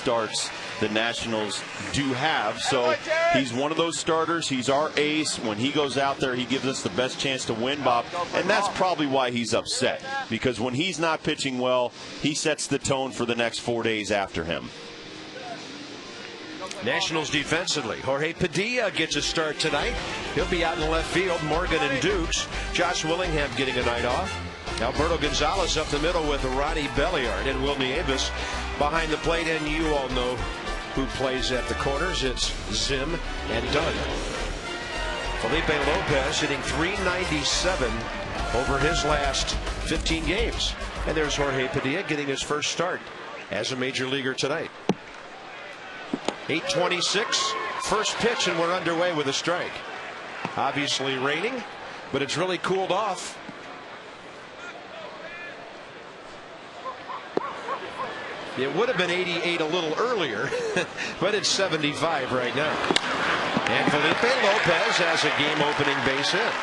starts the Nationals do have. So he's one of those starters. He's our ace. When he goes out there, he gives us the best chance to win, Bob. And that's probably why he's upset, because when he's not pitching well, he sets the tone for the next 4 days after him. Nationals defensively. Jorge Padilla gets a start tonight. He'll be out in left field. Morgan and Dukes. Josh Willingham getting a night off. Alberto Gonzalez up the middle with Ronnie Belliard and Will Nieves behind the plate. And you all know who plays at the corners. It's Zim and Dunn. Felipe Lopez hitting .397 over his last 15 games. And there's Jorge Padilla getting his first start as a major leaguer tonight. 8:26, first pitch, and we're underway with a strike. Obviously raining, but it's really cooled off. It would have been 88 a little earlier, but it's 75 right now. And Felipe Lopez has a game-opening base hit.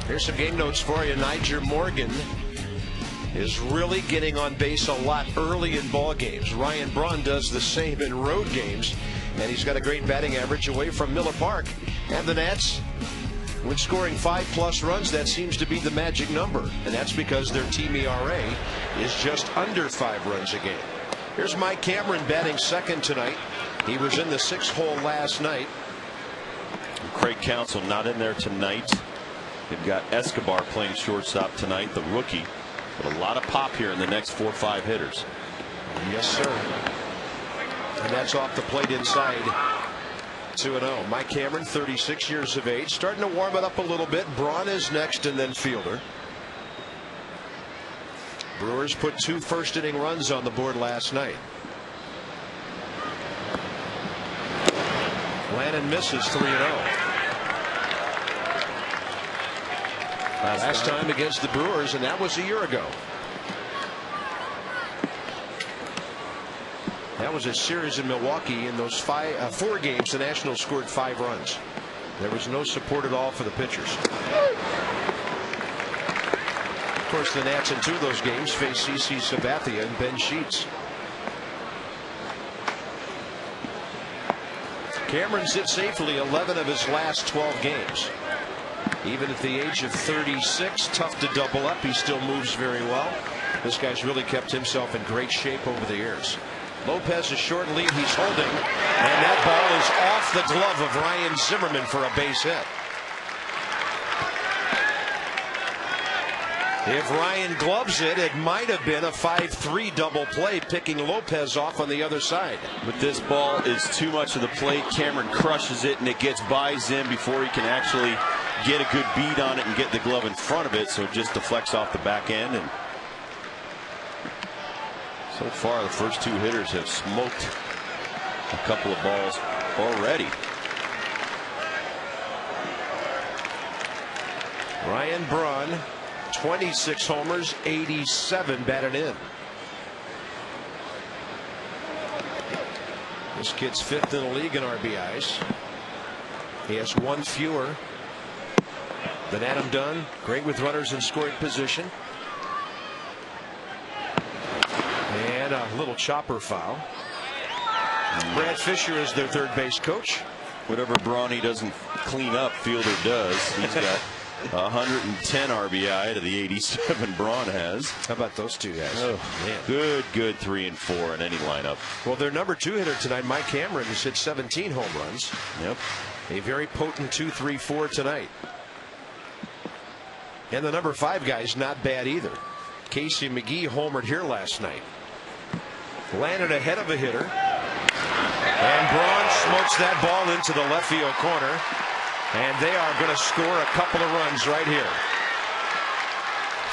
Here's some game notes for you. Nyjer Morgan is really getting on base a lot early in ball games. Ryan Braun does the same in road games, and he's got a great batting average away from Miller Park. And the Nats, when scoring 5+ runs, that seems to be the magic number, and that's because their team ERA is just under 5 runs a game. Here's Mike Cameron batting second tonight. He was in the 6th hole last night. Craig Counsell not in there tonight. They've got Escobar playing shortstop tonight, the rookie. But a lot of pop here in the next 4 or 5 hitters. Yes, sir. And that's off the plate inside. 2-0. Mike Cameron, 36 years of age, starting to warm it up a little bit. Braun is next, and then Fielder. Brewers put 2 first-inning runs on the board last night. Lannon misses 3-0. Last time against the Brewers, and that was a year ago. That was a series in Milwaukee. In those 4 games, the Nationals scored 5 runs. There was no support at all for the pitchers. Of course, the Nats in 2 of those games faced CC Sabathia and Ben Sheets. Cameron sits safely 11 of his last 12 games. Even at the age of 36, tough to double up. He still moves very well. This guy's really kept himself in great shape over the years. Lopez, a short lead he's holding, and that ball is off the glove of Ryan Zimmerman for a base hit. If Ryan gloves it, it might have been a 5-3 double play, picking Lopez off on the other side. But this ball is too much of the plate. Cameron crushes it, and it gets by Zim before he can actually get a good beat on it and get the glove in front of it, so it just deflects off the back end. And so far, the first 2 hitters have smoked a couple of balls already. Ryan Braun, 26 homers, 87 batted in. This kid's 5th in the league in RBIs. He has 1 fewer than Adam Dunn. Great with runners in scoring position. And a little chopper foul. Brad Fisher is their third base coach. Whatever Brawny doesn't clean up, Fielder does. He's got 110 RBI to the 87 Braun has. How about those 2 guys? Oh, man. Good 3 and 4 in any lineup. Well, their number 2 hitter tonight, Mike Cameron, has hit 17 home runs. Yep. A very potent 2-3-4 tonight. And the number 5 guy's not bad either. Casey McGee homered here last night. Landed ahead of a hitter. And Braun smokes that ball into the left field corner. And they are going to score a couple of runs right here.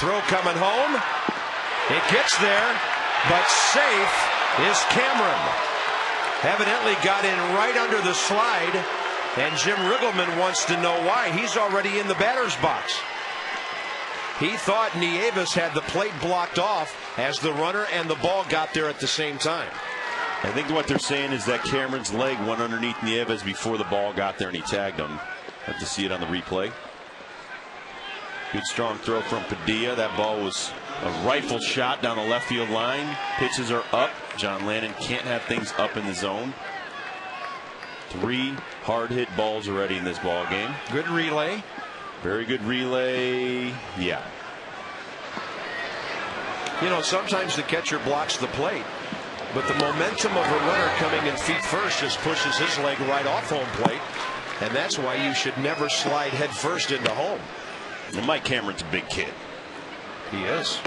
Throw coming home. It gets there, but safe is Cameron. Evidently got in right under the slide. And Jim Riggleman wants to know why. He's already in the batter's box. He thought Nieves had the plate blocked off as the runner and the ball got there at the same time. I think what they're saying is that Cameron's leg went underneath Nieves before the ball got there and he tagged him. Have to see it on the replay. Good strong throw from Padilla. That ball was a rifle shot down the left field line. Pitches are up. John Lannon can't have things up in the zone. 3 hard hit balls already in this ball game. Good relay. Very good relay. Yeah. You know, sometimes the catcher blocks the plate, but the momentum of a runner coming in feet first just pushes his leg right off home plate, and that's why you should never slide head first into home. And Mike Cameron's a big kid. He is.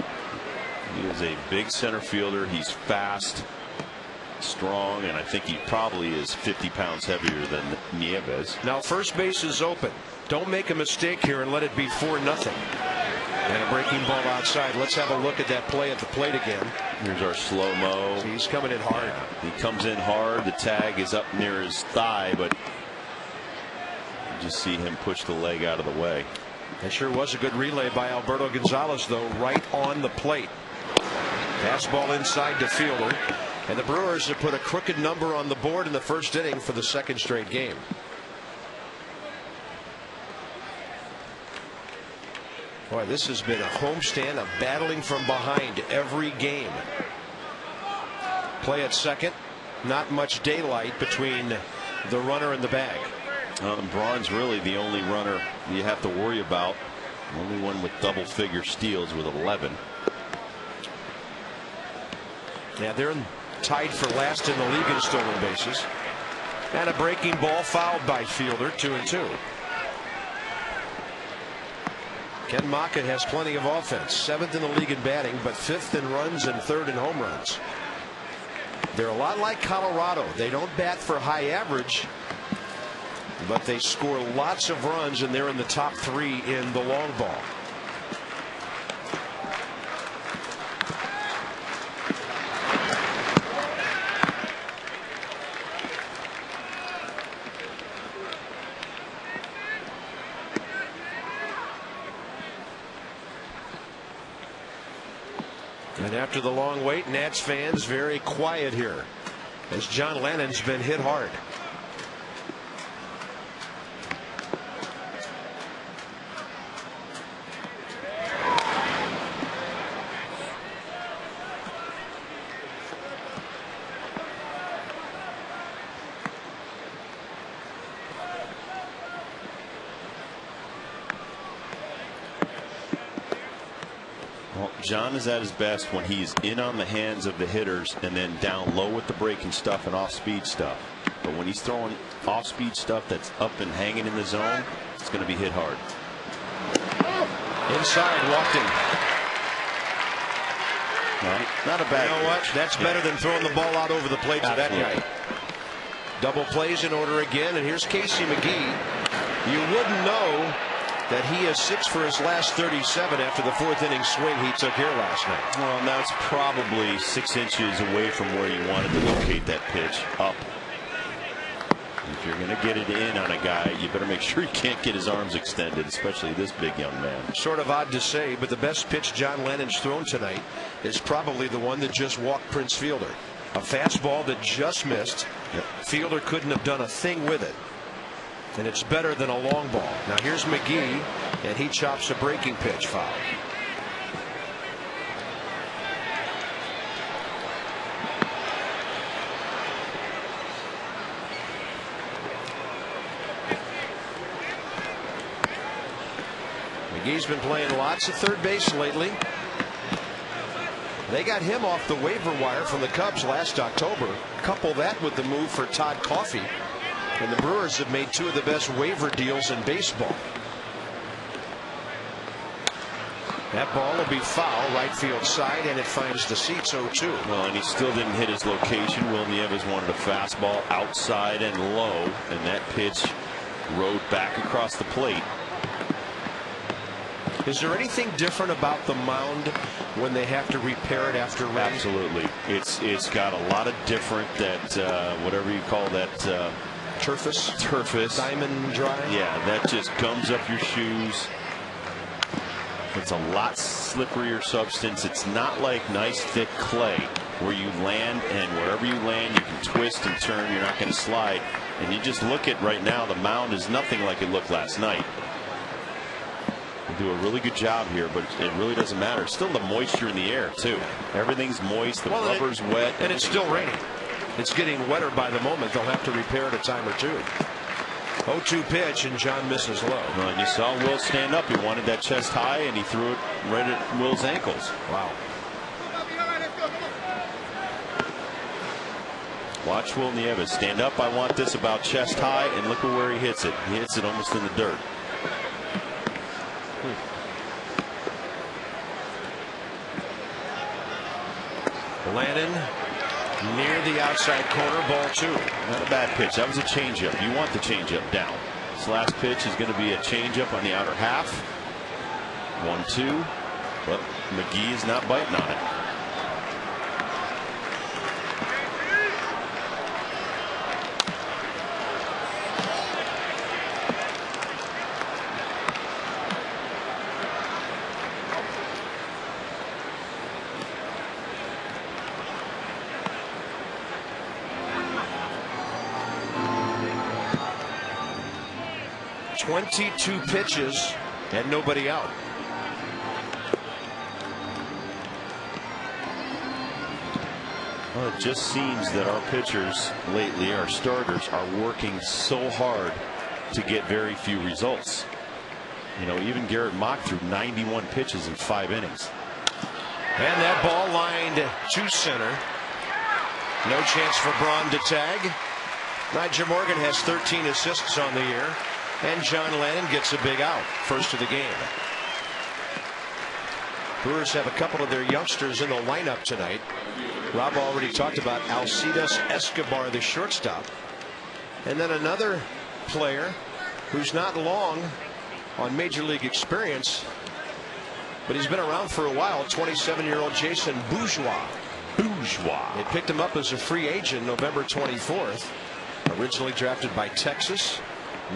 He is a big center fielder. He's fast, strong, and I think he probably is 50 pounds heavier than Nieves. Now first base is open. Don't make a mistake here and let it be 4-0. And a breaking ball outside. Let's have a look at that play at the plate again. Here's our slow-mo. He's coming in hard. He comes in hard. The tag is up near his thigh, but you just see him push the leg out of the way. That sure was a good relay by Alberto Gonzalez, though, right on the plate. Fastball inside to Fielder. And the Brewers have put a crooked number on the board in the first inning for the second straight game. Boy, this has been a homestand of battling from behind every game. Play at second. Not much daylight between the runner and the bag. Braun's really the only runner you have to worry about. Only one with double figure steals with 11. Yeah, they're tied for last in the league in stolen bases. And a breaking ball fouled by Fielder. 2-2. Ken Maka has plenty of offense. 7th in the league in batting, but 5th in runs and 3rd in home runs. They're a lot like Colorado. They don't bat for high average, but they score lots of runs, and they're in the top 3 in the long ball. And after the long wait, Nats fans very quiet here as John Lannon's been hit hard. John is at his best when he's in on the hands of the hitters and then down low with the breaking stuff and off speed stuff. But when he's throwing off speed stuff that's up and hanging in the zone, it's going to be hit hard. Inside, walked him. Right. Not a bad. You know what? That's better than throwing the ball out over the plate to that guy. Double plays in order again, and here's Casey McGee. You wouldn't know that he is 6 for his last 37 after the 4th inning swing he took here last night. Well, now it's probably 6 inches away from where you wanted to locate that pitch, up. If you're going to get it in on a guy, you better make sure he can't get his arms extended, especially this big young man. Sort of odd to say, but the best pitch John Lannon's thrown tonight is probably the one that just walked Prince Fielder. A fastball that just missed. Yep. Fielder couldn't have done a thing with it. And it's better than a long ball. Now here's McGee, and he chops a breaking pitch foul. McGee's been playing lots of third base lately. They got him off the waiver wire from the Cubs last October. Couple that with the move for Todd Coffey. And the Brewers have made 2 of the best waiver deals in baseball. That ball will be foul, right field side, and it finds the seats 0-2. Well, and he still didn't hit his location. Will Nieves wanted a fastball outside and low, and that pitch rode back across the plate. Is there anything different about the mound when they have to repair it after rain? Absolutely. It's got a lot of different, that whatever you call that, turfus, diamond dry. Yeah, that just gums up your shoes. It's a lot slipperier substance. It's not like nice thick clay where you land, and wherever you land you can twist and turn. You're not going to slide. And you just look at right now, the mound is nothing like it looked last night. They do a really good job here, but it really doesn't matter. Still the moisture in the air, too. Everything's moist. The rubber's wet. And it's still raining. It's getting wetter by the moment. They'll have to repair it a time or two. 0-2 pitch, and John misses low. Well, and you saw Will stand up. He wanted that chest high, and he threw it right at Will's ankles. Wow. Watch Will Nieves stand up. I want this about chest high, and look at where he hits it. He hits it almost in the dirt. Lannon near the outside corner, ball 2. Not a bad pitch. That was a changeup. You want the changeup down. This last pitch is going to be a changeup on the outer half. 1-2, but McGee is not biting on it. .22 pitches and nobody out. Well, it just seems that our pitchers lately, our starters, are working so hard to get very few results. You know, even Garrett Mock threw 91 pitches in 5 innings. And that ball lined to center. No chance for Braun to tag. Nyjer Morgan has 13 assists on the year. And John Lannon gets a big out, first of the game. Brewers have a couple of their youngsters in the lineup tonight. Rob already talked about Alcides Escobar, the shortstop. And then another player who's not long on major league experience, but he's been around for a while, 27-year-old Jason Bourgeois. They picked him up as a free agent November 24th. Originally drafted by Texas.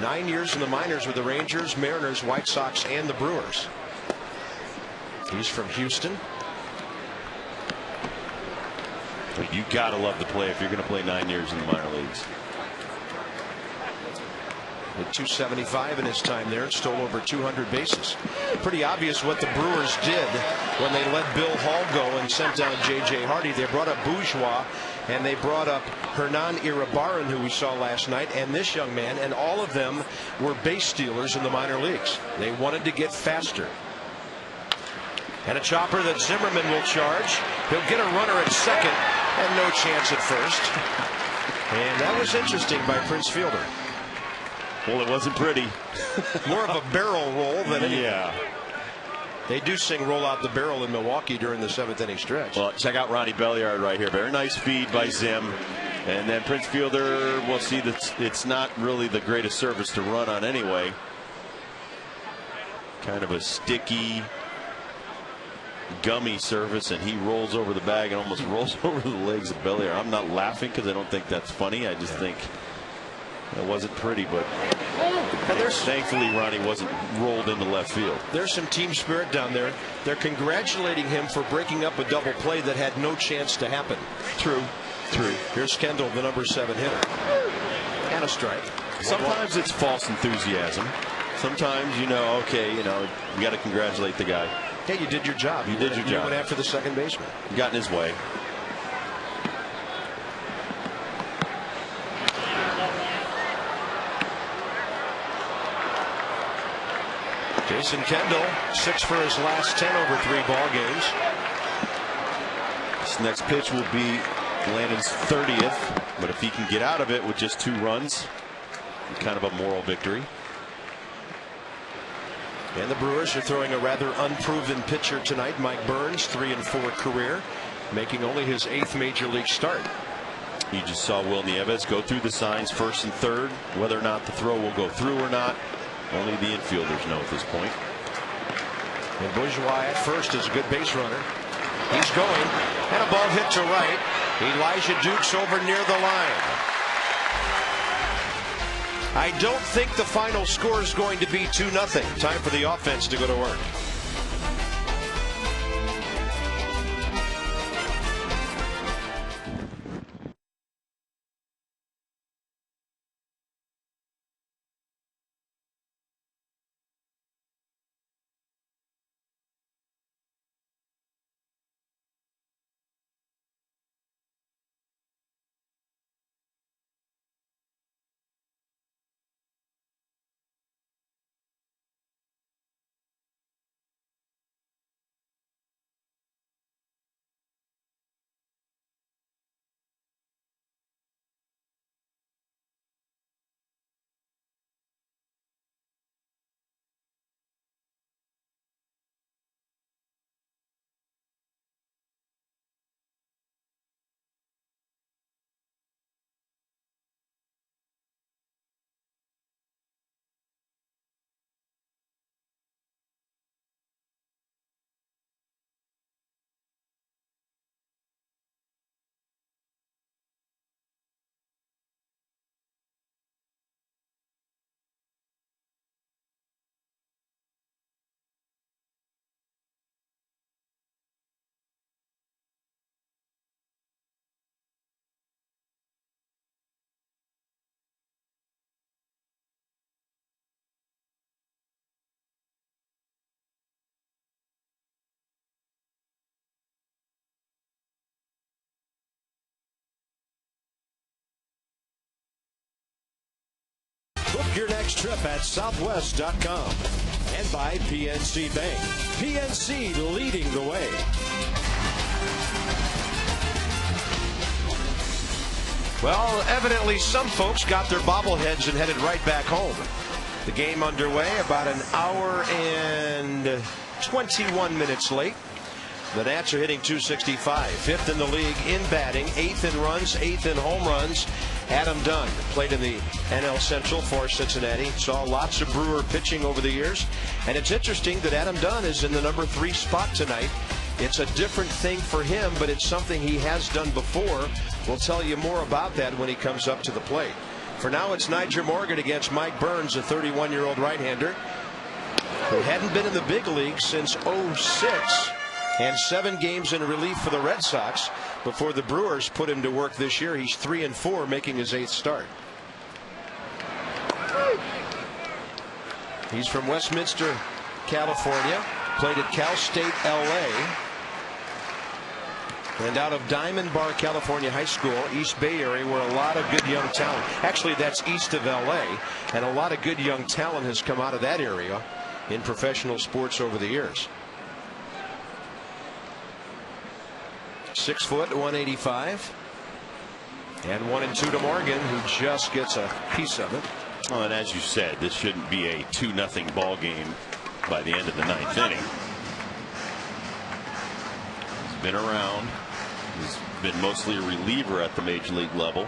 9 years in the minors with the Rangers, Mariners, White Sox, and the Brewers. He's from Houston. You gotta love the play if you're going to play 9 years in the minor leagues. With 275 in his time there, stole over 200 bases. Pretty obvious what the Brewers did when they let Bill Hall go and sent down J.J. Hardy. They brought up Bourgeois, and they brought up Hernan Iribarren, who we saw last night, and this young man, and all of them were base stealers in the minor leagues. They wanted to get faster. And a chopper that Zimmerman will charge. He'll get a runner at second, and no chance at first. And that was interesting by Prince Fielder. Well, it wasn't pretty. More of a barrel roll than anything. Yeah. They do sing "Roll Out the Barrel" in Milwaukee during the 7th inning stretch. Well, check out Ronnie Belliard right here. Very nice feed by Zim. And then Prince Fielder, we'll see that it's not really the greatest service to run on anyway. Kind of a sticky, gummy service, and he rolls over the bag and almost rolls over the legs of Belliard. I'm not laughing because I don't think that's funny. I just think it wasn't pretty, but thankfully Ronnie wasn't rolled into left field. There's some team spirit down there. They're congratulating him for breaking up a double play that had no chance to happen. True. Here's Kendall, the number 7 hitter. And a strike. Sometimes it's false enthusiasm. Sometimes, you got to congratulate the guy. Hey, you did your job. You did your job. You went after the second baseman. You got in his way. Jason Kendall, 6 for his last 10 over 3 ball games. This next pitch will be Lannon's 30th, but if he can get out of it with just 2 runs, kind of a moral victory. And the Brewers are throwing a rather unproven pitcher tonight. Mike Burns, 3-4 career, making only his 8th major league start. You just saw Will Nieves go through the signs, 1st and 3rd. Whether or not the throw will go through or not, only the infielders know at this point. And Bourgeois at first is a good base runner. He's going, and a ball hit to right. Elijah Dukes over near the line. I don't think the final score is going to be 2-0. Time for the offense to go to work. your next trip at Southwest.com. And by PNC Bank. PNC leading the way. Well, evidently some folks got their bobbleheads and headed right back home. The game underway about an hour and 21 minutes late. The Nats are hitting .265, fifth in the league in batting, eighth in runs, eighth in home runs. Adam Dunn played in the NL Central for Cincinnati. Saw lots of Brewer pitching over the years. And it's interesting that Adam Dunn is in the number 3 spot tonight. It's a different thing for him, but it's something he has done before. We'll tell you more about that when he comes up to the plate. For now, it's Nyjer Morgan against Mike Burns, a 31-year-old right-hander who hadn't been in the big league since '06. And 7 games in relief for the Red Sox before the Brewers put him to work this year. He's 3-4, making his 8th start. He's from Westminster, California. Played at Cal State LA. And out of Diamond Bar, California High School, East Bay area, where a lot of good young talent. Actually, that's east of LA. And a lot of good young talent has come out of that area in professional sports over the years. 6 foot, 185. And 1-2 to Morgan, who just gets a piece of it. Well, and as you said, this shouldn't be a 2-0 ball game by the end of the 9th inning. He's been around. He's been mostly a reliever at the major league level.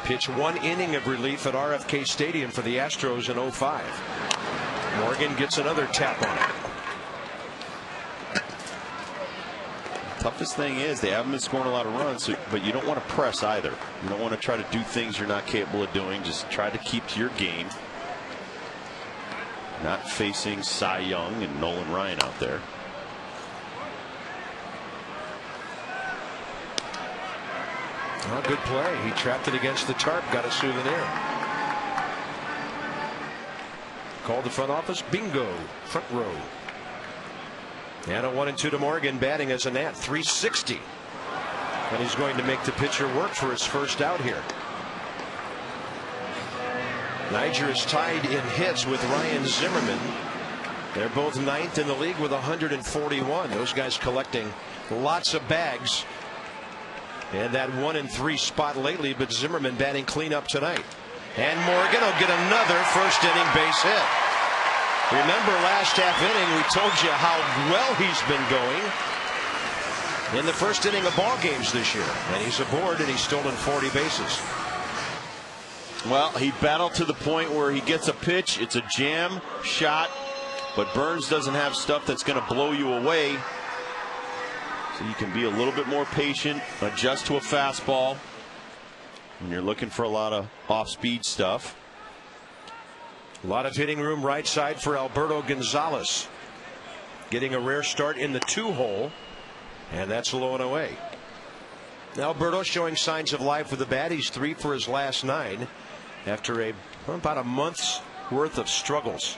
Pitched 1 inning of relief at RFK Stadium for the Astros in '05. Morgan gets another tap on it. Toughest thing is they haven't been scoring a lot of runs, but you don't want to press either. You don't want to try to do things you're not capable of doing. Just try to keep to your game. Not facing Cy Young and Nolan Ryan out there. Oh, good play. He trapped it against the tarp, got a souvenir. Called the front office. Bingo. Front row. And a 1-2 to Morgan, batting as a Nat, 360. And he's going to make the pitcher work for his first out here. Nyjer is tied in hits with Ryan Zimmerman. They're both 9th in the league with 141. Those guys collecting lots of bags. And that 1-3 spot lately, but Zimmerman batting cleanup tonight. And Morgan will get another first inning base hit. Remember last half inning we told you how well he's been going in the first inning of ball games this year, and he's aboard and he's stolen 40 bases. Well, he battled to the point where he gets a pitch, it's a jam shot, but Burns doesn't have stuff that's going to blow you away, so you can be a little bit more patient, adjust to a fastball when you're looking for a lot of off-speed stuff. A lot of hitting room right side for Alberto Gonzalez. Getting a rare start in the 2-hole. And that's low and away. Alberto showing signs of life with the bat. He's 3 for his last 9 after about a month's worth of struggles.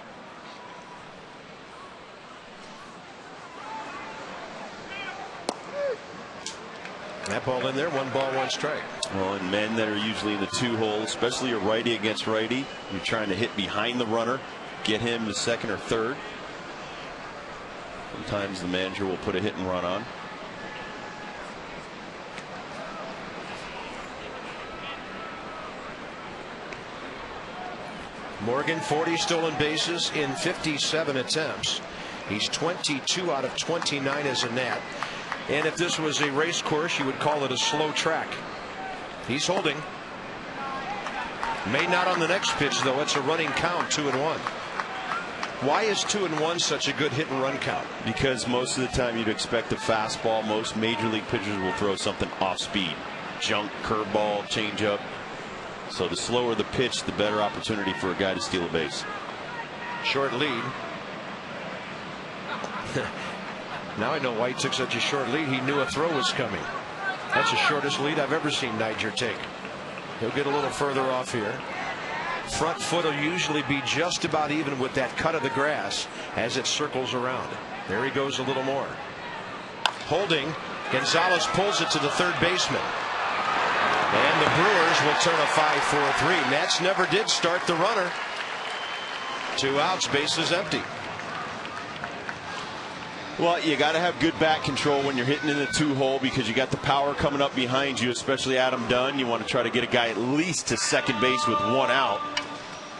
That ball in there, 1 ball, 1 strike. Well, and men that are usually in the 2-hole, especially a righty against righty, you're trying to hit behind the runner, get him to second or third. Sometimes the manager will put a hit and run on. Morgan, 40 stolen bases in 57 attempts. He's 22 out of 29 as a Nat. And if this was a race course, you would call it a slow track. He's holding. May not on the next pitch, though. It's a running count, 2-1. Why is 2-1 such a good hit and run count? Because most of the time you'd expect a fastball. Most major league pitchers will throw something off speed. Junk, curveball, changeup. So the slower the pitch, the better opportunity for a guy to steal a base. Short lead. Now I know why he took such a short lead. He knew a throw was coming. That's the shortest lead I've ever seen Nyjer take. He'll get a little further off here. Front foot will usually be just about even with that cut of the grass as it circles around. There he goes a little more. Holding. Gonzalez pulls it to the third baseman. And the Brewers will turn a 5-4-3. Nats never did start the runner. 2 outs, bases empty. Well, you got to have good bat control when you're hitting in the 2-hole because you got the power coming up behind you, especially Adam Dunn. You want to try to get a guy at least to second base with 1 out.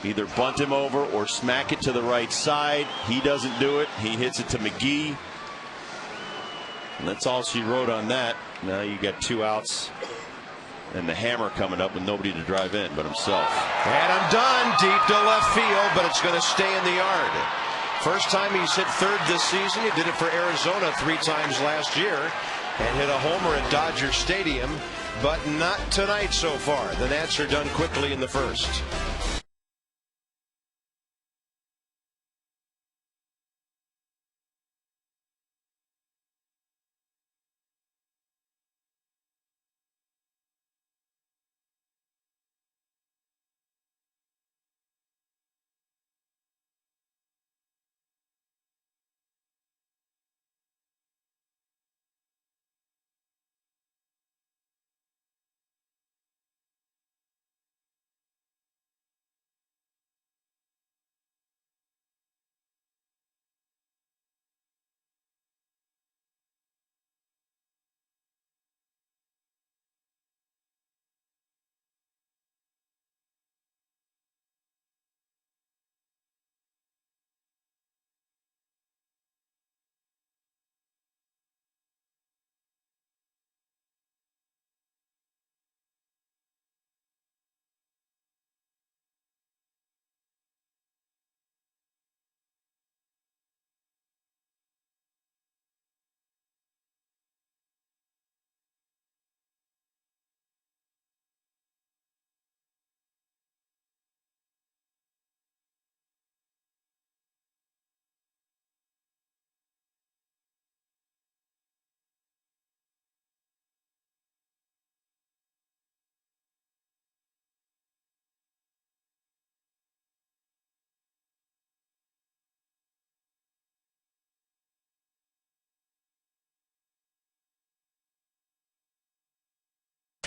Either bunt him over or smack it to the right side. He doesn't do it. He hits it to McGee. And that's all she wrote on that. Now you got 2 outs. And the hammer coming up with nobody to drive in but himself. Adam Dunn deep to left field, but it's going to stay in the yard. First time he's hit third this season. He did it for Arizona 3 times last year and hit a homer at Dodger Stadium, but not tonight so far. The Nats are done quickly in the first.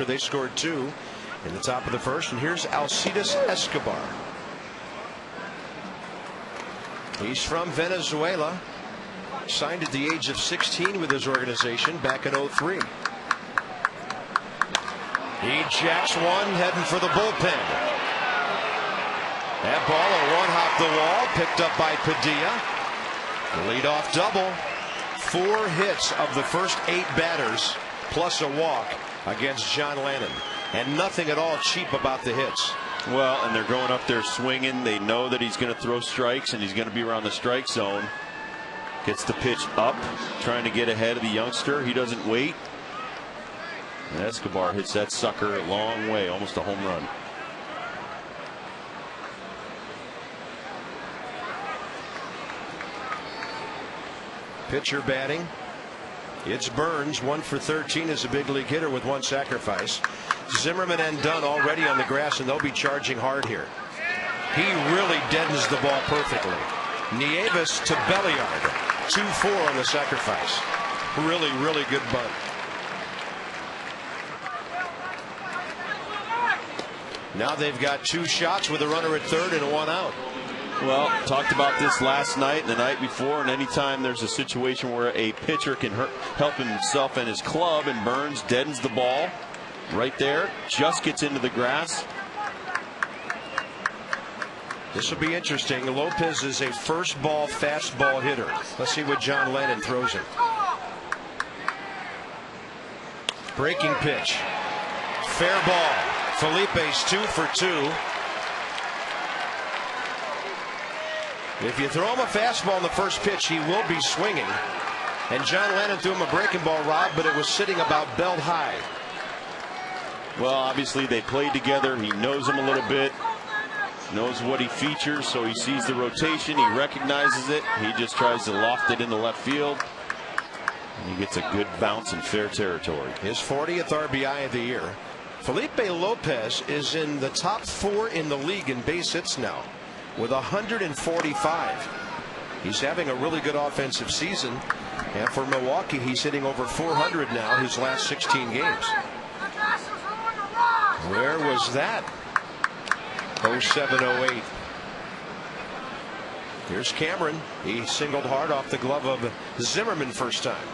They scored 2 in the top of the first, and here's Alcides Escobar. He's from Venezuela, signed at the age of 16 with his organization back in 03. He jacks one, heading for the bullpen. That ball a one-hop the wall, picked up by Padilla. Leadoff double. 4 hits of the first 8 batters, plus a walk against John Lennon, and nothing at all cheap about the hits. Well, and they're going up there swinging. They know that he's going to throw strikes and he's going to be around the strike zone. Gets the pitch up, trying to get ahead of the youngster. He doesn't wait. And Escobar hits that sucker a long way, almost a home run. Pitcher batting. It's Burns, 1 for 13 as a big league hitter with 1 sacrifice. Zimmerman and Dunn already on the grass, and they'll be charging hard here. He really deadens the ball perfectly. Nieves to Belliard, 2-4 on the sacrifice. Really, really good bunt. Now they've got 2 shots with a runner at third and 1 out. Well, talked about this last night and the night before, and anytime there's a situation where a pitcher can help himself and his club, and Burns deadens the ball right there, just gets into the grass. This will be interesting. Lopez is a first ball fastball hitter. Let's see what John Lennon throws him. Breaking pitch. Fair ball. Felipe's 2 for 2. If you throw him a fastball in the first pitch, he will be swinging. And John Lennon threw him a breaking ball, Rob, but it was sitting about belt high. Well, obviously they played together. He knows him a little bit, knows what he features, so he sees the rotation. He recognizes it. He just tries to loft it into left field. And he gets a good bounce in fair territory. His 40th RBI of the year. Felipe Lopez is in the top 4 in the league in base hits now, with 145. He's having a really good offensive season, and for Milwaukee he's hitting over 400 now his last 16 games. Where was that? 07-08. Here's Cameron. He singled hard off the glove of Zimmerman first time.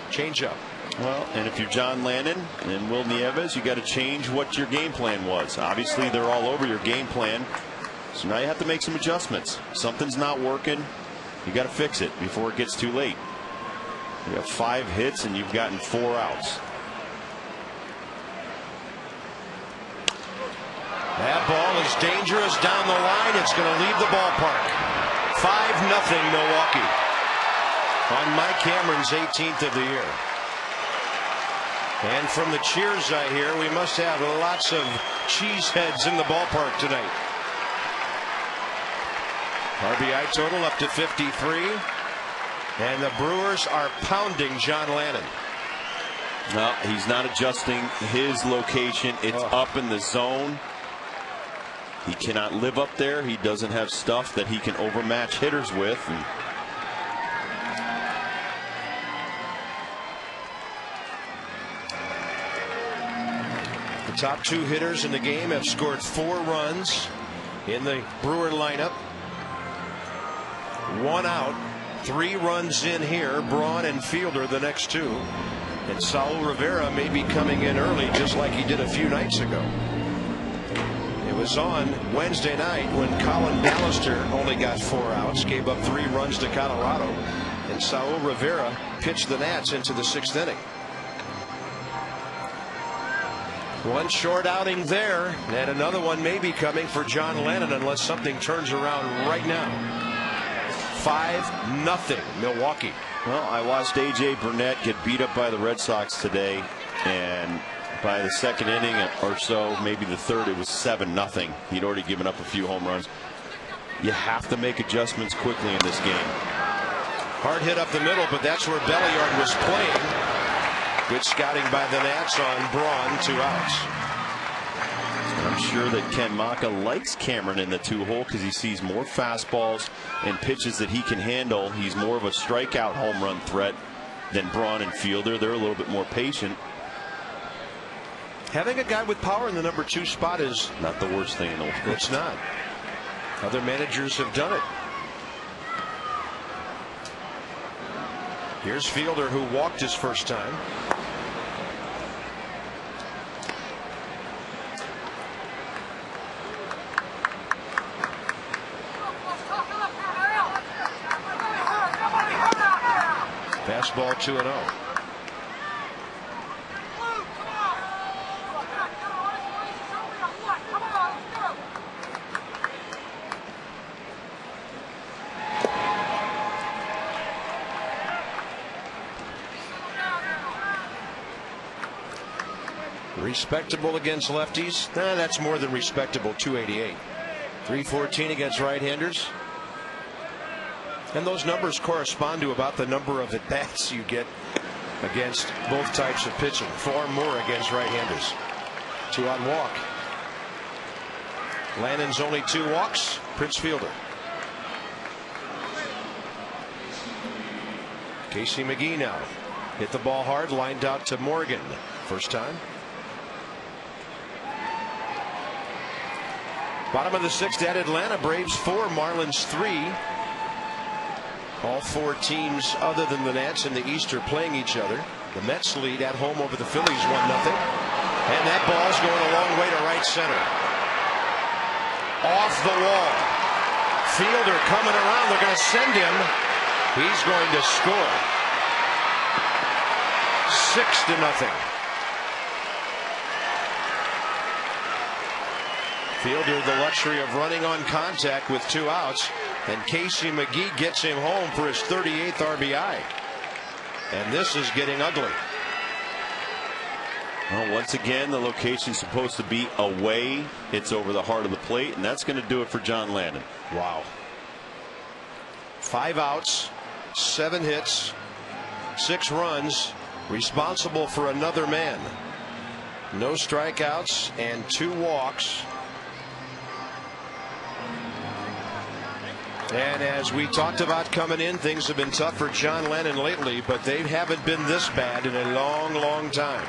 Change up. Well, and if you're John Lannon and Will Nieves, you got to change what your game plan was. Obviously, they're all over your game plan. So now you have to make some adjustments. Something's not working. You got to fix it before it gets too late. You have 5 hits and you've gotten 4 outs. That ball is dangerous down the line. It's going to leave the ballpark. 5-0 Milwaukee on Mike Cameron's 18th of the year. And from the cheers I hear, we must have lots of cheeseheads in the ballpark tonight. RBI total up to 53. And the Brewers are pounding John Lannon. No, he's not adjusting his location. It's up in the zone. He cannot live up there. He doesn't have stuff that he can overmatch hitters with. The top 2 hitters in the game have scored 4 runs in the Brewer lineup. 1 out, 3 runs in here. Braun and Fielder the next 2. And Saul Rivera may be coming in early just like he did a few nights ago. It was on Wednesday night when Colin Ballister only got 4 outs, gave up 3 runs to Colorado, and Saul Rivera pitched the Nats into the 6th inning. 1 short outing there, and another one may be coming for John Lannon unless something turns around right now. 5-0 Milwaukee. Well, I watched A.J. Burnett get beat up by the Red Sox today, and by the 2nd inning or so, maybe the 3rd, it was 7-0. He'd already given up a few home runs. You have to make adjustments quickly in this game. Hard hit up the middle, but that's where Belliard was playing. Good scouting by the Nats on Braun, 2 outs. I'm sure that Ken Maka likes Cameron in the 2-hole because he sees more fastballs and pitches that he can handle. He's more of a strikeout home run threat than Braun and Fielder. They're a little bit more patient. Having a guy with power in the number 2 spot is not the worst thing in the world. It's not. Other managers have done it. Here's Fielder, who walked his first time. Fastball 2-0. Respectable against lefties. That's more than respectable. 288. 314 against right-handers. And those numbers correspond to about the number of at-bats you get against both types of pitching. 4 more against right-handers. 2 on walk. Lannon's only 2 walks. Prince Fielder. Casey McGee now. Hit the ball hard. Lined out to Morgan. First time. Bottom of the 6th at Atlanta. Braves 4, Marlins 3. All 4 teams other than the Nats in the East are playing each other. The Mets lead at home over the Phillies 1-0. And that ball's going a long way to right center. Off the wall. Fielder coming around. They're going to send him. He's going to score. 6-0. Fielder the luxury of running on contact with 2 outs. And Casey McGee gets him home for his 38th RBI. And this is getting ugly. Well, once again, the location's supposed to be away. It's over the heart of the plate, and that's going to do it for John Lannon. Wow. 5 outs, 7 hits, 6 runs, responsible for another man. No strikeouts and 2 walks. And as we talked about coming in, things have been tough for John Lannon lately, but they haven't been this bad in a long, long time.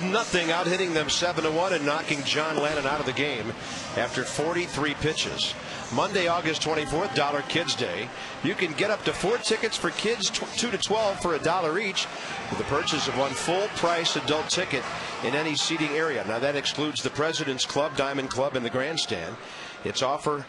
6-0, out hitting them 7-1 and knocking John Lannon out of the game after 43 pitches. Monday, August 24th, Dollar Kids Day. You can get up to 4 tickets for kids 2 to 12 for $1 each with the purchase of one full price adult ticket in any seating area. Now that excludes the President's Club, Diamond Club, and the Grandstand. It's offer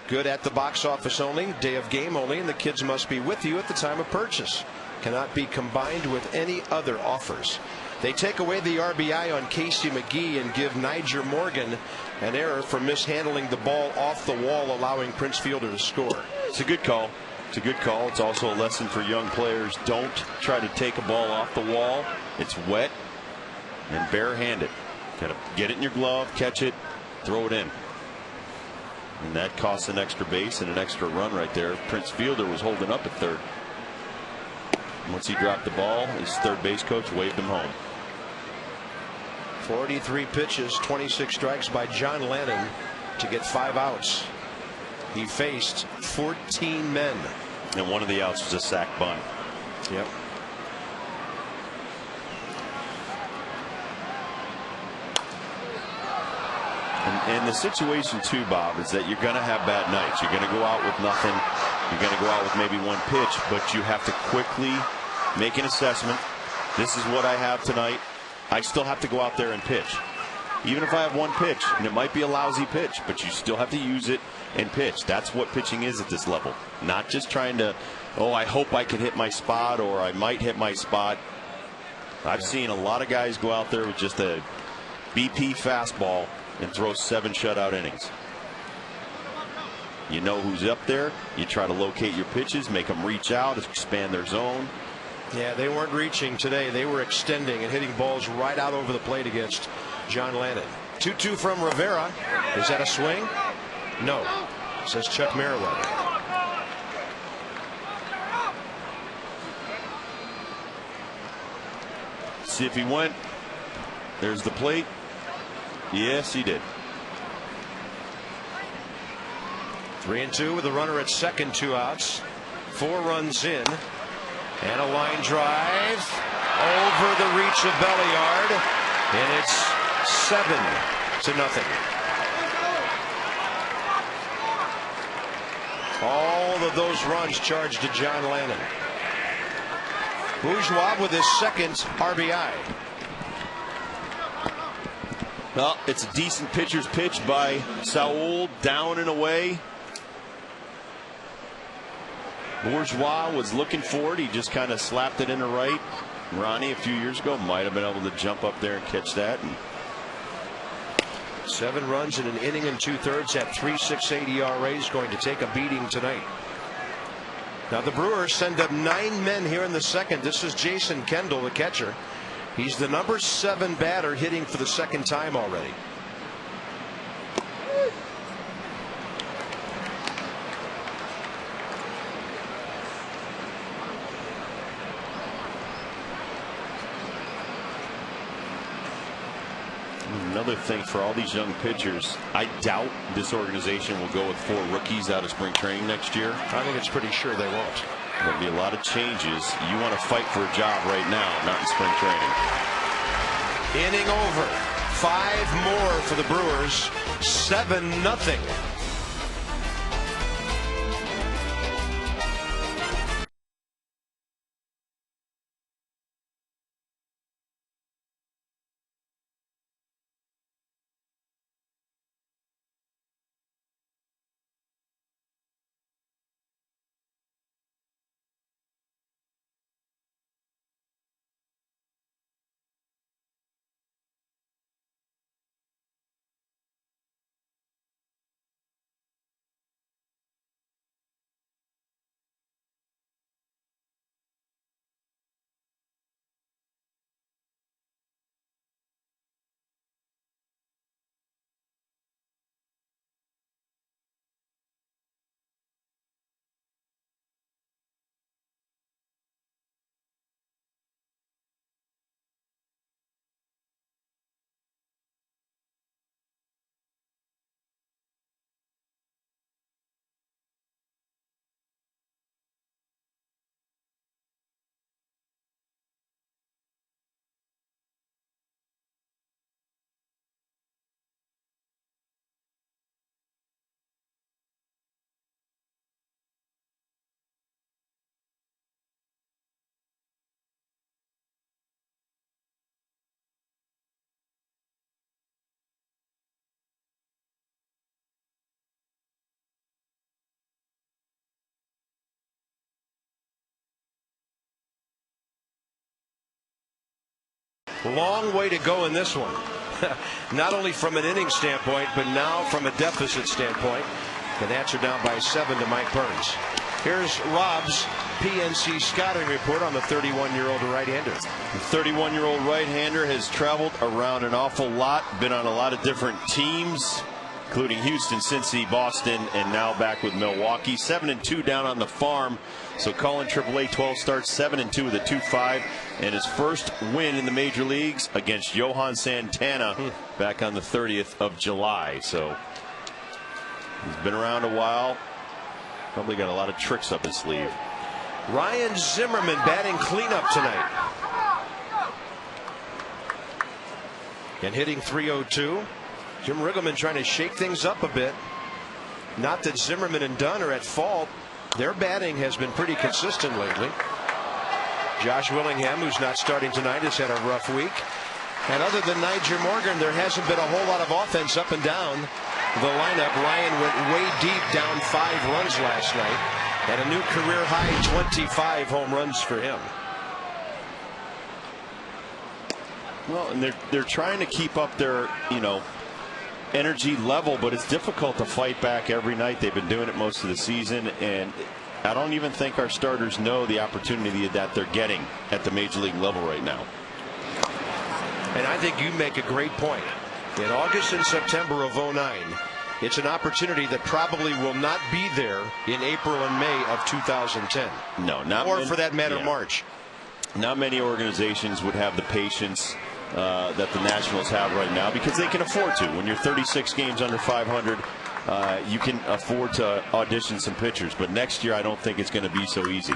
good at the box office only, day of game only, and the kids must be with you at the time of purchase. Cannot be combined with any other offers. They take away the RBI on Casey McGee and give Niger Morgan an error for mishandling the ball off the wall, allowing Prince Fielder to score. It's a good call. It's a good call. It's also a lesson for young players. Don't try to take a ball off the wall. It's wet and barehanded. Gotta get it in your glove, catch it, throw it in. And that costs an extra base and an extra run right there. Prince Fielder was holding up at third. Once he dropped the ball, his third base coach waved him home. 43 pitches, 26 strikes by John Lannon to get 5 outs. He faced 14 men. And one of the outs was a sac bunt. Yep. And the situation too, Bob, is that you're going to have bad nights. You're going to go out with nothing. You're going to go out with maybe one pitch, but you have to quickly make an assessment. This is what I have tonight. I still have to go out there and pitch. Even if I have one pitch, and it might be a lousy pitch, but you still have to use it and pitch. That's what pitching is at this level. Not just trying to, oh, I hope I can hit my spot, or I might hit my spot. I've seen a lot of guys go out there with just a BP fastball and throw 7 shutout innings. You know who's up there. You try to locate your pitches, make them reach out, expand their zone. Yeah, they weren't reaching today. They were extending and hitting balls right out over the plate against John Lannon. 2-2 from Rivera. Is that a swing? No, says Chuck Merriweather. See if he went. There's the plate. Yes, he did. 3-2 with a runner at second, 2 outs. 4 runs in. And a line drive over the reach of Belliard. And it's 7-0. All of those runs charged to John Lannon. Bourgeois with his second RBI. Well, it's a decent pitcher's pitch by Saul, down and away. Bourgeois was looking for it. He just kind of slapped it in the right. Ronnie a few years ago might have been able to jump up there and catch that. 7 runs in an inning and 2/3 at 3.68 ERA is going to take a beating tonight. Now the Brewers send up 9 men here in the second. This is Jason Kendall, the catcher. He's the number 7 batter, hitting for the second time already. Another thing for all these young pitchers, I doubt this organization will go with 4 rookies out of spring training next year. I think it's pretty sure they won't. There'll be a lot of changes. You want to fight for a job right now, not in spring training. Inning over. 5 more for the Brewers. 7-0. Long way to go in this one. Not only from an inning standpoint, but now from a deficit standpoint. The Nats are down by 7 to Mike Burns. Here's Rob's PNC scouting report on the 31-year-old right-hander. The 31-year-old right-hander has traveled around an awful lot, been on a lot of different teams, including Houston, Cincy, Boston, and now back with Milwaukee. 7-2 down on the farm. So calling AAA 12 starts, 7-2 with a 2.5, and his first win in the major leagues against Johan Santana back on the 30th of July. So he's been around a while. Probably got a lot of tricks up his sleeve. Ryan Zimmerman batting cleanup tonight. And hitting .302. Jim Riggleman trying to shake things up a bit. Not that Zimmerman and Dunn are at fault. Their batting has been pretty consistent lately. Josh Willingham, who's not starting tonight, has had a rough week. And other than Nyjer Morgan, there hasn't been a whole lot of offense up and down the lineup. Ryan went way deep, down 5 runs last night, and a new career high 25 home runs for him. Well, and they're trying to keep up their, energy level, but it's difficult to fight back every night. They've been doing it most of the season, and I don't even think our starters know the opportunity that they're getting at the major league level right now. And I think you make a great point. In August and September of '09, it's an opportunity that probably will not be there in April and May of 2010. No, not or for that matter, March. Not many organizations would have the patience that the Nationals have right now, because they can afford to. When you're 36 games under 500, you can afford to audition some pitchers. But next year, I don't think it's going to be so easy.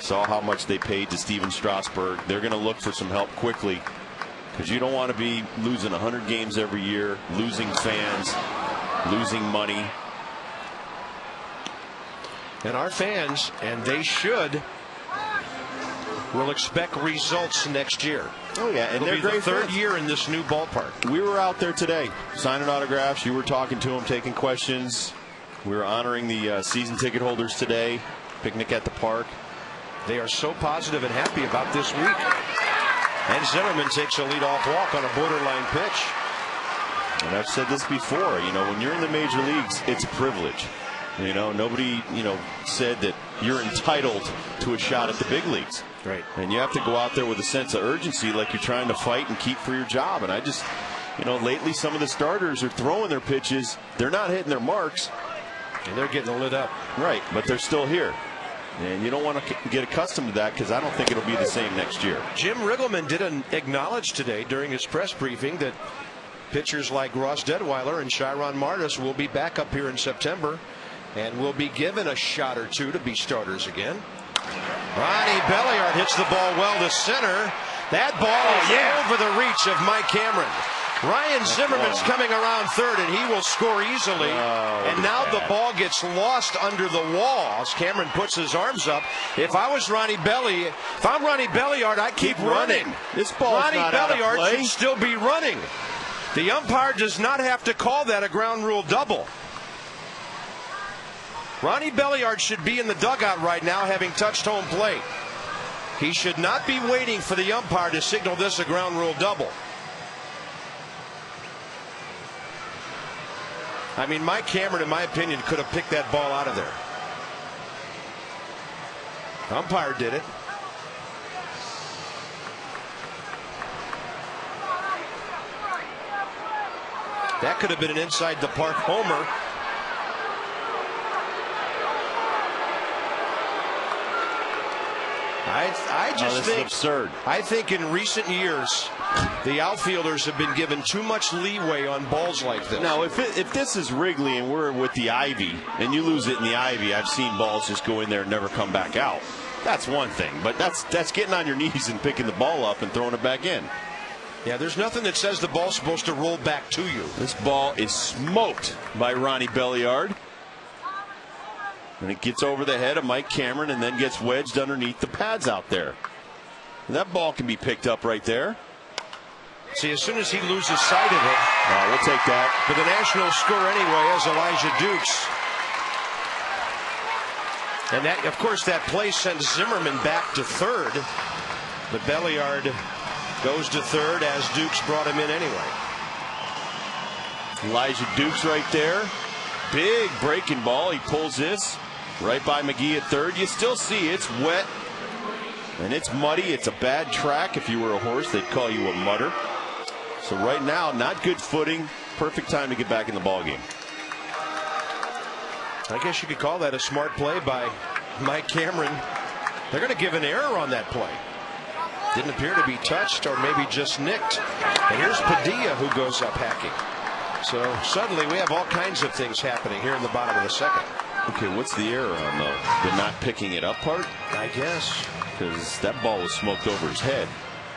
Saw how much they paid to Steven Strasburg. They're going to look for some help quickly, because you don't want to be losing 100 games every year, losing fans, losing money. And our fans, and they should, will expect results next year. Oh yeah, and they're great. Third year in this new ballpark. We were out there today signing autographs. You were talking to them, taking questions. We were honoring the season ticket holders today. Picnic at the park. They are so positive and happy about this week. And Zimmerman takes a leadoff walk on a borderline pitch. And I've said this before. When you're in the major leagues, it's a privilege. Nobody, said that you're entitled to a shot at the big leagues. Right. And you have to go out there with a sense of urgency, like you're trying to fight and keep for your job. And I just, lately some of the starters are throwing their pitches. They're not hitting their marks. And they're getting lit up. Right, but they're still here. And you don't want to get accustomed to that, because I don't think it'll be the same next year. Jim Riggleman did acknowledge today during his press briefing that pitchers like Ross Detweiler and Chiron Martis will be back up here in September and will be given a shot or two to be starters again. Ronnie Belliard hits the ball well to center. That ball is over the reach of Mike Cameron. Ryan Zimmerman's coming around third, and he will score easily. And now the ball gets lost under the wall as Cameron puts his arms up. If I'm Ronnie Belliard, I keep running. This ball Ronnie Belliard should still be running. The umpire does not have to call that a ground rule double. Ronnie Belliard should be in the dugout right now, having touched home plate. He should not be waiting for the umpire to signal this a ground rule double. I mean, Mike Cameron, in my opinion, could have picked that ball out of there. Umpire did it. That could have been an inside the park homer. I just think this is absurd. I think in recent years the outfielders have been given too much leeway on balls like this. Now, if this is Wrigley and we're with the ivy and you lose it in the ivy, I've seen balls just go in there and never come back out. That's one thing, but that's getting on your knees and picking the ball up and throwing it back in. Yeah, there's nothing that says the ball's supposed to roll back to you. This ball is smoked by Ronnie Belliard. And it gets over the head of Mike Cameron and then gets wedged underneath the pads out there. And that ball can be picked up right there. See, as soon as he loses sight of it, we'll take that. But the Nationals score anyway as Elijah Dukes. And that, of course, that play sends Zimmerman back to third. But Belliard Goes to third as Dukes brought him in anyway. Elijah Dukes right there. Big breaking ball. He pulls this right by McGee at third. You still see it's wet and it's muddy. It's a bad track. If you were a horse, they'd call you a mudder. So right now, not good footing. Perfect time to get back in the ball game. I guess you could call that a smart play by Mike Cameron. They're going to give an error on that play. Didn't appear to be touched or maybe just nicked. And here's Padilla who goes up hacking. So suddenly we have all kinds of things happening here in the bottom of the second. Okay, what's the error on the not picking it up part? I guess. Because that ball was smoked over his head.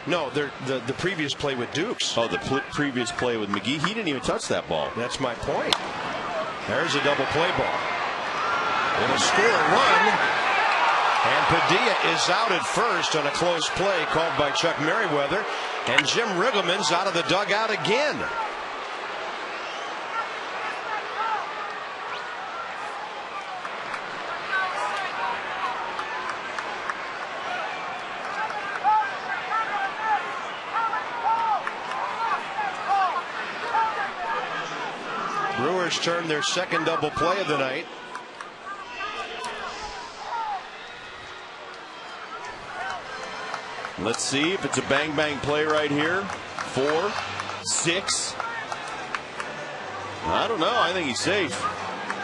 No, the previous play with Dukes. Oh, the previous play with McGee. He didn't even touch that ball. That's my point. There's a double play ball. It'll score a run. And Padilla is out at first on a close play called by Chuck Merriweather. And Jim Riggleman's out of the dugout again. Brewers turned their second double play of the night. Let's see if it's a bang-bang play right here. 4, 6. I don't know. I think he's safe.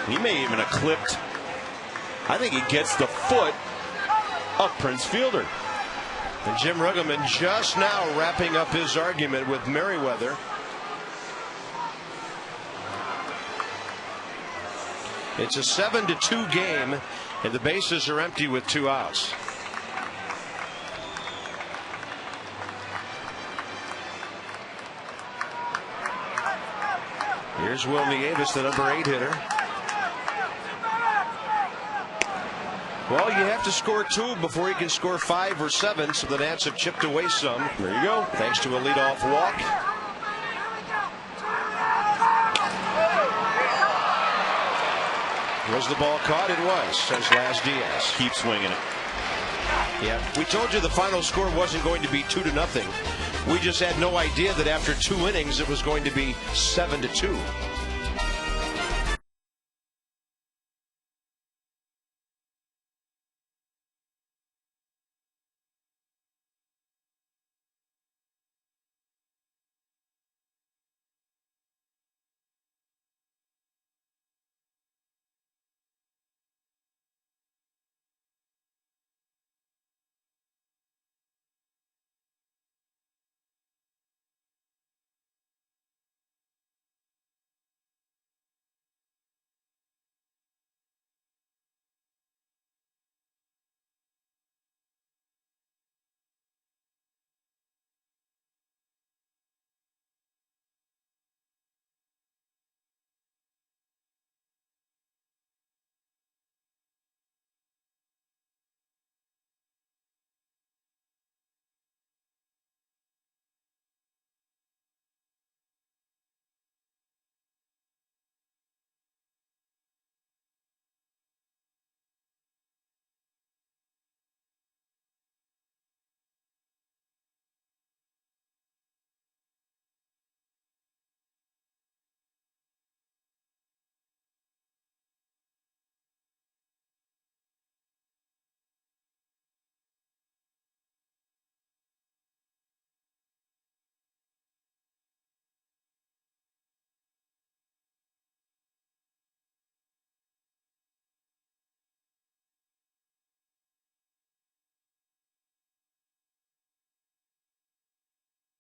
He may even have clipped. I think he gets the foot of Prince Fielder. And Jim Riggleman just now wrapping up his argument with Merriweather. It's a 7-2 game, and the bases are empty with 2 outs. Here's Will Nieves, the number 8 hitter. Well, you have to score 2 before you can score 5 or 7, so the Nats have chipped away some. There you go. Thanks to a leadoff walk. Was the ball caught? It was, says Laz Diaz. Keep swinging it. Yeah, we told you the final score wasn't going to be 2-0. We just had no idea that after 2 innings it was going to be 7-2.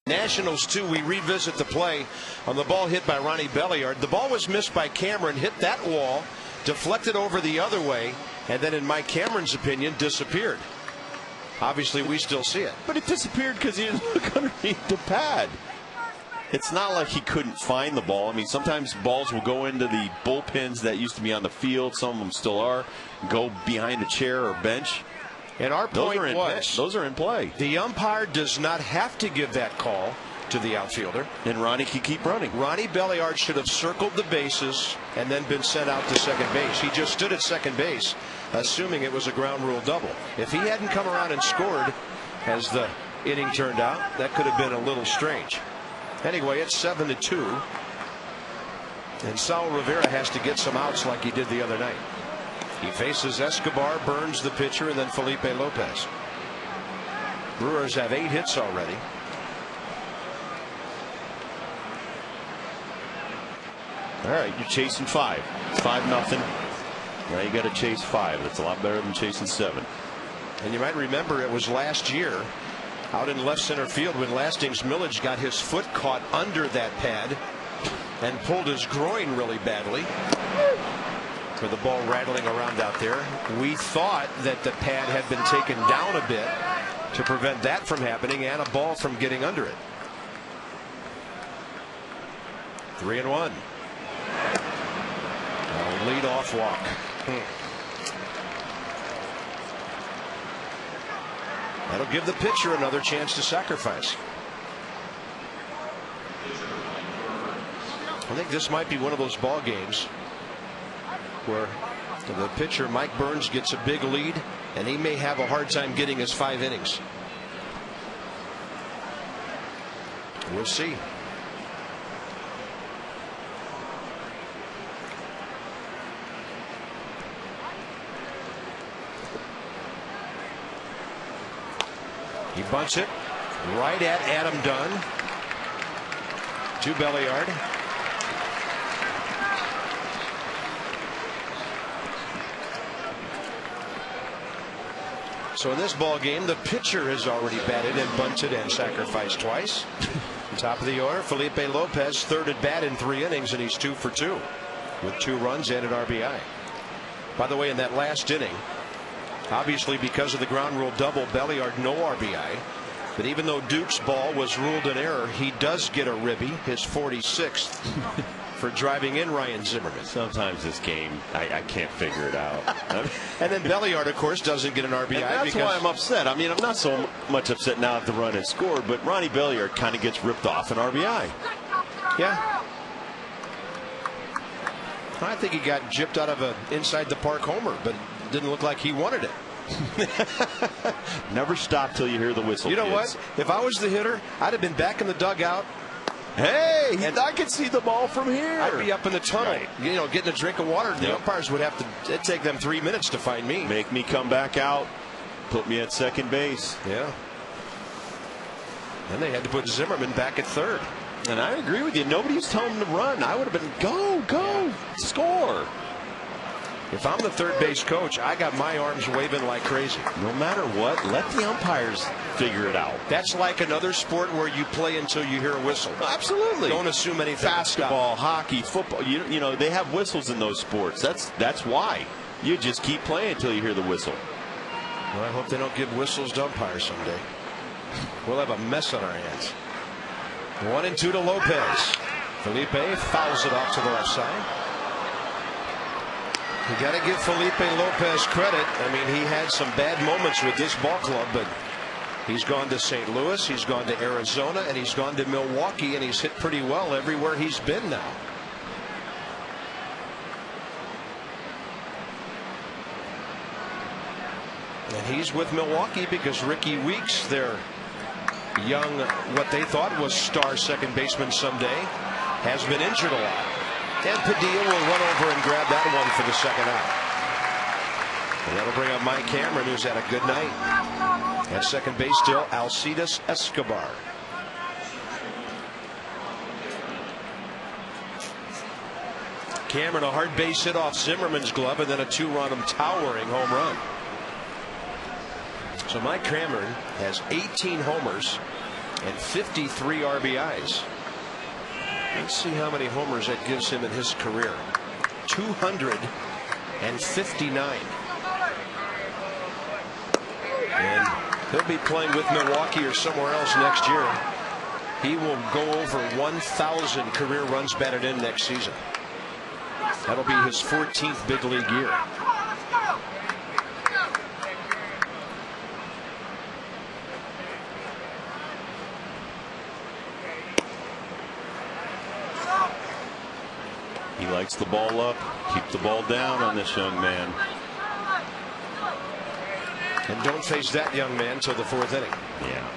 Nationals, too, we revisit the play on the ball hit by Ronnie Belliard. The ball was missed by Cameron, hit that wall, deflected over the other way, and then in Mike Cameron's opinion, disappeared. Obviously, we still see it. But it disappeared because he didn't look underneath the pad. It's not like he couldn't find the ball. I mean, sometimes balls will go into the bullpens that used to be on the field. Some of them still are. Go behind a chair or bench. And our point was, those are in play. The umpire does not have to give that call to the outfielder. And Ronnie can keep running. Ronnie Belliard should have circled the bases and then been sent out to second base. He just stood at second base, assuming it was a ground rule double. If he hadn't come around and scored, as the inning turned out, that could have been a little strange. Anyway, it's 7-2. And Saul Rivera has to get some outs like he did the other night. He faces Escobar, Burns the pitcher, and then Felipe Lopez. Brewers have 8 hits already. All right, you're chasing 5. It's 5-0. Now you got to chase 5. That's a lot better than chasing 7. And you might remember it was last year out in left center field when Lastings Milledge got his foot caught under that pad and pulled his groin really badly. For the ball rattling around out there. We thought that the pad had been taken down a bit to prevent that from happening and a ball from getting under it. 3-1. A lead-off walk. That'll give the pitcher another chance to sacrifice. I think this might be one of those ball games where the pitcher Mike Burns gets a big lead and he may have a hard time getting his 5 innings. We'll see. He bunts it right at Adam Dunn. To Belliard. So in this ball game, the pitcher has already batted and bunted and sacrificed twice. Top of the order, Felipe Lopez, third at bat in 3 innings, and he's 2 for 2 with 2 runs and an RBI. By the way, in that last inning, obviously because of the ground rule double, Belliard no RBI. But even though Duke's ball was ruled an error, he does get a ribby, his 46th, for driving in Ryan Zimmerman. Sometimes this game, I can't figure it out. And then Belliard, of course, doesn't get an RBI. And that's why I'm upset. I mean, I'm not so much upset now that the run has scored, but Ronnie Belliard kind of gets ripped off an RBI. Yeah. I think he got gypped out of an inside the park homer, but it didn't look like he wanted it. Never stop till you hear the whistle. You know kids. what? If I was the hitter, I'd have been back in the dugout. Hey, I can see the ball from here. I'd be up in the tunnel, right. You know, getting a drink of water. The umpires would have to. It'd take them 3 minutes to find me. Make me come back out. Put me at second base. Yeah. And they had to put Zimmerman back at third. And I agree with you. Nobody was telling him to run. I would have been go, score. If I'm the third base coach, I got my arms waving like crazy. No matter what, let the umpires figure it out. That's like another sport where you play until you hear a whistle. Absolutely. Don't assume anything. Basketball, hockey, football. You know they have whistles in those sports. That's why you just keep playing until you hear the whistle. Well, I hope they don't give whistles to umpires someday. We'll have a mess on our hands. 1-2 to Lopez. Felipe fouls it off to the left side. You got to give Felipe Lopez credit. I mean, he had some bad moments with this ball club, but he's gone to St. Louis, he's gone to Arizona, and he's gone to Milwaukee, and he's hit pretty well everywhere he's been now. And he's with Milwaukee because Ricky Weeks, their young, what they thought was star second baseman someday, has been injured a lot. And Padilla will run over and grab that one for the second out. And that'll bring up Mike Cameron, who's had a good night. At second base still, Alcides Escobar. Cameron, a hard base hit off Zimmerman's glove, and then a 2-run towering home run. So Mike Cameron has 18 homers and 53 RBIs. Let's see how many homers that gives him in his career. 259. And he'll be playing with Milwaukee or somewhere else next year. He will go over 1,000 career runs batted in next season. That'll be his 14th big league year. He likes the ball up. Keep the ball down on this young man. And don't face that young man till the 4th inning. Yeah.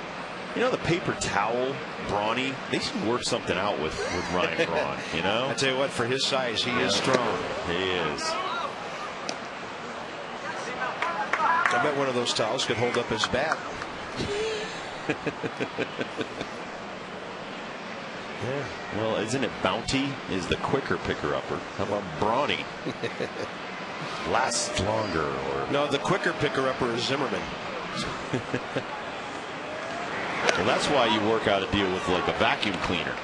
You know, the paper towel, Brawny, they should work something out with Ryan Braun, you know? I tell you what, for his size, he is strong. He is. I bet one of those towels could hold up his bat. Yeah. Well, isn't it Bounty is the quicker picker-upper? How about Brawny? Lasts longer. Or no, the quicker picker-upper is Zimmerman. Well, that's why you work out a deal with like a vacuum cleaner,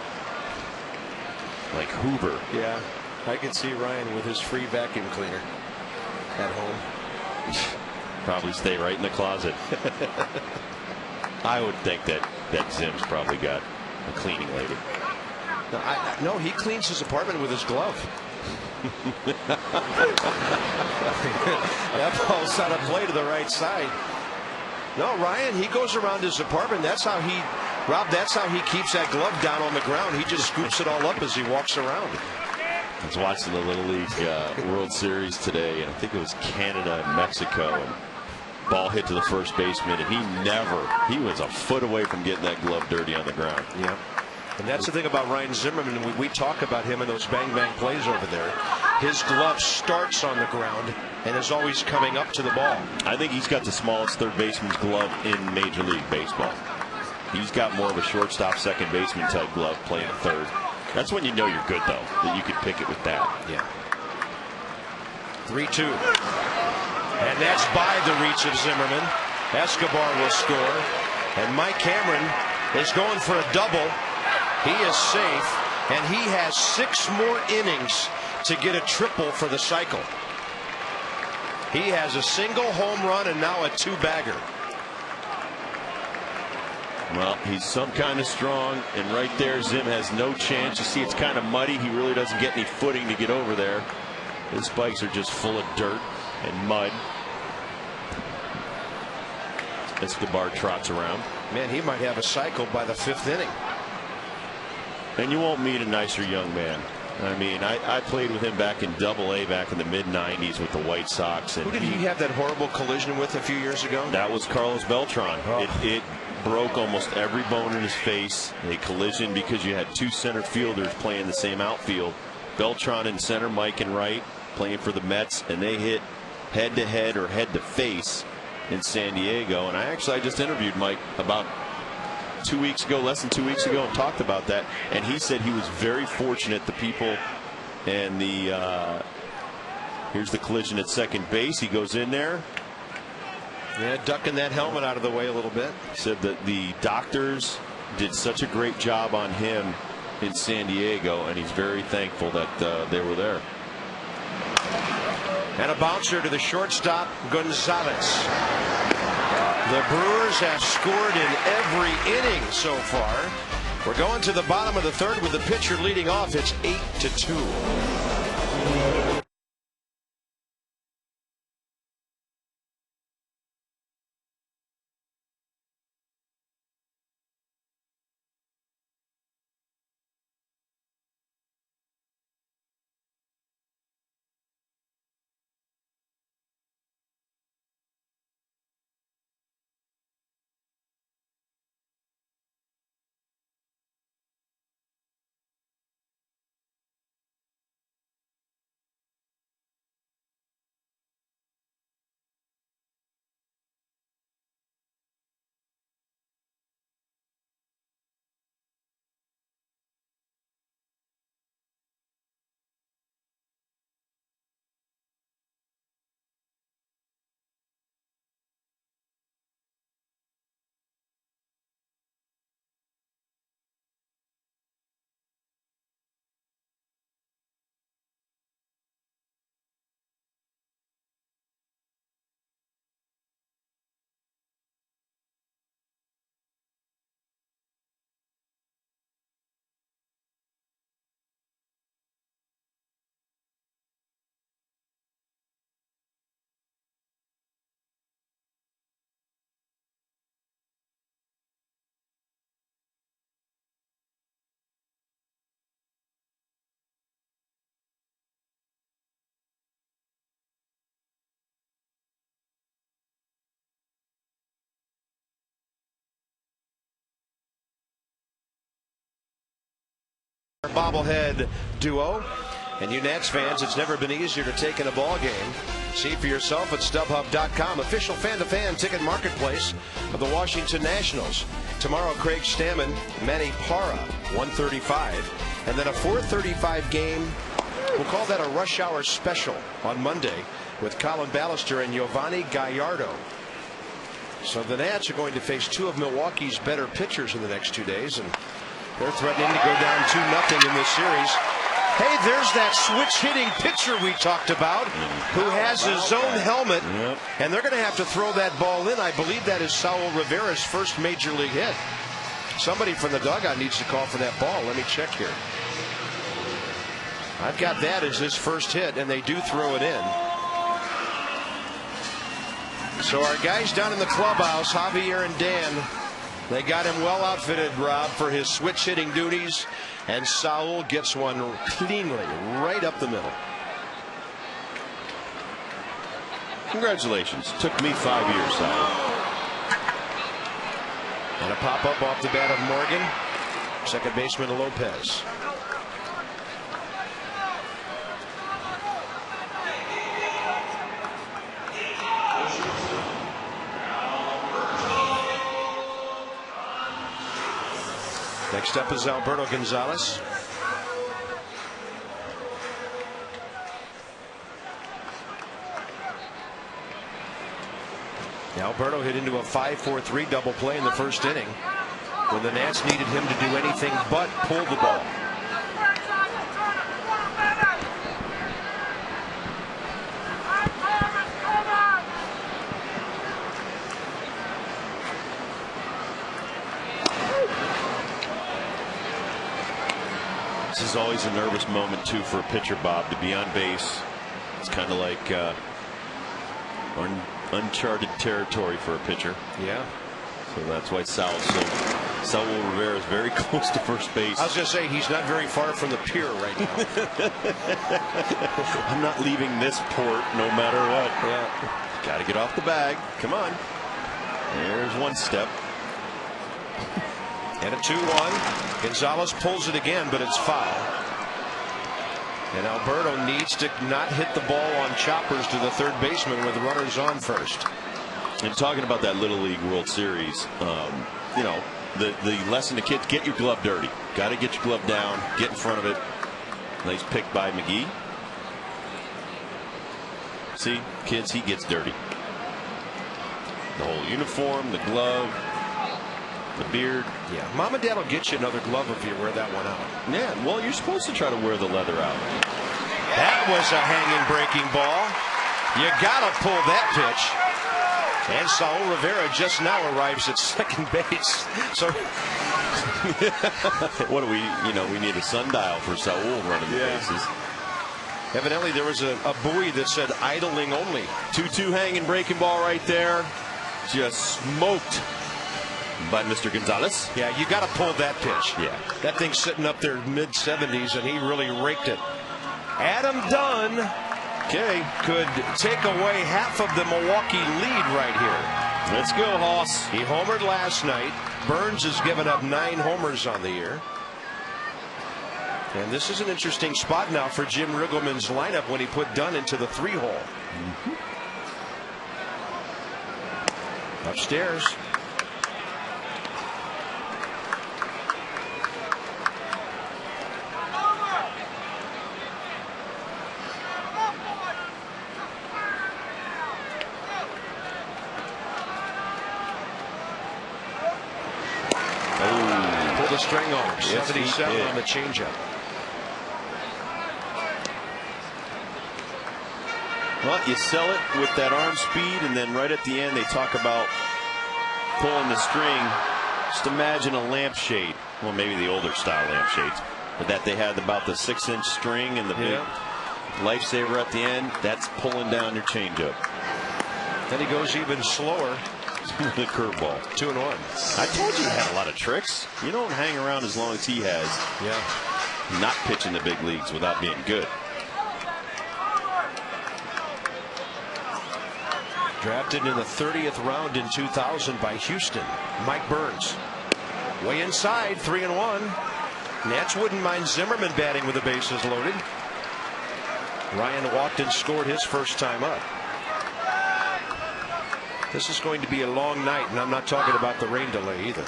like Hoover. Yeah, I can see Ryan with his free vacuum cleaner at home. Probably stay right in the closet. I would think that Zim's probably got a cleaning lady. No, he cleans his apartment with his glove. That ball's on a play to the right side. No, Ryan, he goes around his apartment. That's how he keeps that glove down on the ground. He just scoops it all up as he walks around. I was watching the Little League World Series today, and I think it was Canada and Mexico, and ball hit to the first baseman, and he was a foot away from getting that glove dirty on the ground. Yeah. And that's the thing about Ryan Zimmerman. We talk about him in those bang-bang plays over there. His glove starts on the ground and is always coming up to the ball. I think he's got the smallest third baseman's glove in Major League Baseball. He's got more of a shortstop, second baseman type glove playing third. That's when you know you're good, though, that you can pick it with that. Yeah. 3-2. And that's by the reach of Zimmerman. Escobar will score. And Mike Cameron is going for a double. He is safe, and he has 6 more innings to get a triple for the cycle. He has a single home run and now a 2-bagger. Well, he's some kind of strong, and right there Zim has no chance. You see it's kind of muddy. He really doesn't get any footing to get over there. His spikes are just full of dirt and mud. Escobar trots around. Man, he might have a cycle by the 5th inning. And you won't meet a nicer young man. I mean, I played with him back in Double-A back in the mid-90s with the White Sox. And who did he have that horrible collision with a few years ago? That was Carlos Beltran. Oh. It broke almost every bone in his face. A collision because you had 2 center fielders playing the same outfield. Beltran in center, Mike in right, playing for the Mets, and they hit head-to-head or head-to-face in San Diego. And I just interviewed Mike about 2 weeks ago, less than 2 weeks ago, and talked about that. And he said he was very fortunate. The people and here's the collision at second base. He goes in there. Yeah, ducking that helmet out of the way a little bit. He said that the doctors did such a great job on him in San Diego, and he's very thankful that they were there. And a bouncer to the shortstop, Gonzalez. The Brewers have scored in every inning so far. We're going to the bottom of the 3rd with the pitcher leading off. It's 8-2. bobblehead duo. And you Nats fans, it's never been easier to take in a ball game. See for yourself at StubHub.com, official fan-to-fan ticket marketplace of the Washington Nationals. Tomorrow, Craig Stammen, Manny Parra, 1:35, and then a 4:35 game. We'll call that a rush hour special on Monday with Colin Ballister and Giovanni Gallardo. So the Nats are going to face two of Milwaukee's better pitchers in the next 2 days, and they're threatening to go down 2-0 in this series. Hey, there's that switch hitting pitcher we talked about who has his own helmet, and they're going to have to throw that ball in. I believe that is Saul Rivera's first major league hit. Somebody from the dugout needs to call for that ball. Let me check here. I've got that as his first hit, and they do throw it in. So our guys down in the clubhouse, Javier and Dan, they got him well outfitted, Rob, for his switch hitting duties. And Saul gets one cleanly right up the middle. Congratulations. Took me 5 years, Saul. And a pop-up off the bat of Morgan. Second baseman Lopez. Next up is Alberto Gonzalez. Alberto hit into a 5-4-3 double play in the first inning when the Nats needed him to do anything but pull the ball. This is always a nervous moment too for a pitcher, Bob, to be on base. It's kind of like uncharted territory for a pitcher. Yeah. So that's why Saul Rivera is very close to first base. I was going to say he's not very far from the pier right now. I'm not leaving this port no matter what. Yeah. Got to get off the bag. Come on. There's one step. And a 2-1. Gonzalez pulls it again, but it's foul. And Alberto needs to not hit the ball on choppers to the third baseman with runners on first. And talking about that Little League World Series, you know, the lesson to kids: get your glove dirty. Got to get your glove down, get in front of it. Nice pick by McGee. See, kids, he gets dirty. The whole uniform, the glove, the beard. Yeah, Mom and Dad will get you another glove if you wear that one out. Yeah, well, you're supposed to try to wear the leather out. That was a hanging breaking ball. You gotta pull that pitch. And Saul Rivera just now arrives at second base. So what do we, we need a sundial for Saul running the bases. Evidently there was a buoy that said idling only. 2-2 hanging breaking ball right there. Just smoked by Mr. Gonzalez. Yeah, you got to pull that pitch. Yeah. That thing's sitting up there mid-70s, and he really raked it. Adam Dunn could take away half of the Milwaukee lead right here. Let's go, Hoss. He homered last night. Burns has given up 9 homers on the year. And this is an interesting spot now for Jim Riggleman's lineup when he put Dunn into the 3-hole. Upstairs. Pull the string on him. 77 on the changeup. Well, you sell it with that arm speed, and then right at the end they talk about pulling the string. Just imagine a lampshade. Well, maybe the older style lampshades, but that they had about the 6-inch string and the big lifesaver at the end. That's pulling down your changeup. Then he goes even slower. The curveball. 2-1. I told you he had a lot of tricks. You don't hang around as long as he has. Yeah. Not pitching the big leagues without being good. Drafted in the 30th round in 2000 by Houston, Mike Burns. Way inside, 3-1. Nats wouldn't mind Zimmerman batting with the bases loaded. Ryan walked and scored his first time up. This is going to be a long night, and I'm not talking about the rain delay either.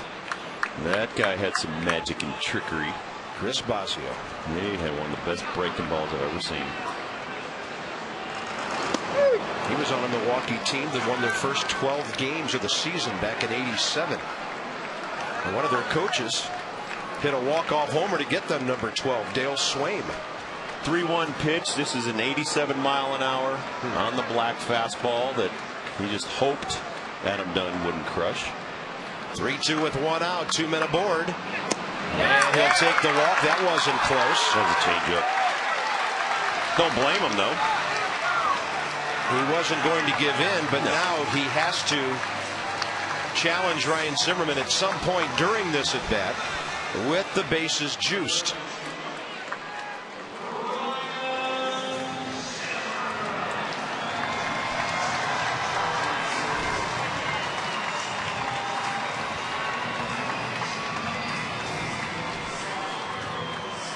That guy had some magic and trickery. Chris Bosio. He had one of the best breaking balls I've ever seen. He was on a Milwaukee team that won their first 12 games of the season back in '87. And one of their coaches hit a walk-off homer to get them number 12, Dale Swaim. 3-1 pitch. This is an 87-mile-an-hour on the black fastball that he just hoped Adam Dunn wouldn't crush. 3-2 with one out, 2 men aboard. And he'll take the walk. That wasn't close. That was a changeup. Don't blame him, though. He wasn't going to give in, but now he has to challenge Ryan Zimmerman at some point during this at bat with the bases juiced.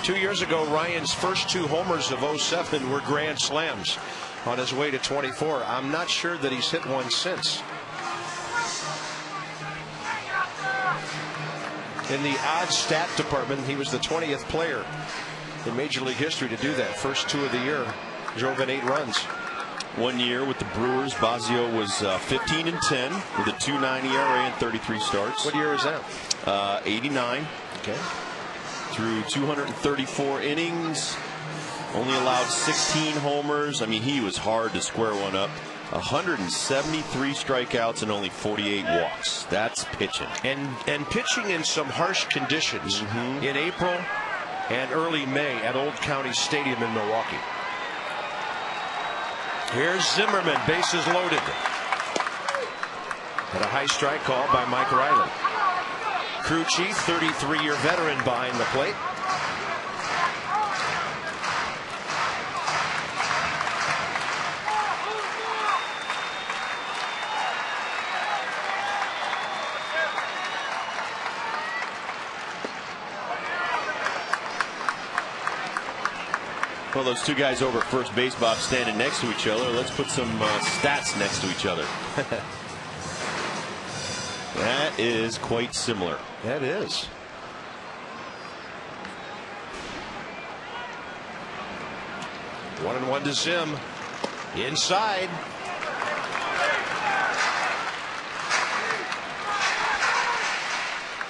Two years ago, Ryan's first 2 homers of '07 were grand slams on his way to 24. I'm not sure that he's hit one since. In the odd stat department, he was the 20th player in Major League history to do that. First 2 of the year, drove in 8 runs. One year with the Brewers, Bosio was 15-10 with a 2.9 ERA and 33 starts. What year was that? 89. Okay. Through 234 innings, only allowed 16 homers. I mean, he was hard to square one up. 173 strikeouts and only 48 walks. That's pitching. And pitching in some harsh conditions in April and early May at Old County Stadium in Milwaukee. Here's Zimmerman, bases loaded. And a high strike call by Mike Riley. Crew chief, 33-year veteran behind the plate. Well, those 2 guys over at first base, Bob, standing next to each other. Let's put some stats next to each other. That is quite similar. That is. 1-1 to Zim. Inside.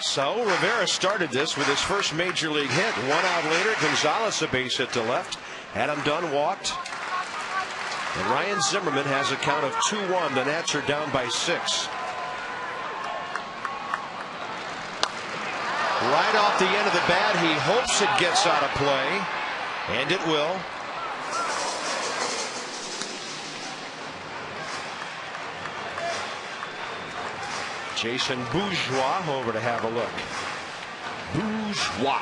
Saul Rivera started this with his first major league hit. 1 out later, Gonzalez a base hit to left. Adam Dunn walked. And Ryan Zimmerman has a count of 2-1. The Nats are down by 6. Right off the end of the bat, he hopes it gets out of play, and it will. Jason Bourgeois over to have a look. Bourgeois.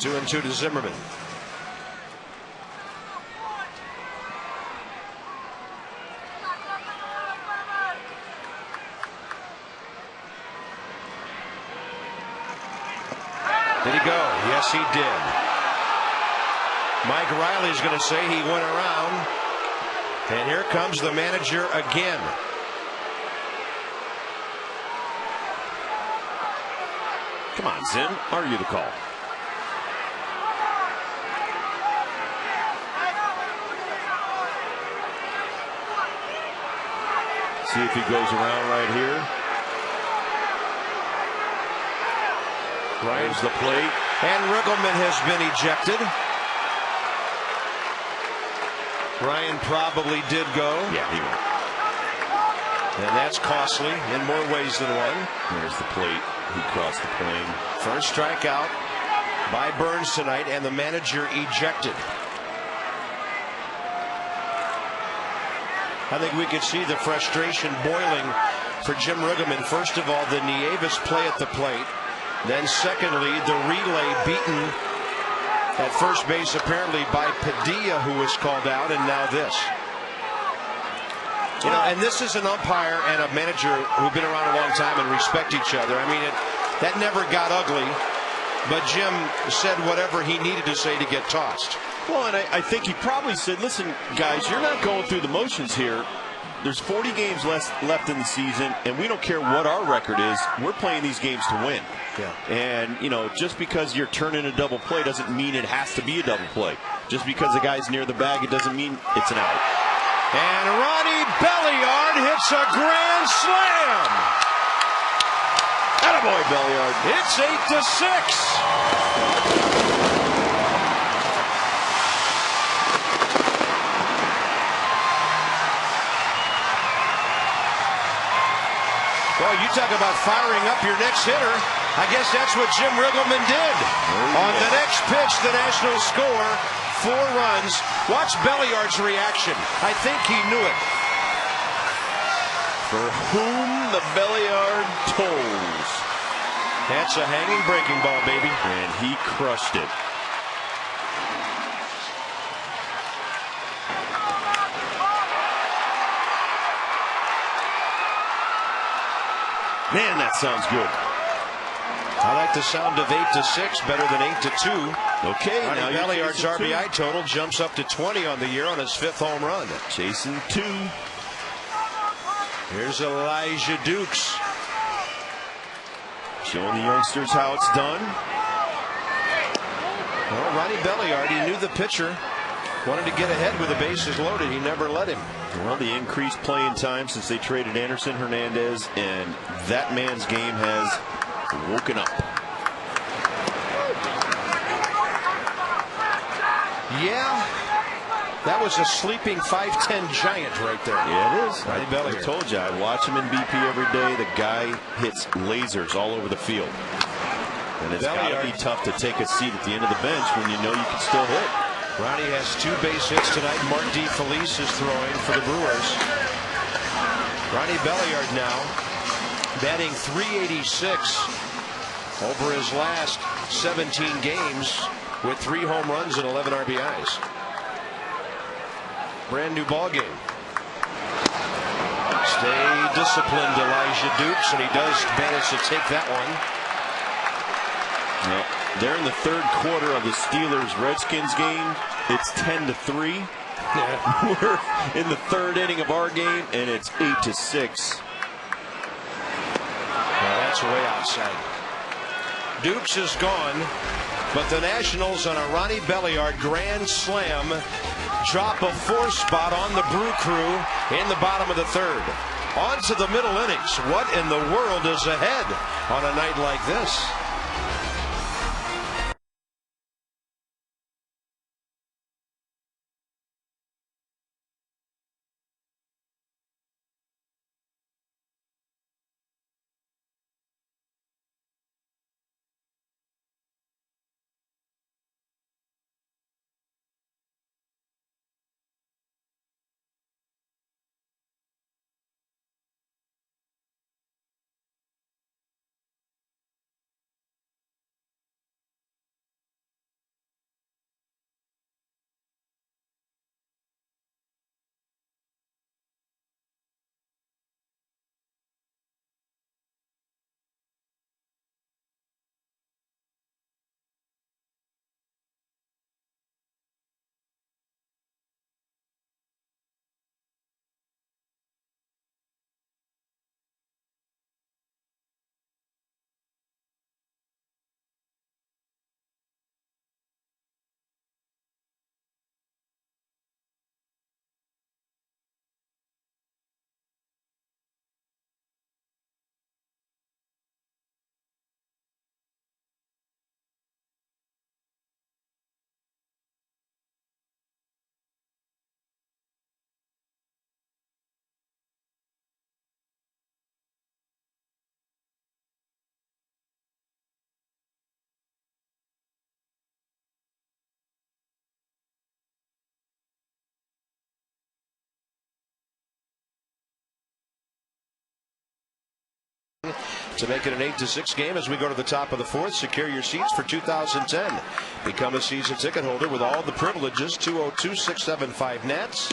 Two and 2 to Zimmerman. Did he go? Yes, he did. Mike Riley's going to say he went around. And here comes the manager again. Come on, Zim. Argue the call. See if he goes around right here. There's the plate. And Riggleman has been ejected. Ryan probably did go. Yeah, he went. And that's costly in more ways than one. There's the plate. He crossed the plane. First strikeout by Burns tonight, and the manager ejected. I think we could see the frustration boiling for Jim Riggleman. First of all, the Nieves play at the plate. Then secondly, the relay beaten at first base apparently by Padilla, who was called out, and now this. You know, and this is an umpire and a manager who've been around a long time and respect each other. I mean, that never got ugly, but Jim said whatever he needed to say to get tossed. Well, and I think he probably said, listen, guys, you're not going through the motions here. There's 40 games left in the season, and we don't care what our record is. We're playing these games to win. Yeah. And, you know, just because you're turning a double play doesn't mean it has to be a double play. Just because the guy's near the bag, it doesn't mean it's an out. And Ronnie Belliard hits a grand slam. Attaboy, Belliard. It's 8-6. Well, you talk about firing up your next hitter. I guess that's what Jim Riggleman did. On the next pitch, the Nationals score 4 runs. Watch Belliard's reaction. I think he knew it. For whom the Belliard tolls. That's a hanging breaking ball, baby. And he crushed it. Man, that sounds good. I like the sound of 8-6 better than 8-2. Okay, now Belliard's RBI total jumps up to 20 on the year on his 5th home run. Chasing 2. Here's Elijah Dukes. Showing the youngsters how it's done. Well, Ronnie Belliard, he knew the pitcher wanted to get ahead with the bases loaded. He never let him. Well, the increased playing time since they traded Anderson Hernandez, and that man's game has woken up. Yeah, that was a sleeping 5'10" giant right there. Yeah, it is. Ronnie Belliard. I told you, I watch him in BP every day. The guy hits lasers all over the field. And it's got to be tough to take a seat at the end of the bench when you know you can still hit. Ronnie has 2 base hits tonight. Mark DeFelice is throwing for the Brewers. Ronnie Belliard now batting .386 over his last 17 games with 3 home runs and 11 RBIs. Brand new ball game. Stay disciplined, Elijah Dukes, and he does manage to take that one. Well, they're in the 3rd quarter of the Steelers-Redskins game. It's 10-3. Yeah. We're in the 3rd inning of our game, and it's 8-6. Well, that's way outside. Dukes is gone, but the Nationals on a Ronnie Belliard grand slam drop a 4 spot on the Brew Crew in the bottom of the 3rd. On to the middle innings. What in the world is ahead on a night like this? To make it an 8-6 game as we go to the top of the 4th. Secure your seats for 2010. Become a season ticket holder with all the privileges. 202-675-NETS.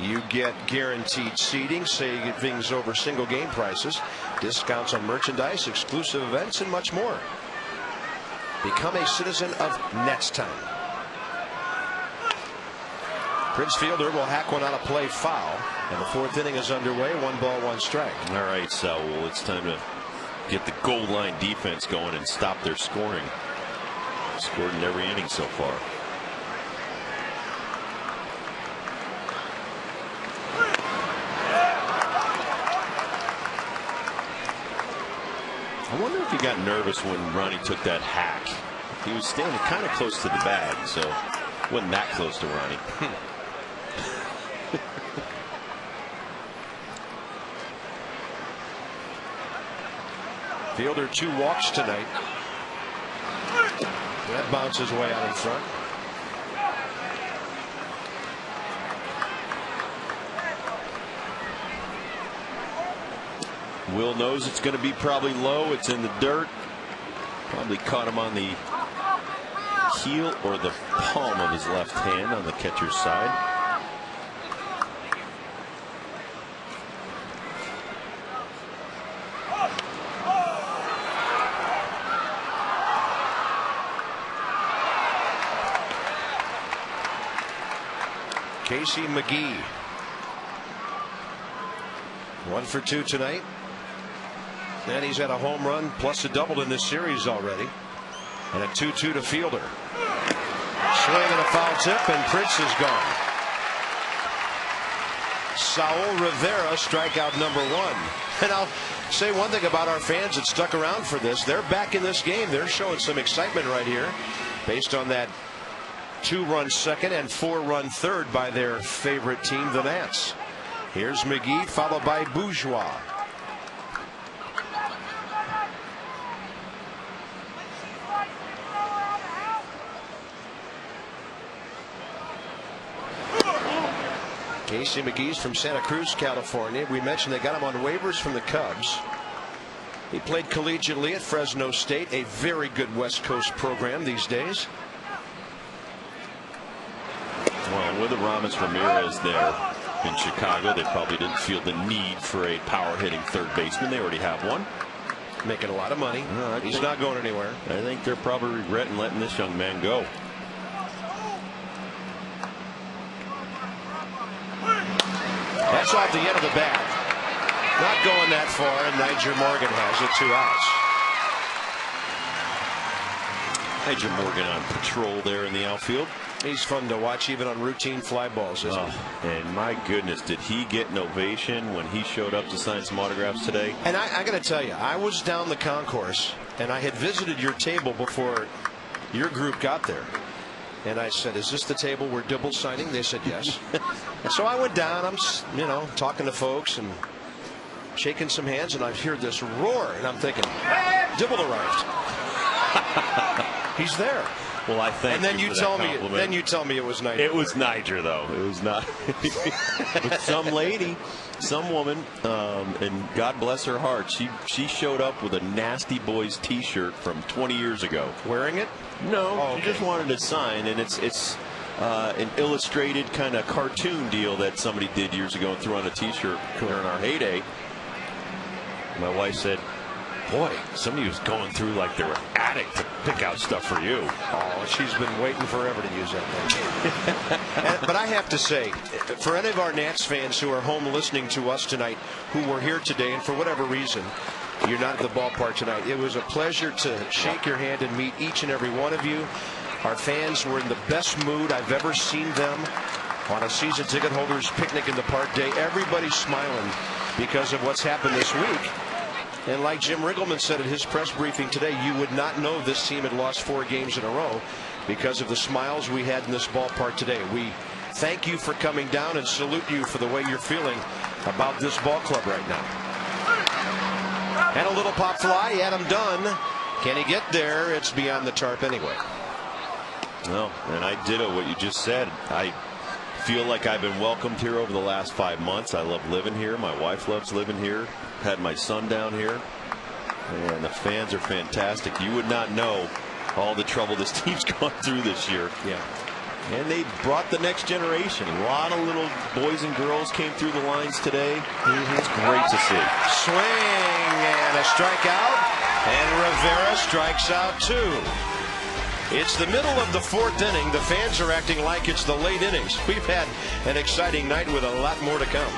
You get guaranteed seating, savings over single game prices, discounts on merchandise, exclusive events, and much more. Become a citizen of Nets time. Prince Fielder will hack one on a play foul, and the 4th inning is underway. 1 ball, 1 strike. All right, Saul, it's time to get the goal line defense going and stop their scoring. Scored in every inning so far. I wonder if he got nervous when Ronnie took that hack. He was standing kind of close to the bag, so wasn't that close to Ronnie. Fielder 2 walks tonight. That bounces way out in front. Will knows it's going to be probably low. It's in the dirt. Probably caught him on the heel or the palm of his left hand on the catcher's side. Casey McGee. 1 for 2 tonight. And he's had a home run plus a double in this series already. And a 2-2 to Fielder. Swing and a foul tip, and Prince is gone. Saul Rivera, strikeout number 1. And I'll say one thing about our fans that stuck around for this. They're back in this game. They're showing some excitement right here based on that 2-run second and 4-run third by their favorite team, the Nats. Here's McGee, followed by Bourgeois. Casey McGee's from Santa Cruz, California. We mentioned they got him on waivers from the Cubs. He played collegiately at Fresno State, a very good West Coast program these days. Well, with the Ramos Ramirez there in Chicago, they probably didn't feel the need for a power hitting third baseman. They already have one. Making a lot of money. He's not going anywhere. I think they're probably regretting letting this young man go. That's off the end of the bat. Not going that far, and Nyjer Morgan has it. 2 outs. Nyjer Morgan on patrol there in the outfield. He's fun to watch even on routine fly balls, isn't he? And my goodness, did he get an ovation when he showed up to sign some autographs today? And I got to tell you, I was down the concourse, and I had visited your table before your group got there. And I said, is this the table we're double signing? They said yes. So I went down. I'm, talking to folks and shaking some hands, and I hear this roar, and I'm thinking, Dibble arrived. He's there. Well, I thank you. And then you tell me. Then you tell me it was Nyjer. It was Nyjer, though. It was not. But some lady, some woman, and God bless her heart, she showed up with a Nasty Boys T-shirt from 20 years ago. Wearing it? No, she just wanted to sign, and it's an illustrated kind of cartoon deal that somebody did years ago and threw on a T-shirt during our heyday. My wife said, boy, somebody was going through like they were addict to pick out stuff for you. Oh, she's been waiting forever to use that thing. But I have to say, for any of our Nats fans who are home listening to us tonight, who were here today, and for whatever reason, you're not at the ballpark tonight, it was a pleasure to shake your hand and meet each and every one of you. Our fans were in the best mood I've ever seen them on a season ticket holders picnic in the park day. Everybody's smiling because of what's happened this week. And like Jim Riggleman said at his press briefing today, you would not know this team had lost 4 games in a row because of the smiles we had in this ballpark today. We thank you for coming down and salute you for the way you're feeling about this ball club right now. And a little pop fly, Adam Dunn. Can he get there? It's beyond the tarp anyway. No, and I ditto what you just said. I feel like I've been welcomed here over the last 5 months. I love living here. My wife loves living here. Had my son down here. And the fans are fantastic. You would not know all the trouble this team's gone through this year. Yeah. And they brought the next generation. A lot of little boys and girls came through the lines today. It's great to see. Swing and a strikeout. And Rivera strikes out too. It's the middle of the fourth inning. The fans are acting like it's the late innings. We've had an exciting night with a lot more to come.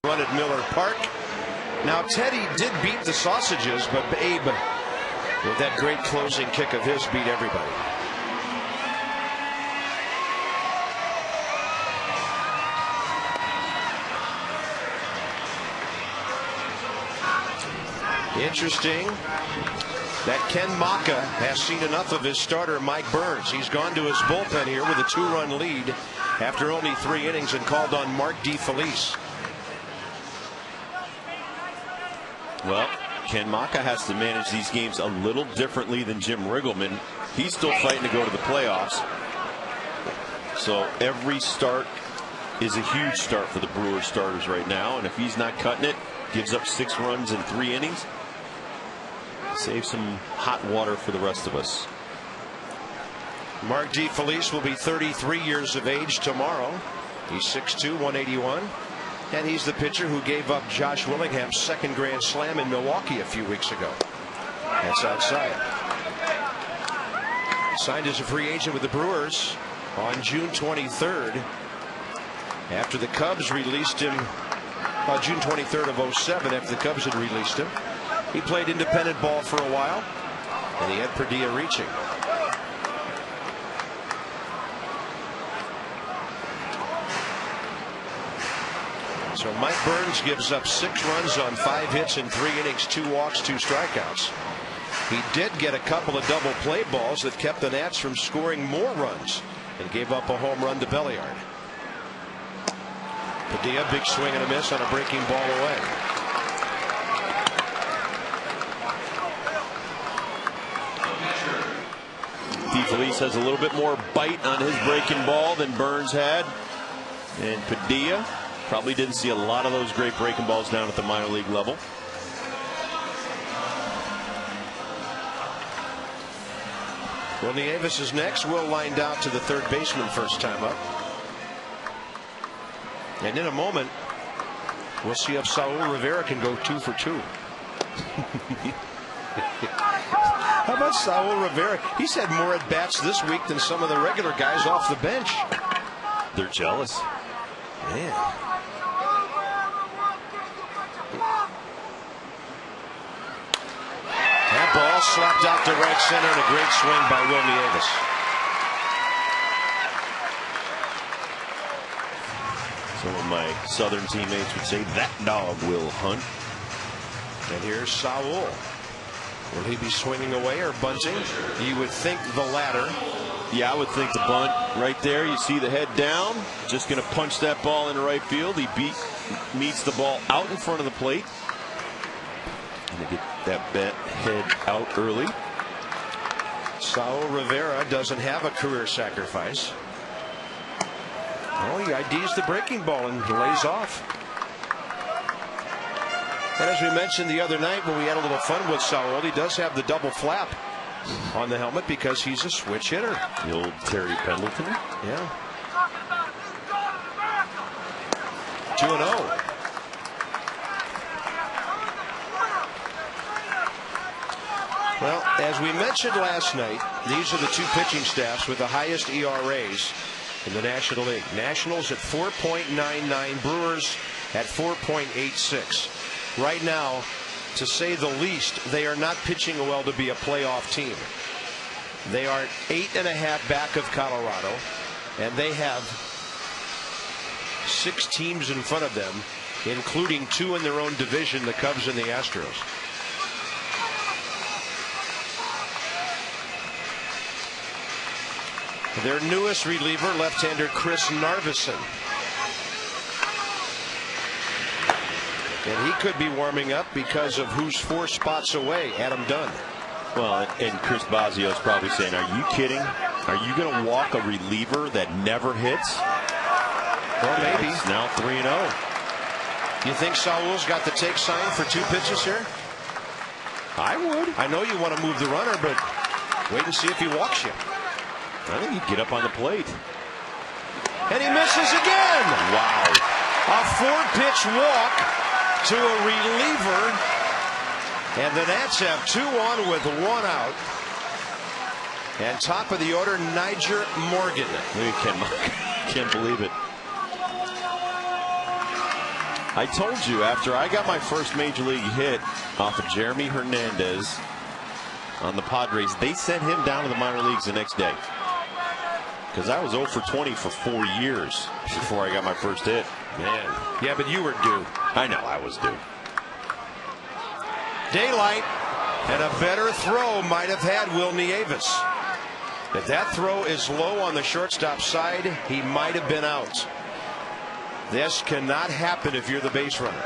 Run at Miller Park. Now Teddy did beat the Sausages, but Babe, with that great closing kick of his, beat everybody. Interesting that Ken Maka has seen enough of his starter Mike Burns. He's gone to his bullpen here with a 2-run lead after only 3 innings and called on Mark DeFelice. Well, Ken Maka has to manage these games a little differently than Jim Riggleman. He's still fighting to go to the playoffs. So every start is a huge start for the Brewers starters right now. And if he's not cutting it, gives up 6 runs in 3 innings. Save some hot water for the rest of us. Mark DeFelice will be 33 years of age tomorrow. He's 6'2", 181. And he's the pitcher who gave up Josh Willingham's second grand slam in Milwaukee a few weeks ago. That's outside. Signed as a free agent with the Brewers on June 23rd. After the Cubs released him June 23rd of 07, after the Cubs had released him. He played independent ball for a while, and he had Padilla reaching. So Mike Burns gives up 6 runs on 5 hits in 3 innings, 2 walks, 2 strikeouts. He did get a couple of double play balls that kept the Nats from scoring more runs and gave up a home run to Belliard. Padilla, big swing and a miss on a breaking ball away. DeFelice has a little bit more bite on his breaking ball than Burns had. And Padilla probably didn't see a lot of those great breaking balls down at the minor league level. Well, Nieves is next. Will lined out to the third baseman first time up. And in a moment, we'll see if Saul Rivera can go 2 for 2. How about Saul Rivera? He's had more at bats this week than some of the regular guys off the bench. They're jealous. Man. That ball slapped out to right center and a great swing by Will Nieves. Some of my Southern teammates would say that dog will hunt. And here's Saul. Will he be swinging away or bunting? You would think the latter. Yeah, I would think the bunt right there. You see the head down. Just going to punch that ball into right field. He meets the ball out in front of the plate. And to get that head out early. Saul Rivera doesn't have a career sacrifice. Oh, he IDs the breaking ball and lays off. And as we mentioned the other night when we had a little fun with Saul, he does have the double flap on the helmet because he's a switch hitter. The old Terry Pendleton. Yeah. 2-0. Well, as we mentioned last night, these are the two pitching staffs with the highest ERAs in the National League. Nationals at 4.99, Brewers at 4.86. Right now, to say the least, they are not pitching well to be a playoff team. They are 8.5 back of Colorado, and they have 6 teams in front of them, including 2 in their own division, the Cubs and the Astros. Their newest reliever, left-hander Chris Narveson. And he could be warming up because of who's 4 spots away, Adam Dunn. Well, and Chris Basios probably saying, are you kidding? Are you going to walk a reliever that never hits? Well, maybe. It's now 3-0. You think Saul's got the take sign for 2 pitches here? I would. I know you want to move the runner, but wait and see if he walks you. I think he'd get up on the plate. And he misses again. Wow. A 4-pitch walk to a reliever. And the Nats have 2 on with 1 out. And top of the order, Nyjer Morgan. Can't believe it. I told you, after I got my first major league hit off of Jeremy Hernandez on the Padres, they sent him down to the minor leagues the next day. Because I was 0 for 20 for 4 years before I got my first hit. Man. Yeah, but you were due. I know I was due. Daylight, and a better throw might have had Will Nieves. If that throw is low on the shortstop side, he might have been out. This cannot happen if you're the base runner.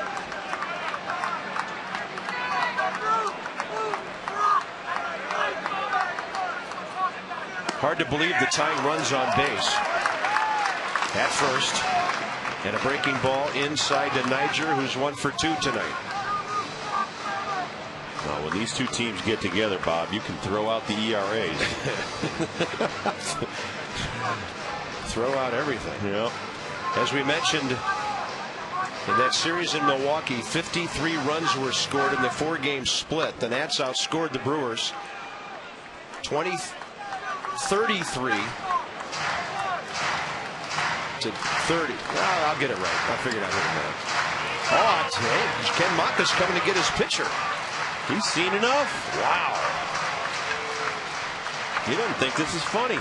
Hard to believe the tying runs on base. At first. And a breaking ball inside to Nyjer, who's 1 for 2 tonight. Well, when these two teams get together, Bob, you can throw out the ERAs. Throw out everything. Yep. As we mentioned in that series in Milwaukee, 53 runs were scored in the 4-game split. The Nats outscored the Brewers 33 to 30. Well, I'll get it right. I figured I'd hit it right. Oh, hey, Ken Maka's coming to get his pitcher. He's seen enough. Wow. He doesn't think this is funny.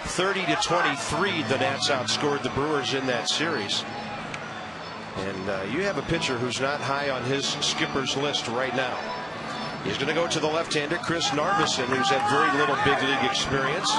30 to 23, the Nats outscored the Brewers in that series. And you have a pitcher who's not high on his skipper's list right now. He's going to go to the left-hander, Chris Narveson, who's had very little big league experience.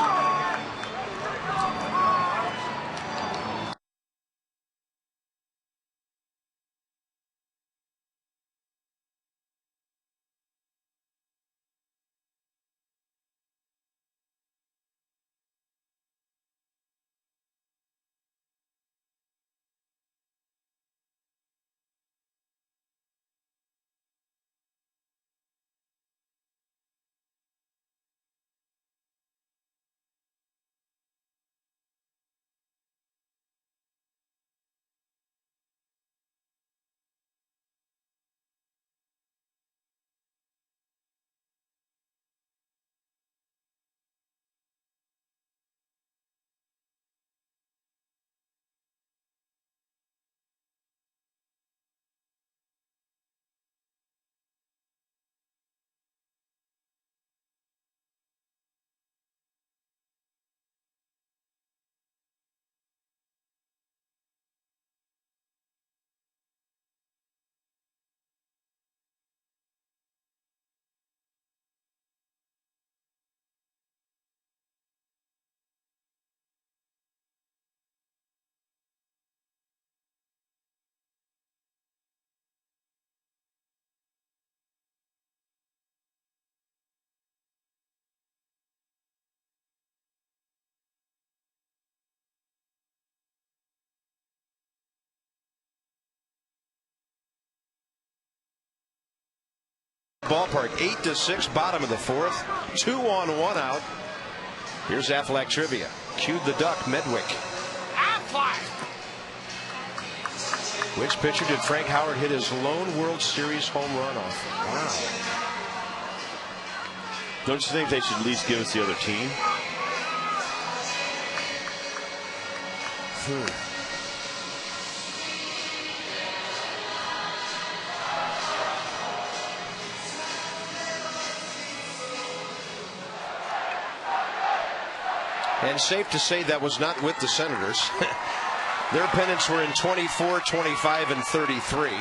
ballpark. 8-6, bottom of the fourth. 2 on, 1 out. Here's Aflac trivia. Cued the duck, Medwick. Which pitcher did Frank Howard hit his lone World Series home run off? Wow. Don't you think they should at least give us the other team? And safe to say that was not with the Senators. Their pennants were in 24, 25, and 33.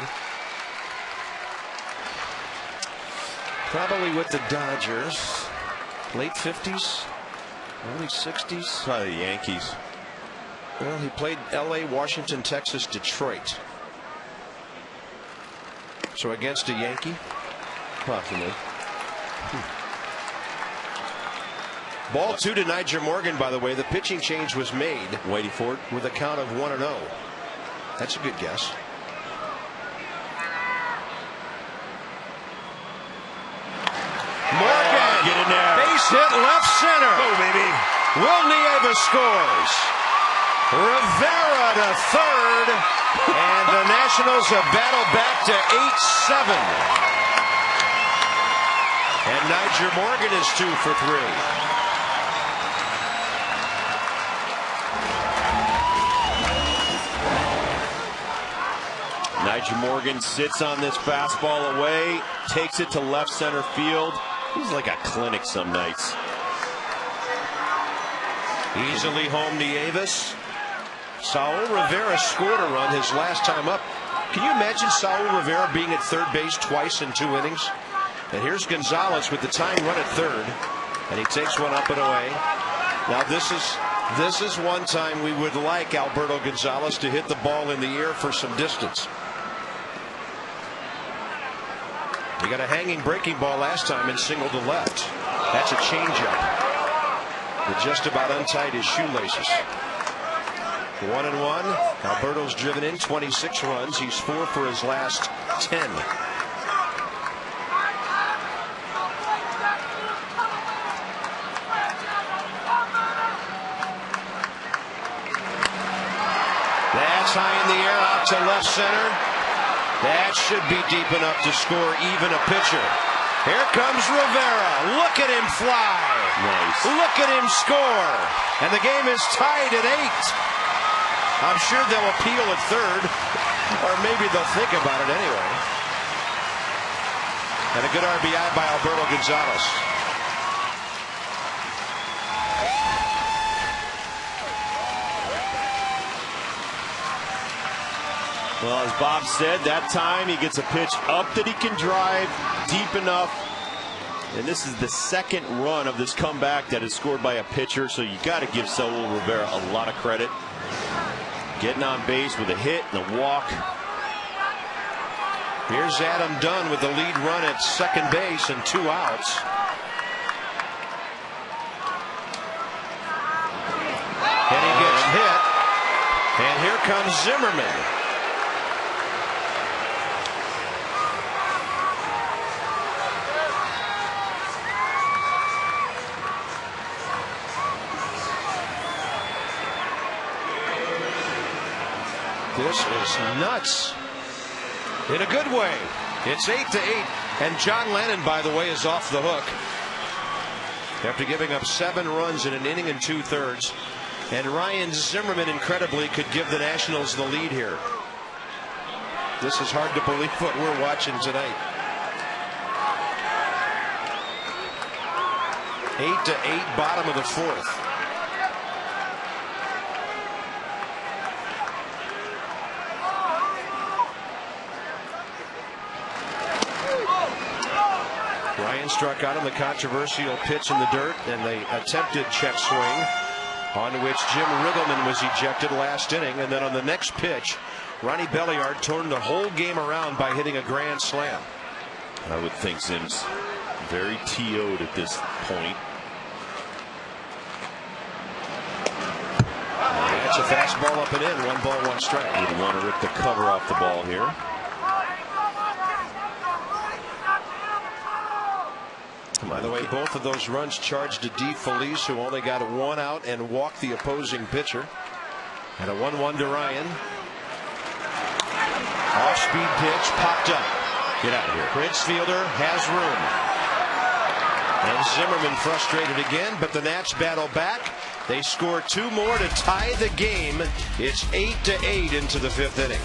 Probably with the Dodgers. Late 50s, early 60s. Probably the Yankees. Well, he played LA, Washington, Texas, Detroit. So against a Yankee? Possibly. Ball 2 to Nyjer Morgan, by the way. The pitching change was made. Whitey Ford with a count of 1-0. That's a good guess. Morgan, get in there. Base hit left center. Oh, baby. Will Nieves scores. Rivera to third. And the Nationals have battled back to 8-7. And Nyjer Morgan is 2 for 3. Nyjer Morgan sits on this fastball away, takes it to left center field. He's like a clinic some nights. Easily home Nieves. Saul Rivera scored a run his last time up. Can you imagine Saul Rivera being at third base twice in 2 innings? And here's Gonzalez with the tying run at third, and he takes one up and away. Now this is one time we would like Alberto Gonzalez to hit the ball in the air for some distance. He got a hanging breaking ball last time and singled to left. That's a changeup. It just about untied his shoelaces. 1-1. Alberto's driven in 26 runs. He's 4 for his last 10. That's high in the air out to left center. That should be deep enough to score even a pitcher. Here comes Rivera. Look at him fly. Nice. Look at him score. And the game is tied at 8. I'm sure they'll appeal at third, or maybe they'll think about it anyway. And a good RBI by Alberto Gonzalez. Well, as Bob said, that time he gets a pitch up that he can drive deep enough. And this is the second run of this comeback that is scored by a pitcher, so you got to give Saul Rivera a lot of credit. Getting on base with a hit and a walk. Here's Adam Dunn with the lead run at second base and 2 outs. And he gets hit. And here comes Zimmerman. This is nuts. In a good way. It's 8-8. And John Lennon, by the way, is off the hook after giving up 7 runs in an inning and 2/3. And Ryan Zimmerman, incredibly, could give the Nationals the lead here. This is hard to believe what we're watching tonight. 8-8, bottom of the fourth. Ryan struck out on the controversial pitch in the dirt, and the attempted check swing, on which Jim Riggleman was ejected last inning. And then on the next pitch, Ronnie Belliard turned the whole game around by hitting a grand slam. I would think Zim's very TO'd at this point. That's a fastball up and in. 1 ball, 1 strike. You'd want to rip the cover off the ball here. By the way, both of those runs charged to D. Felice, who only got 1 out and walked the opposing pitcher. And a 1-1 to Ryan. Off-speed pitch popped up. Get out of here. Prince Fielder has room. And Zimmerman frustrated again, but the Nats battle back. They score 2 more to tie the game. It's 8-8 into the 5th inning.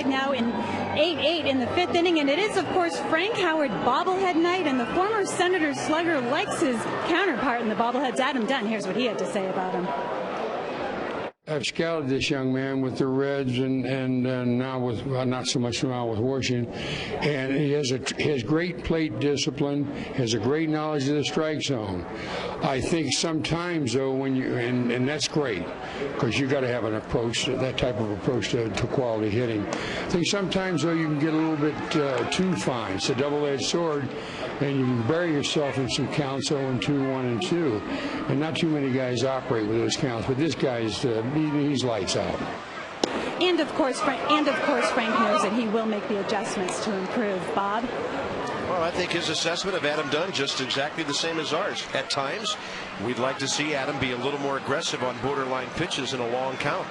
Now in 8-8 in the 5th inning, and it is of course Frank Howard bobblehead night, and the former Senator slugger likes his counterpart in the bobbleheads, Adam Dunn. Here's what he had to say about him. I've scouted this young man with the Reds and now with, well, not so much now with Washington, and he has great plate discipline, has a great knowledge of the strike zone. I think sometimes though, when you and that's great because you got to have an approach, that type of approach to quality hitting. I think sometimes though you can get a little bit too fine. It's a double-edged sword, and you can bury yourself in some counts 0-2, 1-2, and not too many guys operate with those counts. But this guy's he's lights out. And of course, Frank knows that he will make the adjustments to improve. Bob? Well, I think his assessment of Adam Dunn just exactly the same as ours. At times, we'd like to see Adam be a little more aggressive on borderline pitches in a long count.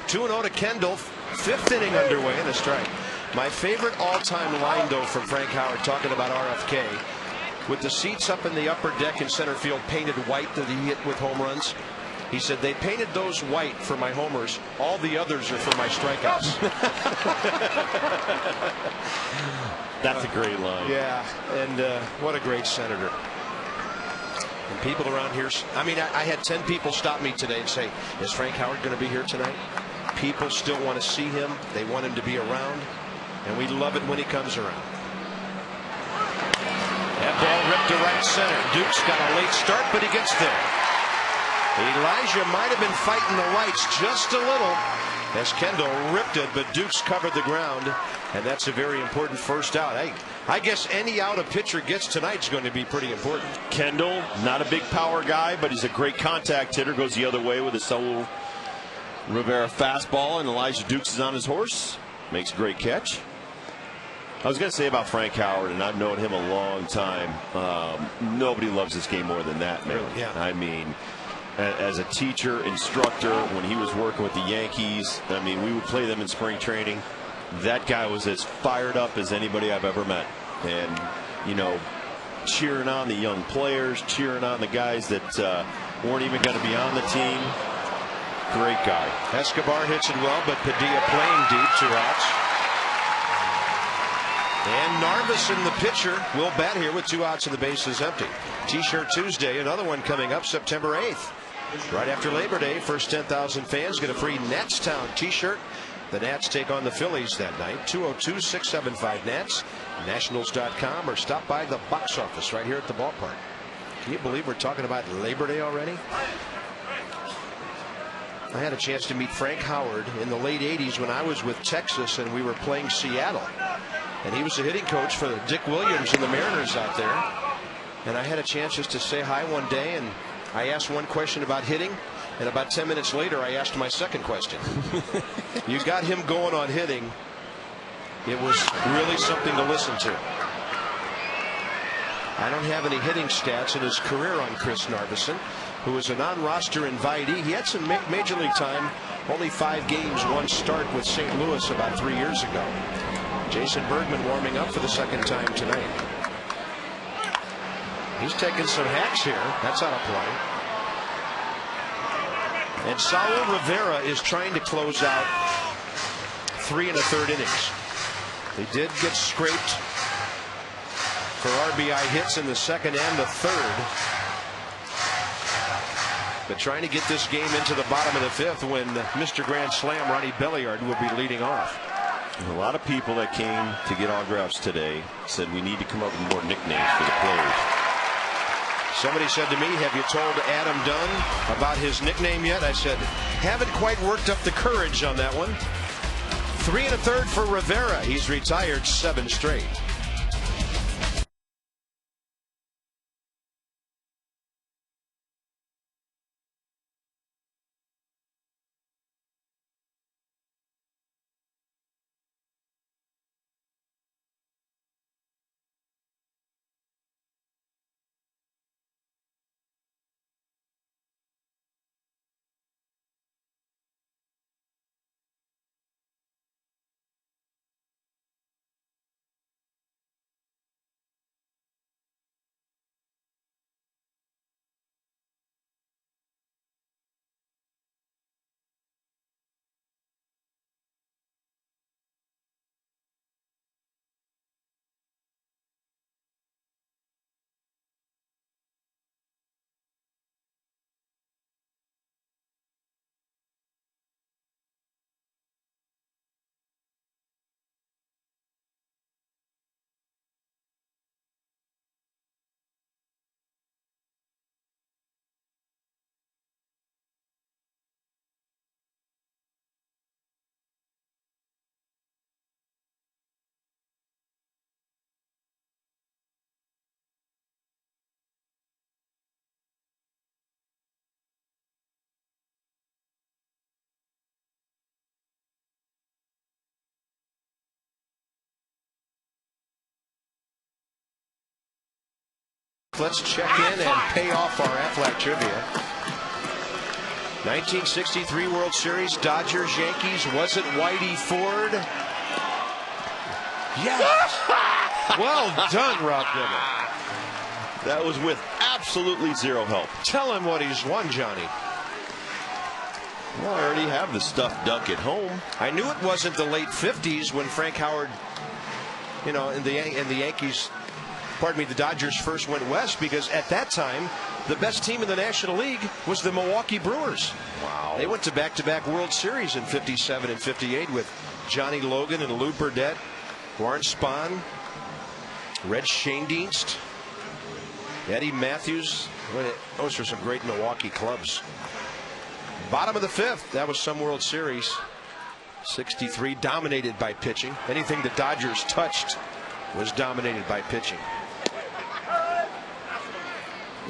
2-0 to Kendall. 5th inning underway and a strike. My favorite all-time line, though, from Frank Howard talking about RFK, with the seats up in the upper deck in center field painted white that he hit with home runs. He said, they painted those white for my homers. All the others are for my strikeouts. That's a great line. Yeah, and what a great senator. And people around here, I mean, I had 10 people stop me today and say, is Frank Howard going to be here tonight? People still want to see him. They want him to be around. And we love it when he comes around. That ball ripped to right center. Duke's got a late start, but he gets there. Elijah might have been fighting the lights just a little as Kendall ripped it, but Dukes covered the ground, and that's a very important first out. Hey, I guess any out a pitcher gets tonight is going to be pretty important. Kendall, not a big power guy, but he's a great contact hitter. Goes the other way with a Saul Rivera fastball, and Elijah Dukes is on his horse. Makes a great catch. I was going to say about Frank Howard, and I've known him a long time. Nobody loves this game more than that, man. Really? Yeah. I mean, as a teacher, instructor, when he was working with the Yankees, I mean, we would play them in spring training. That guy was as fired up as anybody I've ever met. And, you know, cheering on the young players, cheering on the guys that weren't even going to be on the team. Great guy. Escobar hits it well, but Padilla playing deep, 2 outs. And Narveson, the pitcher, will bat here with 2 outs and the base is empty. T-shirt Tuesday, another one coming up September 8th. Right after Labor Day, first 10,000 fans get a free Natstown T-shirt. The Nats take on the Phillies that night. 202-675-NATS, Nationals.com, or stop by the box office right here at the ballpark. Can you believe we're talking about Labor Day already? I had a chance to meet Frank Howard in the late 80s when I was with Texas and we were playing Seattle. And he was the hitting coach for Dick Williams and the Mariners out there. And I had a chance just to say hi one day, and I asked one question about hitting, and about 10 minutes later I asked my second question. You got him going on hitting. It was really something to listen to. I don't have any hitting stats in his career on Chris Narveson, who was a non-roster invitee. He had some major league time, only 5 games, 1 start with St. Louis about 3 years ago. Jason Bergman warming up for the second time tonight. He's taking some hacks here. That's out of play. And Saul Rivera is trying to close out 3 1/3 innings. They did get scraped for RBI hits in the second and the third. But trying to get this game into the bottom of the 5th when Mr. Grand Slam Ronnie Belliard will be leading off. A lot of people that came to get autographs today said we need to come up with more nicknames for the players. Somebody said to me, have you told Adam Dunn about his nickname yet? I said, haven't quite worked up the courage on that one. 3 1/3 for Rivera. He's retired 7 straight. Let's check in and pay off our Aflac trivia. 1963 World Series, Dodgers, Yankees. Was it Whitey Ford? Yes. Well done, Rob Dibble. That was with absolutely zero help. Tell him what he's won, Johnny. Well, I already have the stuffed duck at home. I knew it wasn't the late 50s when Frank Howard, you know, and the Yankees, pardon me, the Dodgers first went west, because at that time the best team in the National League was the Milwaukee Brewers. Wow. They went to back-to-back World Series in 57 and 58 with Johnny Logan and Lou Burdette, Lawrence Spahn, Red Schoendienst, Eddie Matthews. Those are some great Milwaukee clubs. Bottom of the 5th, that was some World Series. 63 dominated by pitching. Anything the Dodgers touched was dominated by pitching.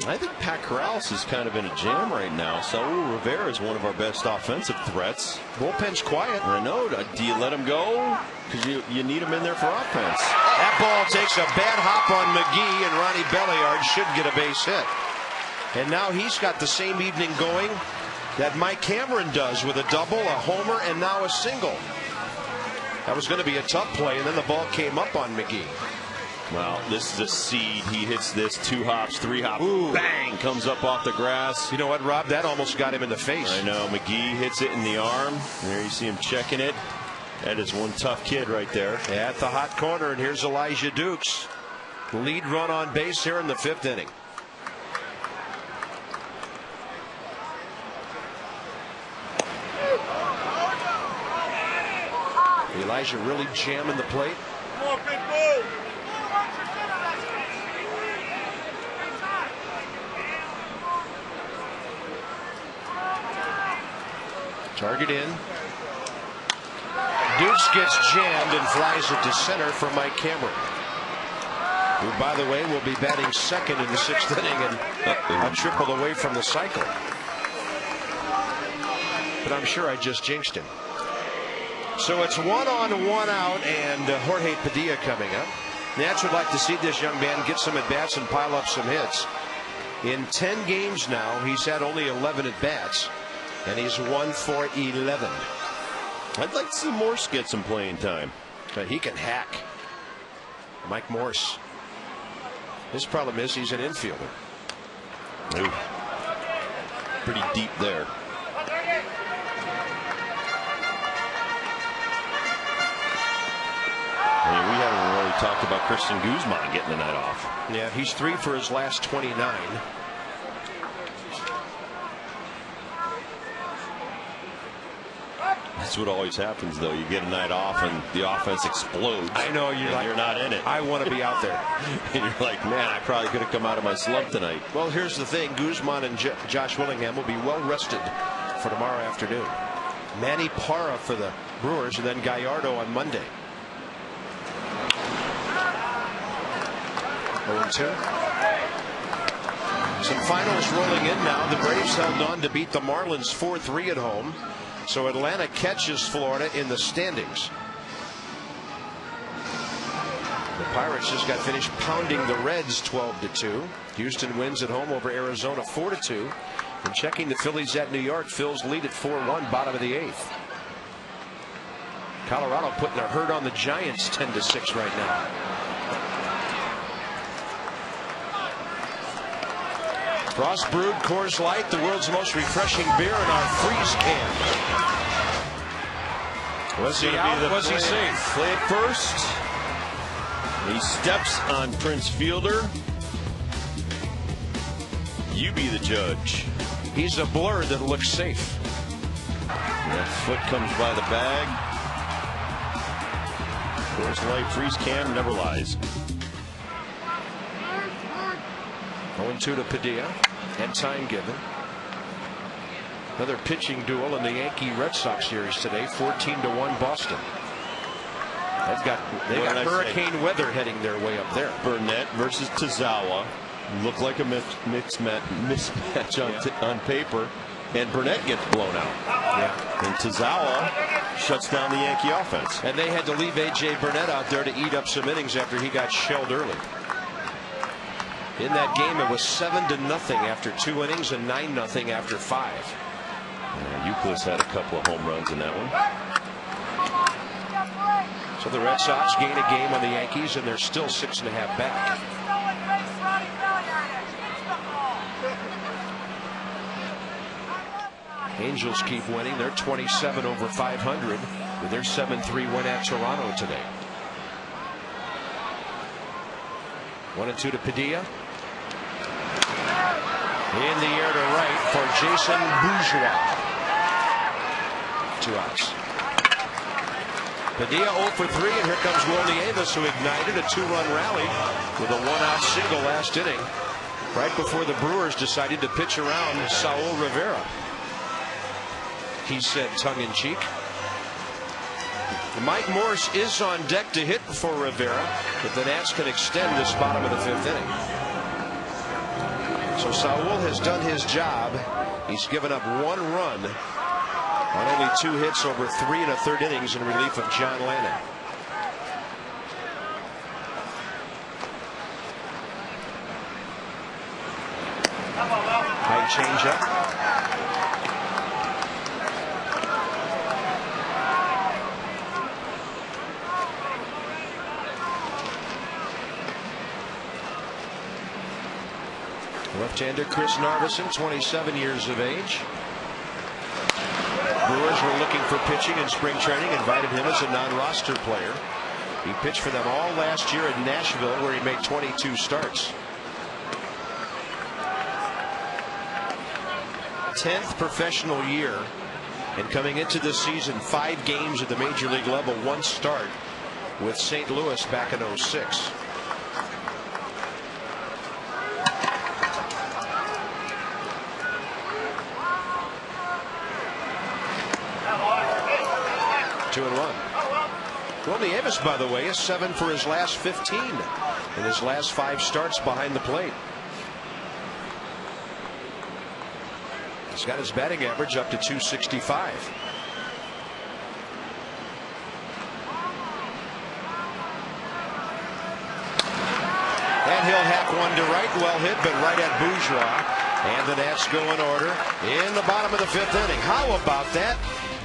I think Pat Corrales is kind of in a jam right now. Saul Rivera is one of our best offensive threats. Bullpen's quiet. I know. Do you let him go? Because you need him in there for offense. That ball takes a bad hop on McGee, and Ronnie Belliard should get a base hit. And now he's got the same evening going that Mike Cameron does, with a double, a homer, and now a single. That was going to be a tough play, and then the ball came up on McGee. Well, this is a seed. He hits this 2 hops, 3 hops. Ooh. Bang! Comes up off the grass. You know what, Rob? That almost got him in the face. I know. McGee hits it in the arm. There you see him checking it. That is one tough kid right there. At the hot corner, and here's Elijah Dukes. Lead run on base here in the 5th inning. Elijah really jamming the plate. Come on, big bull. Target in. Dukes gets jammed and flies it to center for Mike Cameron, who, by the way, will be batting second in the 6th inning and a triple away from the cycle. But I'm sure I just jinxed him. So it's 1 on, 1 out, and Jorge Padilla coming up. Nats would like to see this young man get some at-bats and pile up some hits. In 10 games now, he's had only 11 at-bats, and he's 1 for 11. I'd like to see Morse get some playing time. But he can hack. Mike Morse. His problem is he's an infielder. Ooh. Pretty deep there. I mean, we haven't really talked about Christian Guzman getting the night off. Yeah, he's 3 for his last 29. That's what always happens, though. You get a night off and the offense explodes. I know, you're not in it. I want to be out there. And you're like, man, I probably could have come out of my slump tonight. Well, here's the thing. Guzman and Josh Willingham will be well rested for tomorrow afternoon. Manny Parra for the Brewers, and then Gallardo on Monday. 0-2. Some finals rolling in now. The Braves held on to beat the Marlins 4-3 at home. So Atlanta catches Florida in the standings. The Pirates just got finished pounding the Reds 12-2. Houston wins at home over Arizona 4-2. And checking the Phillies at New York, Phil's lead at 4-1, bottom of the 8th. Colorado putting a hurt on the Giants 10-6 right now. Frost brewed Coors Light, the world's most refreshing beer in our freeze can. Was he out? Was he safe? Play it first. He steps on Prince Fielder. You be the judge. He's a blur that looks safe. That foot comes by the bag. Coors Light freeze can never lies. 0-2 to Padilla, and time given. Another pitching duel in the Yankee-Red Sox series today, 14-1 Boston. They got hurricane weather heading their way up there. Burnett versus Tazawa look like a mismatch on paper, and Burnett gets blown out. Yeah. And Tazawa shuts down the Yankee offense. And they had to leave A.J. Burnett out there to eat up some innings after he got shelled early. In that game, it was 7-0 after 2 innings and 9-0 after 5. Euclid had a couple of home runs in that one. So the Red Sox gain a game on the Yankees, and they're still 6.5 back. Angels keep winning. They're 27 over 500 with their 7-3 win at Toronto today. 1-2 to Padilla. In the air to right for Jason Bourgeois. 2 outs. Padilla 0 for 3, and here comes Will Nieves, who ignited a 2-run rally with a 1-out single last inning, right before the Brewers decided to pitch around Saul Rivera. He said tongue-in-cheek. Mike Morse is on deck to hit for Rivera, but the Nats can extend this bottom of the 5th inning. So Saul has done his job. He's given up 1 run on only 2 hits over 3 1/3 innings in relief of John Lannan. High changeup. Left-hander Chris Narveson, 27 years of age. Brewers were looking for pitching in spring training, invited him as a non-roster player. He pitched for them all last year in Nashville, where he made 22 starts. 10th professional year, and coming into this season, 5 games at the major league level, 1 start with St. Louis back in 06. 2-1. Rodney Davis, by the way, is 7 for his last 15 in his last 5 starts behind the plate. He's got his batting average up to 265. And he'll hack one to right. Well hit, but right at Bourgeois. And the Nats go in order in the bottom of the 5th inning. How about that?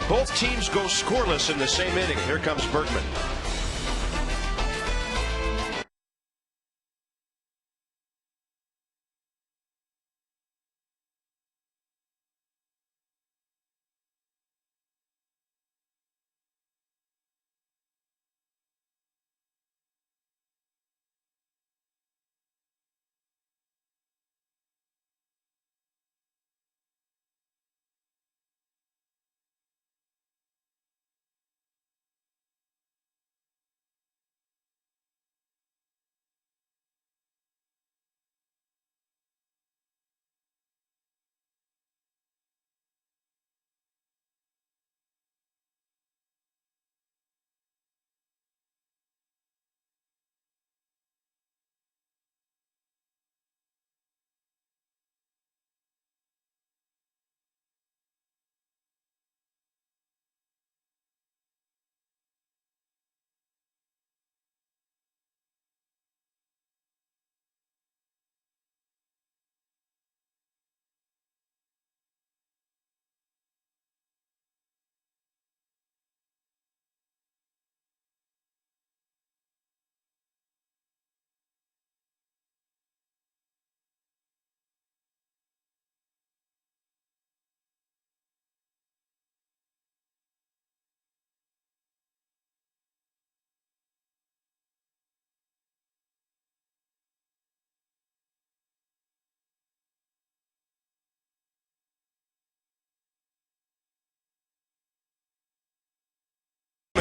Both teams go scoreless in the same inning. Here comes Bergman.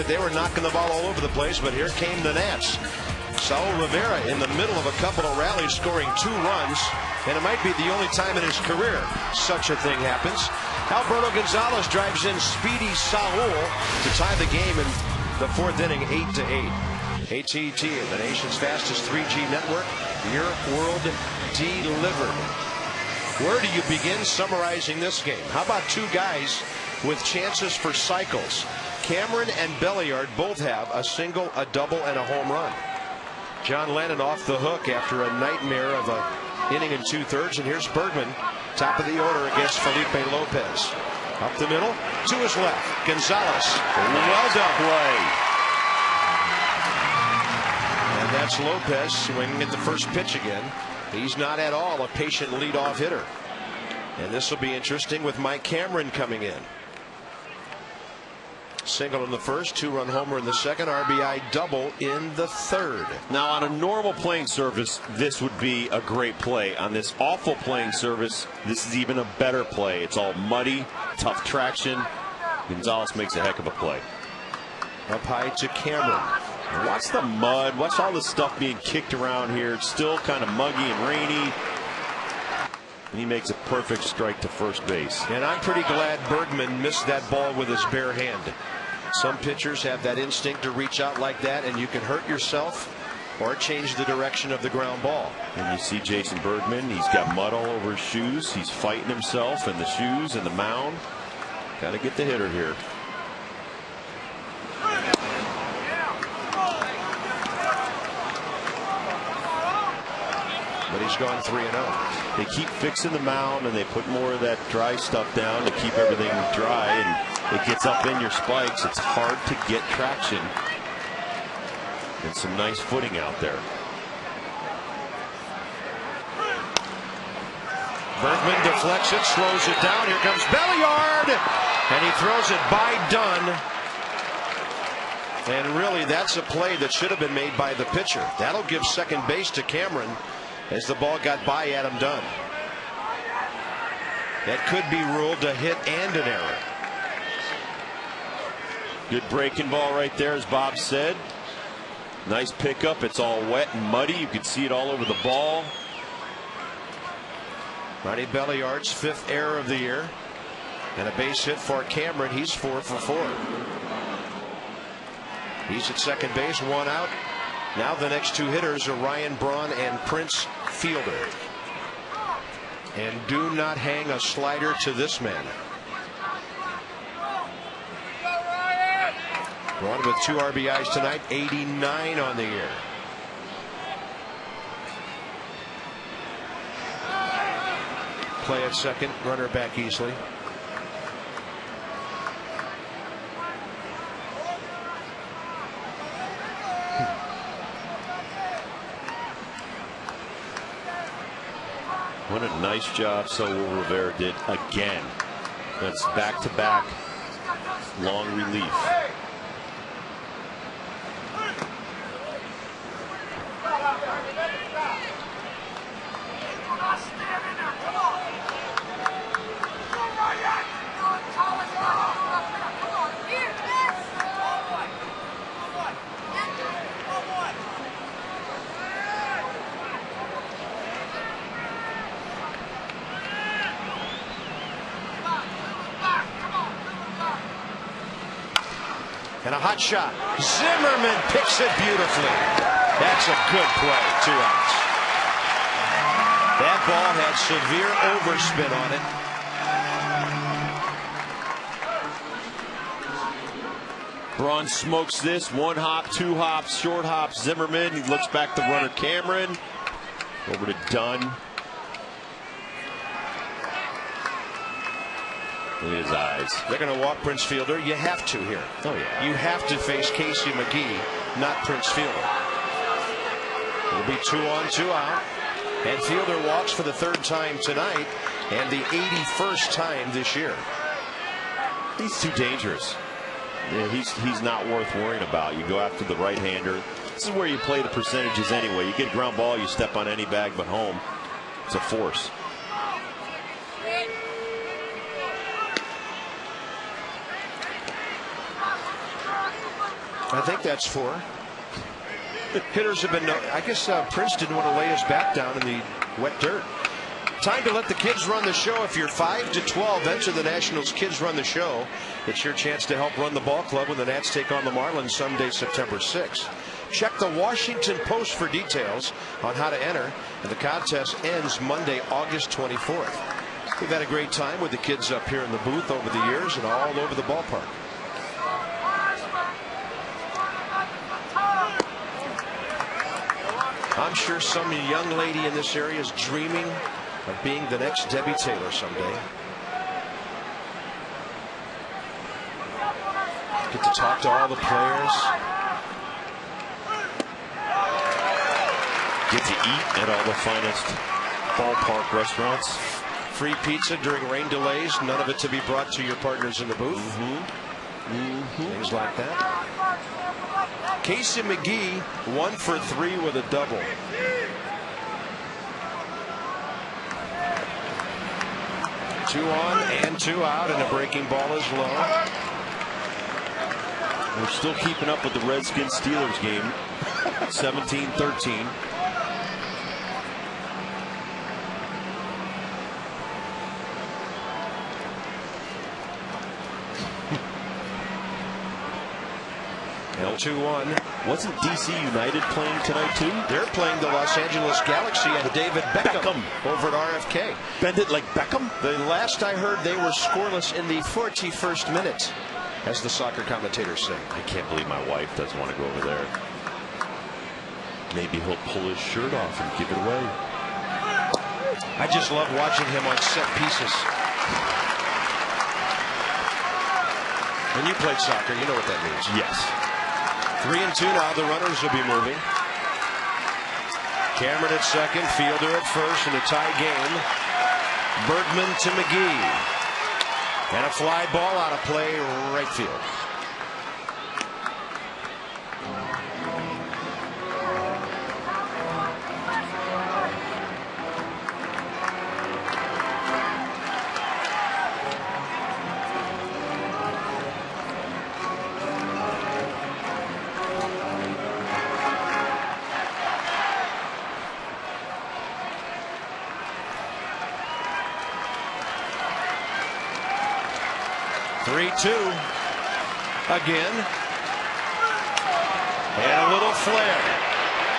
They were knocking the ball all over the place, but here came the Nats. Saul Rivera in the middle of a couple of rallies scoring 2 runs, and it might be the only time in his career such a thing happens. Alberto Gonzalez drives in Speedy Saul to tie the game in the 4th inning, 8-8. AT&T, the nation's fastest 3G network, your world delivered. Where do you begin summarizing this game? How about 2 guys with chances for cycles? Cameron and Belliard both have a single, a double, and a home run. John Lennon off the hook after a nightmare of an inning and 2/3. And here's Bergman, top of the order against Felipe Lopez. Up the middle, to his left, Gonzalez. Well done. Play. And that's Lopez swinging at the first pitch again. He's not at all a patient leadoff hitter. And this will be interesting with Mike Cameron coming in. Single in the first, 2-run homer in the second, RBI double in the third. Now, on a normal playing surface, this would be a great play. On this awful playing surface, this is even a better play. It's all muddy, tough traction. Gonzalez makes a heck of a play. Up high to Cameron. Watch the mud. Watch all the stuff being kicked around here. It's still kind of muggy and rainy. And he makes a perfect strike to first base. And I'm pretty glad Bergman missed that ball with his bare hand. Some pitchers have that instinct to reach out like that, and you can hurt yourself or change the direction of the ground ball. And you see Jason Bergman, he's got mud all over his shoes. He's fighting himself in the shoes and the mound. Got to get the hitter here. But he's gone 3-0. They keep fixing the mound and they put more of that dry stuff down to keep everything dry, and it gets up in your spikes. It's hard to get traction. And some nice footing out there. Bergman deflects it, slows it down. Here comes Belliard, and he throws it by Dunn. And really, that's a play that should have been made by the pitcher. That'll give second base to Cameron as the ball got by Adam Dunn. That could be ruled a hit and an error. Good breaking ball right there, as Bob said. Nice pickup. It's all wet and muddy. You can see it all over the ball. Ronnie Belliard's 5th error of the year. And a base hit for Cameron. He's 4 for 4. He's at second base, one out. Now the next two hitters are Ryan Braun and Prince Fielder. And do not hang a slider to this man. Braun with 2 RBIs tonight, 89 on the year. Play at second, runner back easily. What a nice job Saul Rivera did again. That's back-to-back long relief. And a hot shot. Zimmerman picks it beautifully. That's a good play. 2 outs. That ball had severe overspin on it. Braun smokes this. 1 hop, 2 hops, short hop. Zimmerman. He looks back to runner Cameron. Over to Dunn. Look at his eyes. They're going to walk Prince Fielder. You have to here. Oh, yeah. You have to face Casey McGee, not Prince Fielder. It'll be 2 on, 2 out. And Fielder walks for the 3rd time tonight and the 81st time this year. He's too dangerous. Yeah, he's not worth worrying about. You go after the right-hander. This is where you play the percentages anyway. You get a ground ball, you step on any bag but home. It's a force. I think that's 4. Hitters have been, I guess Prince didn't want to lay his bat down in the wet dirt. Time to let the kids run the show. If you're 5 to 12, enter the Nationals Kids Run the Show. It's your chance to help run the ball club when the Nats take on the Marlins Sunday, September 6th. Check the Washington Post for details on how to enter. And the contest ends Monday, August 24th. We've had a great time with the kids up here in the booth over the years and all over the ballpark. I'm sure some young lady in this area is dreaming of being the next Debbie Taylor someday. Get to talk to all the players. Get to eat at all the finest ballpark restaurants. Free pizza during rain delays. None of it to be brought to your partners in the booth. Things like that. Casey McGee 1 for 3 with a double. Two on and 2 out, and a breaking ball is low. We're still keeping up with the Redskins Steelers game. 17-13. L2-1. Wasn't DC United playing tonight too? They're playing the Los Angeles Galaxy and David Beckham over at RFK. Bend it like Beckham? The last I heard, they were scoreless in the 41st minute, as the soccer commentators say. I can't believe my wife doesn't want to go over there. Maybe he'll pull his shirt off and give it away. I just love watching him on set pieces. When you played soccer, you know what that means. Yes. 3 and 2 now. The runners will be moving. Cameron at second, Fielder at first in a tie game. Bergman to McGee. And a fly ball out of play, right field. Again. flare.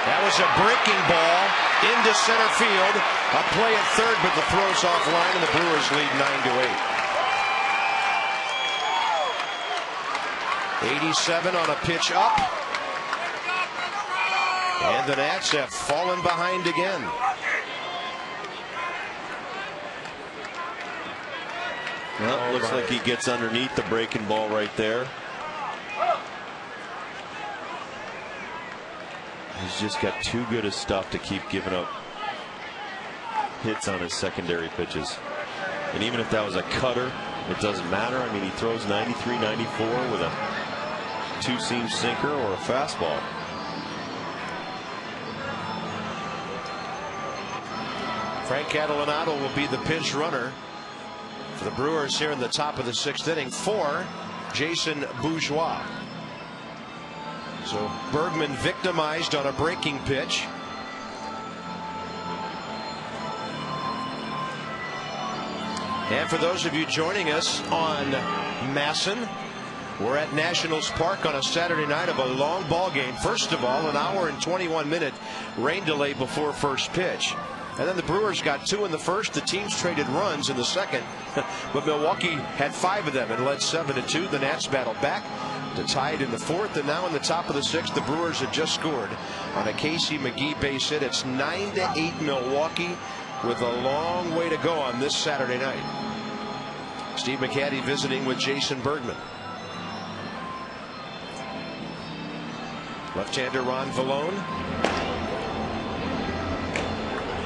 That was a breaking ball into center field. A play at third, but the throw's offline, and the Brewers lead 9-8. 87 on a pitch up. And the Nats have fallen behind again. Well, looks like he gets underneath the breaking ball right there. He's just got too good of stuff to keep giving up hits on his secondary pitches. And even if that was a cutter, it doesn't matter. I mean, he throws 93, 94 with a two-seam sinker or a fastball. Frank Catalanotto will be the pinch runner for the Brewers here in the top of the 6th inning for Jason Bourgeois. So Bergman victimized on a breaking pitch. And for those of you joining us on Masson, we're at Nationals Park on a Saturday night of a long ball game. First of all, an hour and 21-minute rain delay before first pitch. And then the Brewers got 2 in the first. The teams traded runs in the second. But Milwaukee had 5 of them and led 7-2. The Nats battled back to tie it in the 4th. And now in the top of the 6th, the Brewers had just scored on a Casey McGee base hit. It's 9-8 Milwaukee with a long way to go on this Saturday night. Steve McCaddy visiting with Jason Bergman. Left-hander Ron Vallone.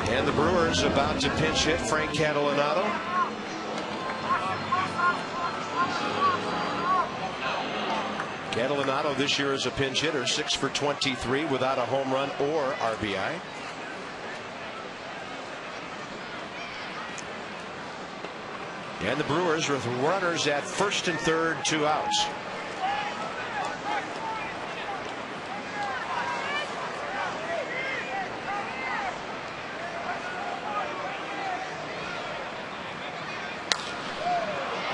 And the Brewers about to pinch hit Frank Catalanotto. Catalanotto this year is a pinch hitter, 6 for 23 without a home run or RBI. And the Brewers with runners at first and third, 2 outs.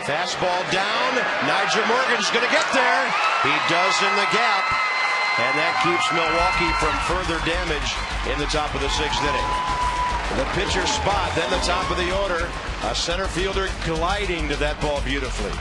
Fastball down. Nigel Morgan's going to get there. He does in the gap. And that keeps Milwaukee from further damage in the top of the 6th inning. The pitcher spot, then the top of the order. A center fielder gliding to that ball beautifully.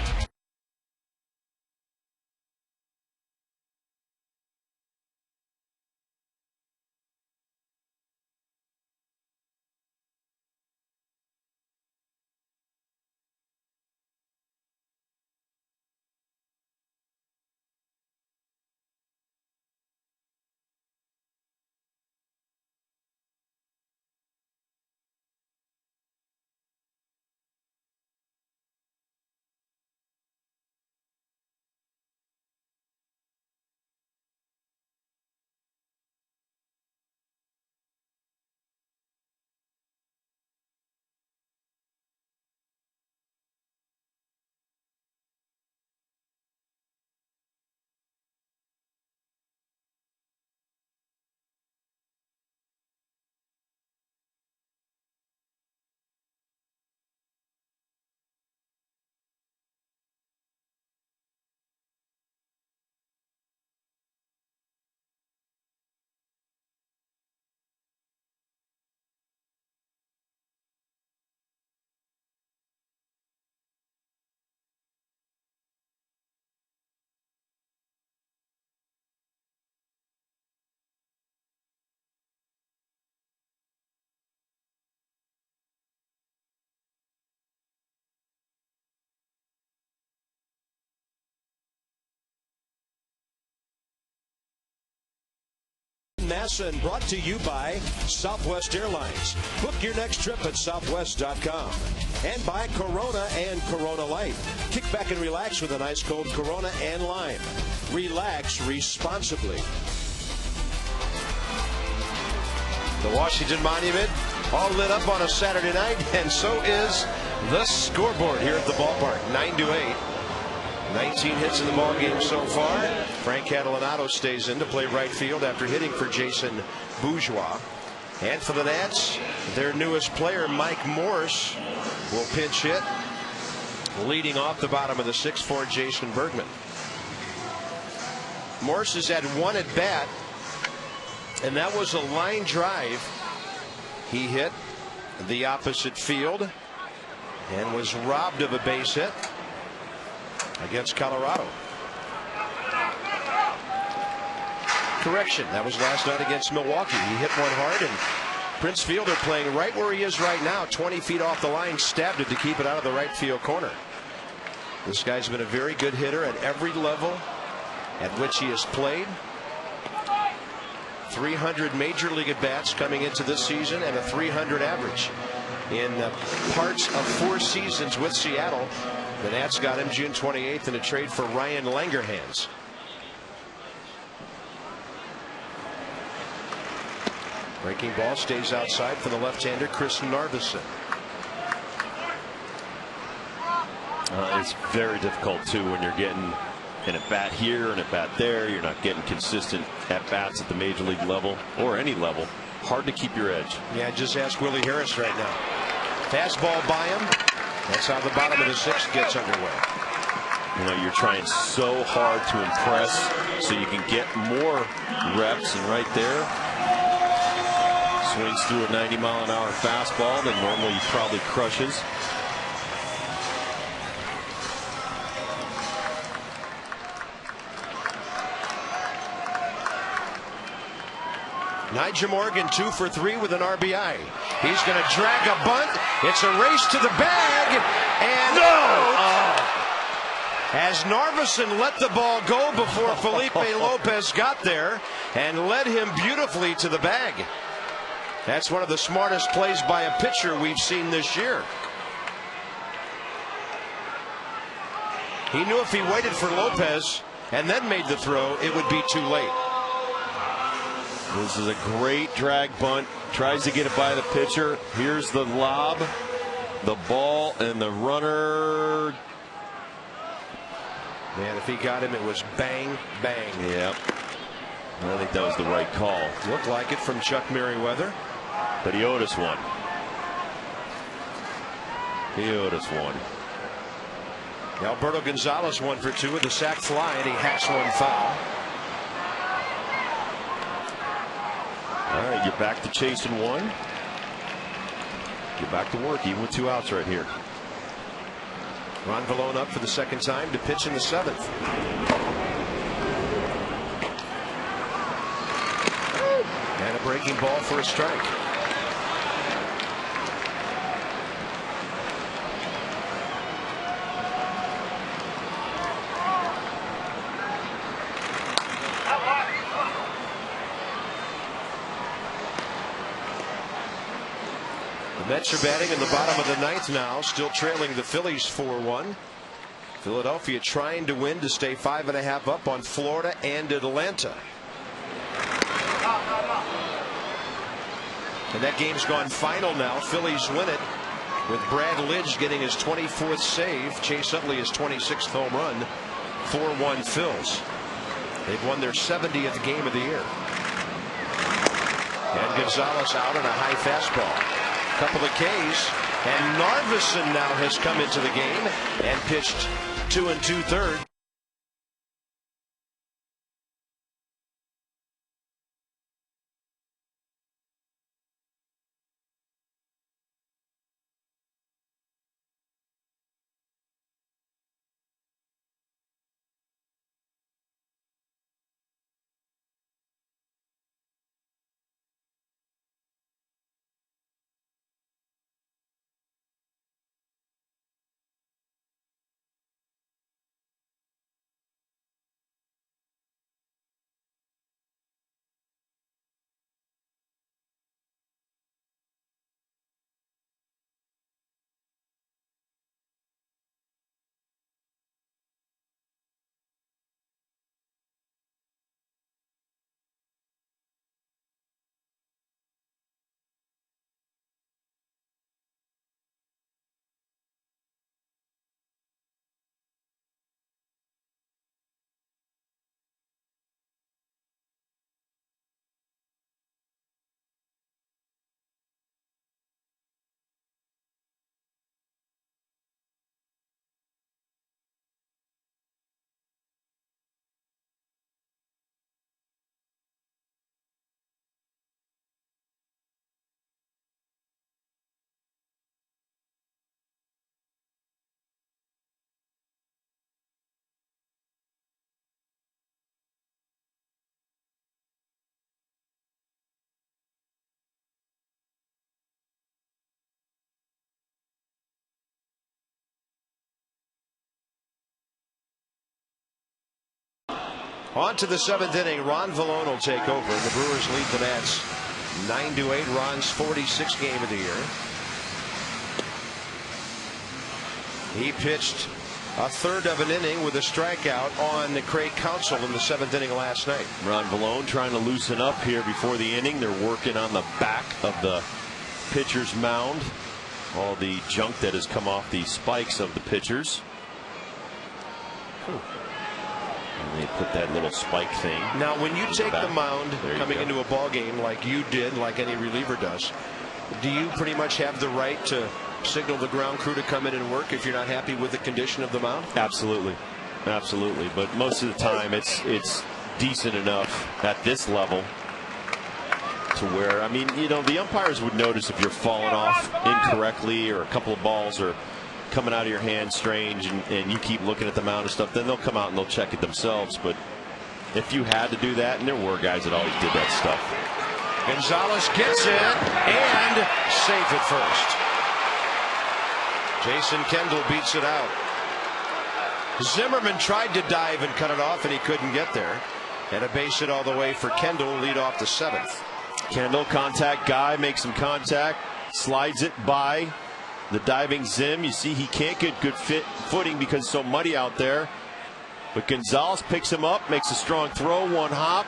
Masson brought to you by Southwest Airlines. Book your next trip at southwest.com. And by Corona and Corona Light. Kick back and relax with an ice cold Corona and lime. Relax responsibly. The Washington Monument all lit up on a Saturday night, and so is the scoreboard here at the ballpark. 9-8. 19 hits in the ball game so far. Frank Catalanotto stays in to play right field after hitting for Jason Bourgeois. And for the Nats, their newest player, Mike Morse, will pinch hit, leading off the bottom of the 6th for Jason Bergman. Morse has had 1 at bat And that was a line drive. He hit the opposite field and was robbed of a base hit against Colorado. Correction, that was last night against Milwaukee. He hit one hard, and Prince Fielder, playing right where he is right now, 20 feet off the line, stabbed it to keep it out of the right field corner. This guy's been a very good hitter at every level at which he has played. 300 major league at bats coming into this season and a 300 average in parts of 4 seasons with Seattle. The Nats got him June 28th in a trade for Ryan Langerhans. Breaking ball stays outside for the left-hander Chris Narveson. It's very difficult too when you're getting an at bat here and at bat there. You're not getting consistent at bats at the major league level or any level. Hard to keep your edge. Yeah, just ask Willie Harris right now. Fastball by him. That's how the bottom of the 6th gets underway. You know, you're trying so hard to impress so you can get more reps, and right there, swings through a 90-mile-an-hour fastball that normally he probably crushes. Nyjer Morgan 2 for 3 with an RBI. He's going to drag a bunt. It's a race to the bag. And as Narveson let the ball go before Felipe Lopez got there and led him beautifully to the bag. That's one of the smartest plays by a pitcher we've seen this year. He knew if he waited for Lopez and then made the throw, it would be too late. This is a great drag bunt. Tries to get it by the pitcher. Here's the lob, the ball, and the runner. Man, if he got him, it was bang, bang. Yep. I think that was the right call. Looked like it from Chuck Merriweather. But he owed us one. He owed us one. Alberto Gonzalez 1 for 2 with a sac fly, and he hacks one foul. All right, you're back to chasing one. Get back to work, even with 2 outs right here. Ron Vallone up for the 2nd time to pitch in the 7th. And a breaking ball for a strike. The Mets are batting in the bottom of the 9th now, still trailing the Phillies 4-1. Philadelphia trying to win to stay 5.5 up on Florida and Atlanta. And that game's gone final now. Phillies win it with Brad Lidge getting his 24th save. Chase Utley his 26th home run. 4-1 Phils. They've won their 70th game of the year. And Gonzalez out on a high fastball. Couple of Ks, and Narveson now has come into the game and pitched 2 2/3. On to the 7th inning. Ron Vallone will take over. And the Brewers lead the Nats 9-8. Ron's 46th game of the year. He pitched a third of an inning with a strikeout on Craig Counsell in the 7th inning last night. Ron Vallone trying to loosen up here before the inning. They're working on the back of the pitcher's mound. All the junk that has come off the spikes of the pitchers. And they put that little spike thing. Now, when you take the mound coming go. into a ball game like you did, like any reliever does, do you pretty much have the right to signal the ground crew to come in and work if you're not happy with the condition of the mound? Absolutely. Absolutely. But most of the time it's decent enough at this level to where, I mean, you know, the umpires would notice if you're falling off incorrectly or a couple of balls are coming out of your hand strange and you keep looking at the mound and stuff, then they'll come out and they'll check it themselves. But if you had to do that, and there were guys that always did that stuff. Gonzalez gets it and safe at first. Jason Kendall beats it out. Zimmerman tried to dive and cut it off, and he couldn't get there. And a base hit all the way for Kendall, lead off the 7th. Kendall, contact guy, makes some contact, slides it by the diving Zim. You see he can't get good footing because it's so muddy out there. But Gonzalez picks him up, makes a strong throw, one hop.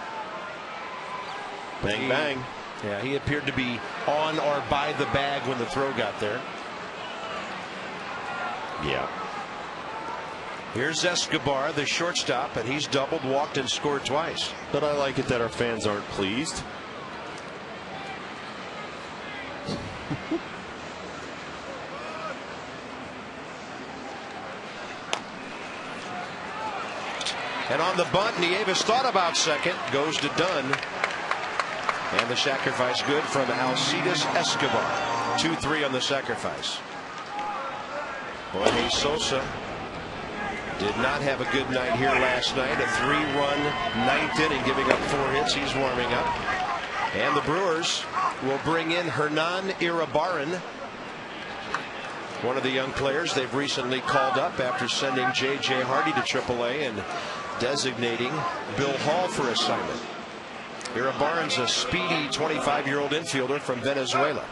Bang, bang. Yeah, he appeared to be on or by the bag when the throw got there. Yeah. Here's Escobar, the shortstop, and he's doubled, walked, and scored twice. But I like it that our fans aren't pleased. And on the bunt, Nieves thought about second, goes to Dunn. And the sacrifice good from Alcides Escobar. 2-3 on the sacrifice. Jorge Sosa did not have a good night here last night. A 3-run 9th inning, giving up 4 hits. He's warming up. And the Brewers will bring in Hernan Iribarren, one of the young players they've recently called up after sending J.J. Hardy to AAA and designating Bill Hall for assignment. Iribarren's a speedy 25-year-old infielder from Venezuela.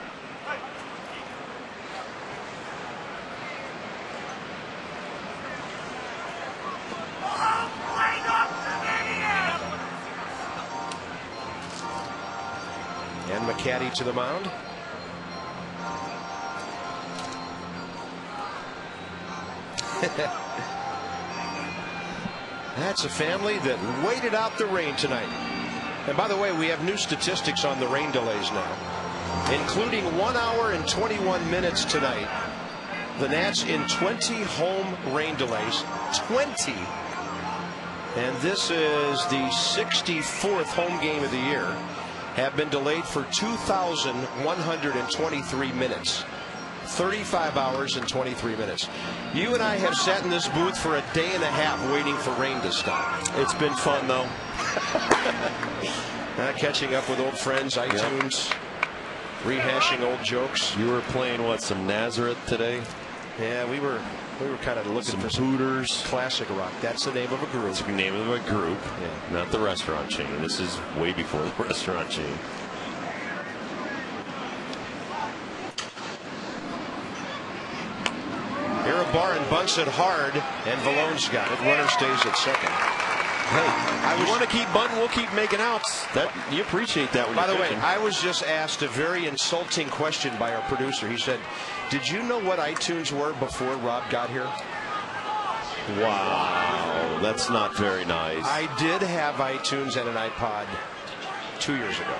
And McCaddy to the mound. That's a family that waited out the rain tonight. And by the way, we have new statistics on the rain delays now, including 1 hour and 21 minutes tonight. The Nats in 20 home rain delays. 20. And this is the 64th home game of the year. Have been delayed for 2,123 minutes. 35 hours and 23 minutes. You and I have sat in this booth for a day and a half waiting for rain to stop. It's been fun, though. Catching up with old friends, iTunes, rehashing old jokes. You were playing, what, some Nazareth today? Yeah, we were kind of looking for some Hooters. Classic rock. That's the name of a group. It's the name of a group, not the restaurant chain. This is way before the restaurant chain. Iribarren bunts it hard, and Vallone's got it. Runner stays at second. Hey, you want to keep bunting, we'll keep making outs. You appreciate that when By you're the way, pitching. I was just asked a very insulting question by our producer. He said, "Did you know what iTunes were before Rob got here?" Wow, that's not very nice. I did have iTunes and an iPod 2 years ago.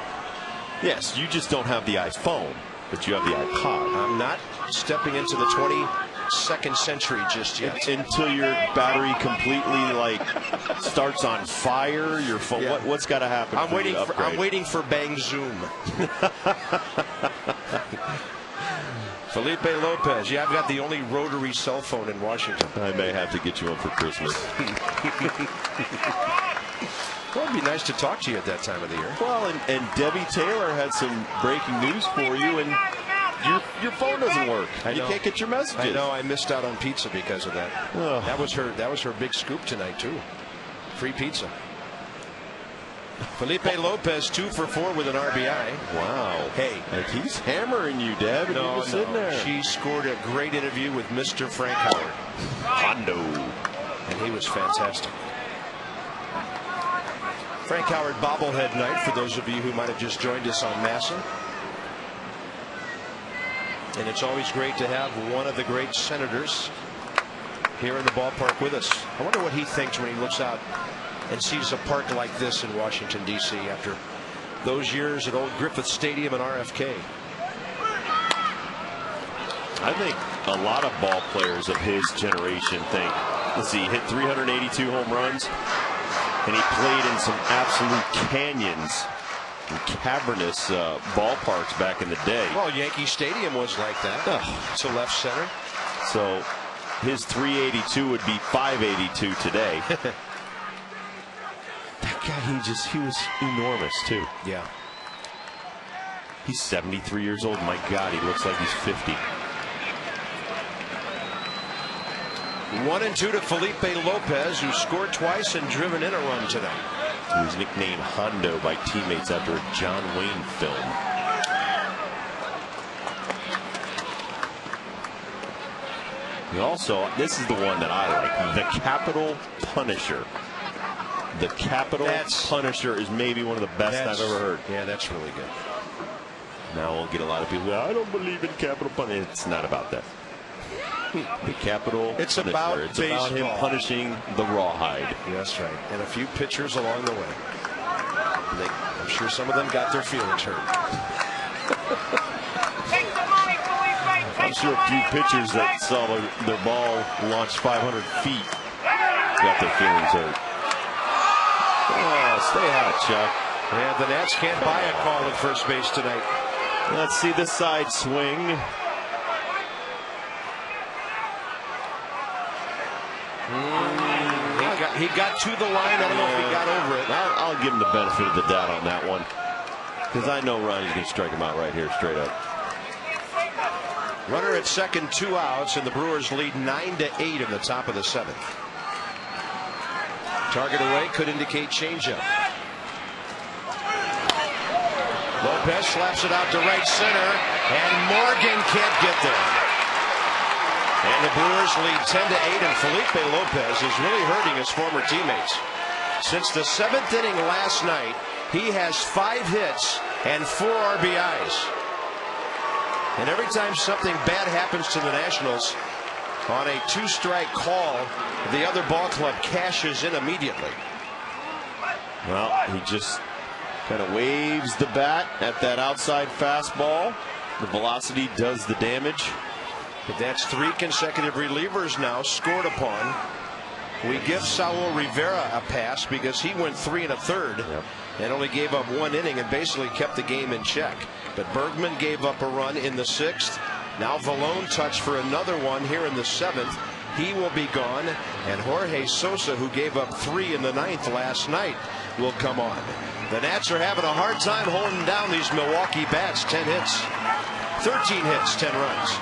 Yes, you just don't have the iPhone, but you have the iPod. I'm not stepping into the 22nd century just yet. Until your battery completely starts on fire, your phone. Yeah. What's got to happen? I'm waiting for Bang Zoom. Felipe Lopez. Yeah, I've got the only rotary cell phone in Washington. I may have to get you one for Christmas. Well, it'd be nice to talk to you at that time of the year. Well, and Debbie Taylor had some breaking news for you, and your phone doesn't work. You can't get your messages. I know. I missed out on pizza because of that. Ugh. That was her big scoop tonight too. Free pizza. Felipe Lopez 2 for 4 with an RBI. Wow. Hey, like he's hammering you, Deb. And no, you sitting there. She scored a great interview with Mr. Frank Howard. Hondo. And he was fantastic. Frank Howard bobblehead night for those of you who might have just joined us on Masson. And it's always great to have one of the great Senators here in the ballpark with us. I wonder what he thinks when he looks out and sees a park like this in Washington, D.C. after those years at old Griffith Stadium and RFK. I think a lot of ball players of his generation think, let's see, he hit 382 home runs, and he played in some absolute canyons and cavernous ballparks back in the day. Well, Yankee Stadium was like that. To left center. So his 382 would be 582 today. That guy, he was enormous too. Yeah. He's 73 years old. My God, he looks like he's 50. 1-2 to Felipe Lopez, who scored twice and driven in a run tonight. He was nicknamed Hondo by teammates after a John Wayne film. He also, this is the one that I like, the Capital Punisher. The Capital Punisher is maybe one of the best I've ever heard. Yeah, that's really good. Now we'll get a lot of people, I don't believe in Capital Punisher. It's not about that. The Capital It's Punisher. about It's about him punishing the rawhide. That's right. And a few pitchers along the way. I'm sure some of them got their feelings hurt. I'm sure a few pitchers that saw their ball launch 500 feet got their feelings hurt. Oh, stay hot, Chuck. And the Nats can't buy a call at first base tonight. Let's see the side swing. He got to the line. I don't know if he got over it. I'll give him the benefit of the doubt on that one, because I know Ronnie's going to strike him out right here, straight up. Runner at second, 2 outs, and the Brewers lead 9-8 in the top of the 7th. Target away could indicate changeup. Lopez slaps it out to right center, and Morgan can't get there. And the Brewers lead 10-8, and Felipe Lopez is really hurting his former teammates. Since the 7th inning last night, he has 5 hits and 4 RBIs. And every time something bad happens to the Nationals on a 2-strike call, the other ball club cashes in immediately. Well, he just kind of waves the bat at that outside fastball. The velocity does the damage. But that's 3 consecutive relievers now scored upon. We give Saul Rivera a pass because he went 3 1/3 and only gave up 1 inning and basically kept the game in check. But Bergman gave up a run in the 6th. Now Vallone touched for another one here in the 7th. He will be gone. And Jorge Sosa, who gave up 3 in the 9th last night, will come on. The Nats are having a hard time holding down these Milwaukee bats. 10 hits, 13 hits, 10 runs.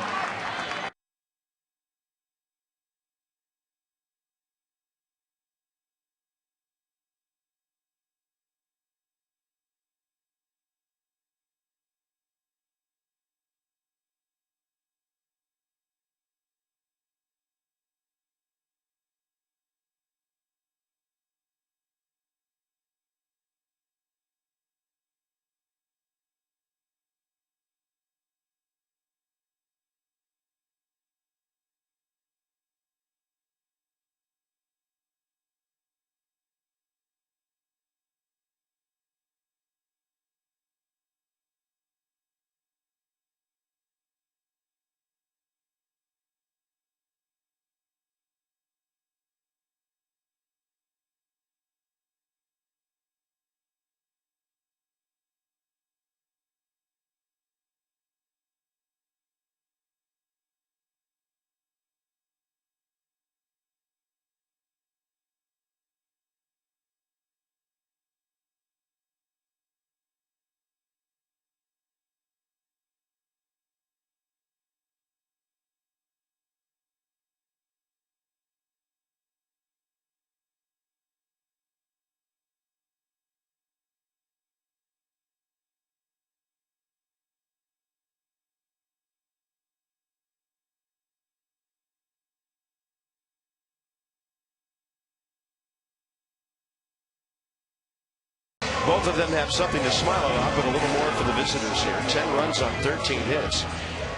Both of them have something to smile about, but a little more for the visitors here. 10 runs on 13 hits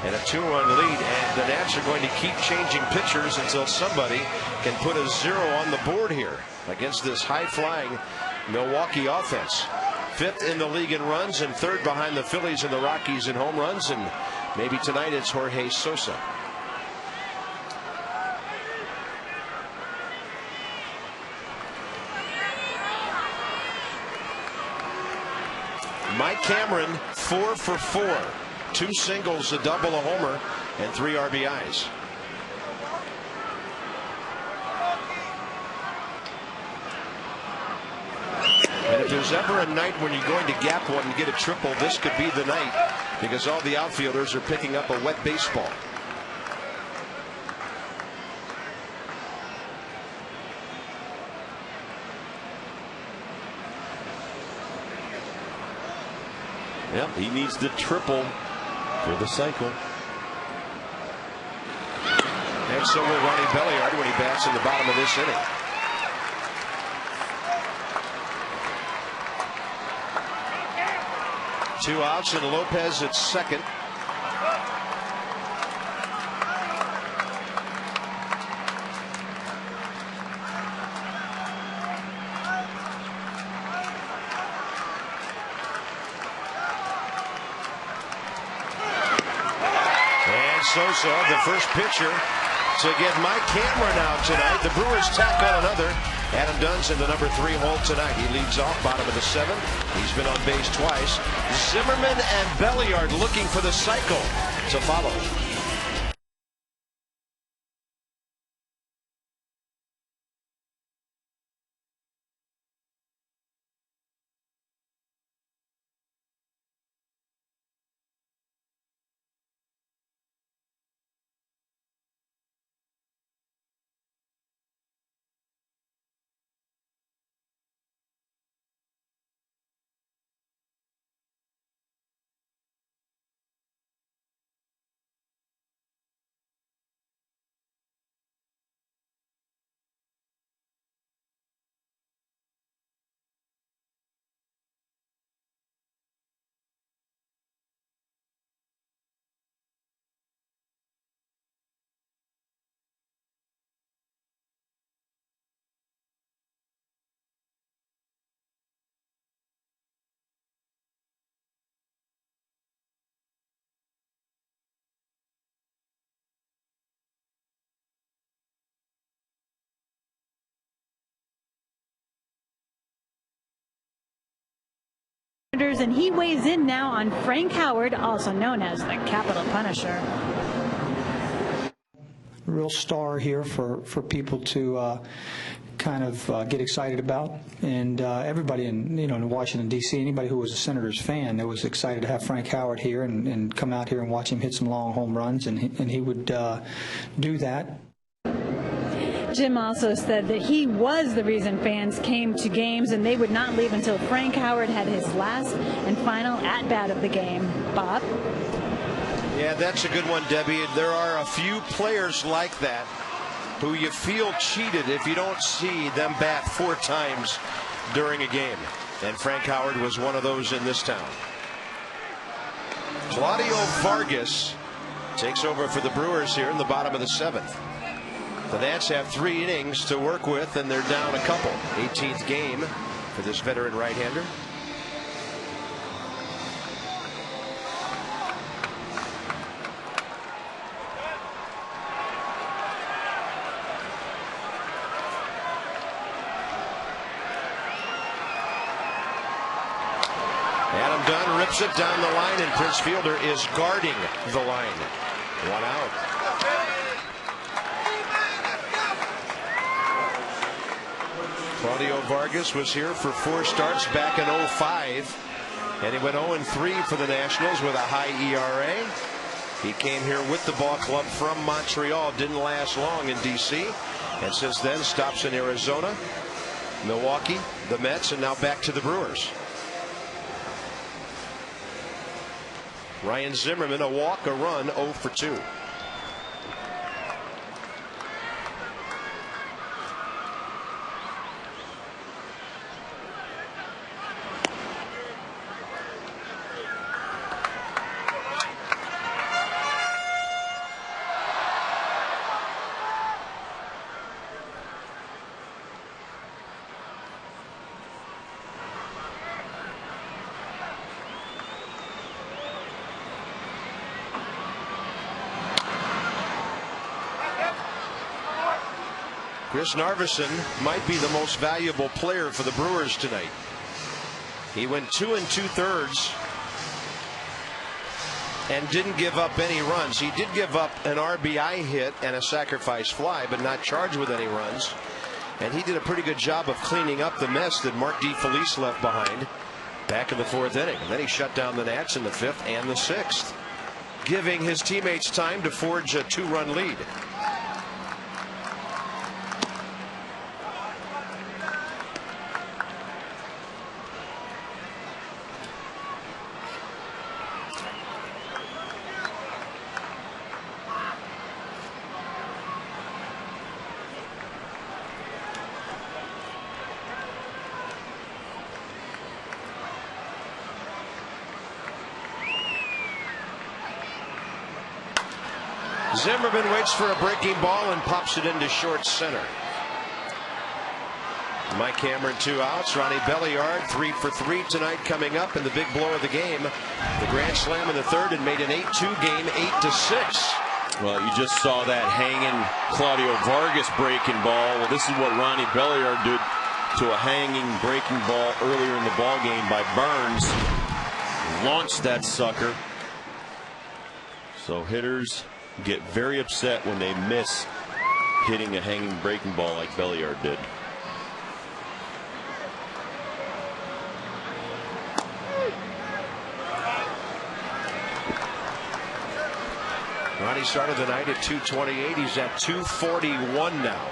and a 2-run lead, and the Nats are going to keep changing pitchers until somebody can put a 0 on the board here against this high-flying Milwaukee offense. 5th in the league in runs and 3rd behind the Phillies and the Rockies in home runs, and maybe tonight it's Jorge Sosa. Mike Cameron 4 for 4, 2 singles, a double, a homer, and 3 RBIs. And if there's ever a night when you're going to gap one and get a triple, this could be the night, because all the outfielders are picking up a wet baseball. Yep, he needs the triple for the cycle. And so will Ronnie Belliard when he bats in the bottom of this inning. Two outs and Lopez at second. Sosa, the first pitcher to get Mike Cameron out tonight. The Brewers tack on another. Adam Dunn's in the number 3 hole tonight. He leads off, bottom of the 7th. He's been on base twice. Zimmerman and Belliard looking for the cycle to follow. And he weighs in now on Frank Howard, also known as the Capital Punisher. Real star here for people to kind of get excited about, and everybody in Washington D.C., anybody who was a Senators fan, that was excited to have Frank Howard here and come out here and watch him hit some long home runs, and he would do that. Jim also said that he was the reason fans came to games, and they would not leave until Frank Howard had his last and final at-bat of the game. Bob? Yeah, that's a good one, Debbie. There are a few players like that who you feel cheated if you don't see them bat 4 times during a game. And Frank Howard was one of those in this town. Claudio Vargas takes over for the Brewers here in the bottom of the 7th. The Nats have 3 innings to work with, and they're down a couple. 18th game for this veteran right-hander. Adam Dunn rips it down the line, and Prince Fielder is guarding the line. 1 out. Claudio Vargas was here for 4 starts back in 05, and he went 0-3 for the Nationals with a high ERA. He came here with the ball club from Montreal, didn't last long in D.C., and since then stops in Arizona, Milwaukee, the Mets, and now back to the Brewers. Ryan Zimmerman, a walk, a run, 0 for 2. Chris Narveson might be the most valuable player for the Brewers tonight. He went 2 2/3 and didn't give up any runs. He did give up an RBI hit and a sacrifice fly, but not charged with any runs. And he did a pretty good job of cleaning up the mess that Mark DeFelice left behind back in the 4th inning. And then he shut down the Nats in the 5th and the 6th, giving his teammates time to forge a 2-run lead. Zimmerman waits for a breaking ball and pops it into short center. Mike Cameron 2 outs. Ronnie Belliard 3 for 3 tonight coming up in the big blow of the game. The grand slam in the 3rd and made an 8-2 game 8-6. Well, you just saw that hanging Claudio Vargas breaking ball. Well, this is what Ronnie Belliard did to a hanging breaking ball earlier in the ball game by Burns. Launched that sucker. So hitters get very upset when they miss hitting a hanging breaking ball like Belliard did. Ronnie started the night at 228. He's at 241 now.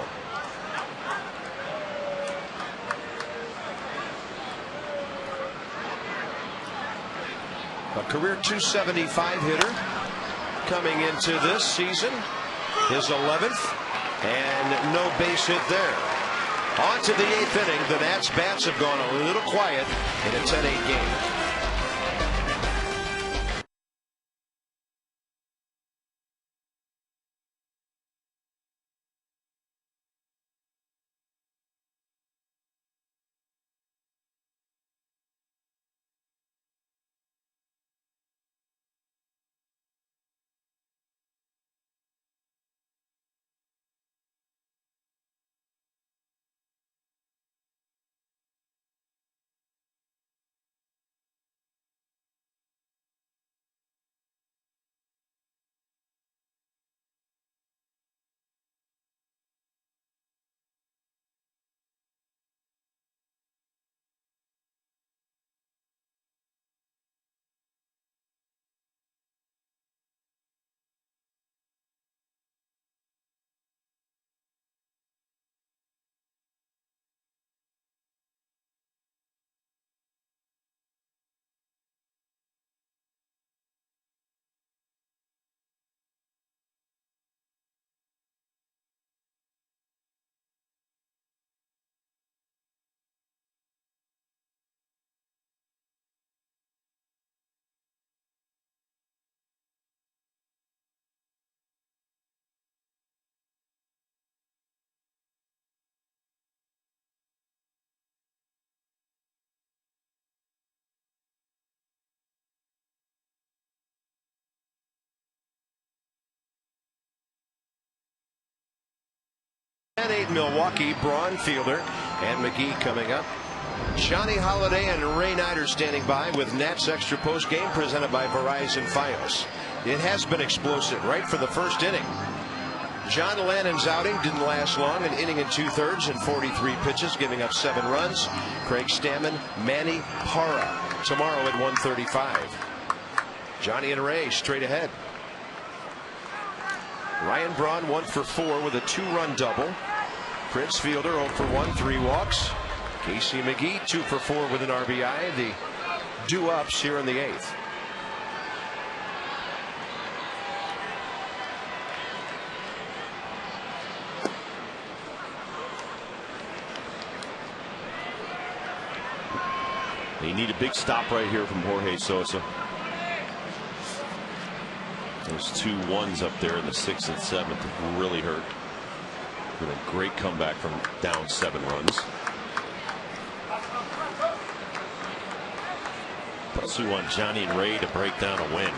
A career 275 hitter coming into this season, his 11th, and no base hit there. On to the 8th inning. The Nats bats have gone a little quiet in a 10-8 game. And 8 Milwaukee, Braun, Fielder, and McGee coming up. Johnny Holiday and Ray Nider standing by with Nats Extra Post Game presented by Verizon Fios. It has been explosive right from the 1st inning. John Lannon's outing didn't last long, an inning and 2/3 and 43 pitches, giving up 7 runs. Craig Stammen, Manny Parra tomorrow at 1:35. Johnny and Ray straight ahead. Ryan Braun 1 for 4 with a 2-run double. Prince Fielder 0 for 1, 3 walks. Casey McGee 2 for 4 with an RBI. The do-ups here in the 8th. They need a big stop right here from Jorge Sosa. Those 2 1s up there in the 6th and 7th really hurt. With a great comeback from down 7 runs. Plus we want Johnny and Ray to break down a win.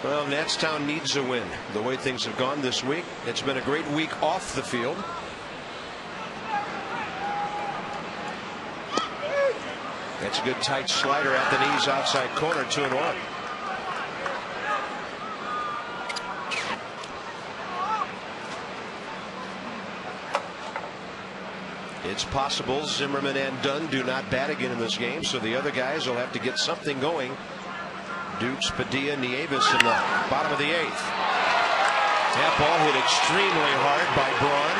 Well, Natstown needs a win. The way things have gone this week, it's been a great week off the field. That's a good tight slider at the knees, outside corner, 2-1. It's possible Zimmerman and Dunn do not bat again in this game, so the other guys will have to get something going. Dukes, Padilla, Nieves in the bottom of the 8th. That ball hit extremely hard by Braun.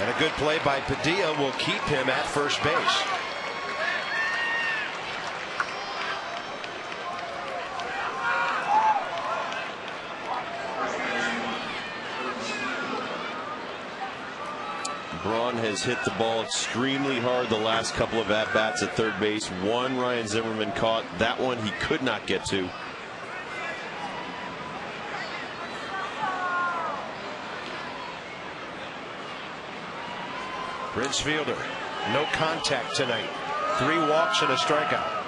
And a good play by Padilla will keep him at first base. Braun has hit the ball extremely hard the last couple of at-bats at third base. One Ryan Zimmerman caught. That one he could not get to. Prince Fielder, no contact tonight. 3 walks and a strikeout.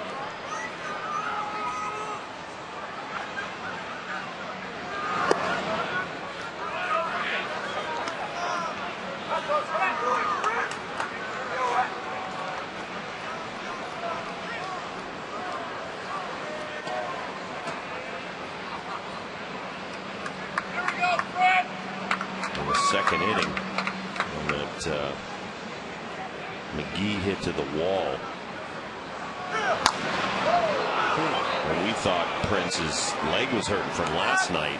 Second inning, that McGee hit to the wall. And we thought Prince's leg was hurting from last night.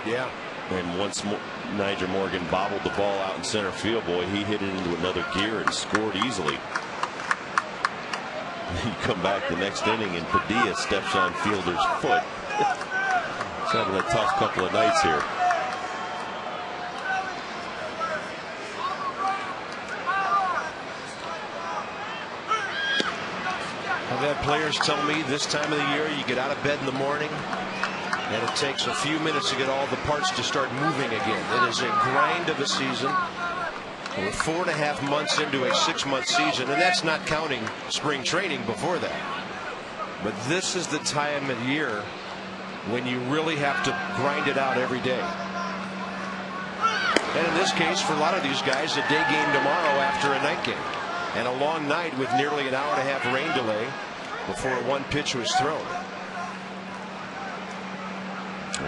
Yeah. And once Nyjer Morgan bobbled the ball out in center field, boy, he hit it into another gear and scored easily. You come back the next inning and Padilla steps on Fielder's foot. He's having a tough couple of nights here. I've had players tell me this time of the year you get out of bed in the morning and it takes a few minutes to get all the parts to start moving again. It is a grind of a season. We're 4.5 months into a 6-month season, and that's not counting spring training before that. But this is the time of year when you really have to grind it out every day. And in this case, for a lot of these guys, a day game tomorrow after a night game. And a long night with nearly an hour-and-a-half rain delay before one pitch was thrown.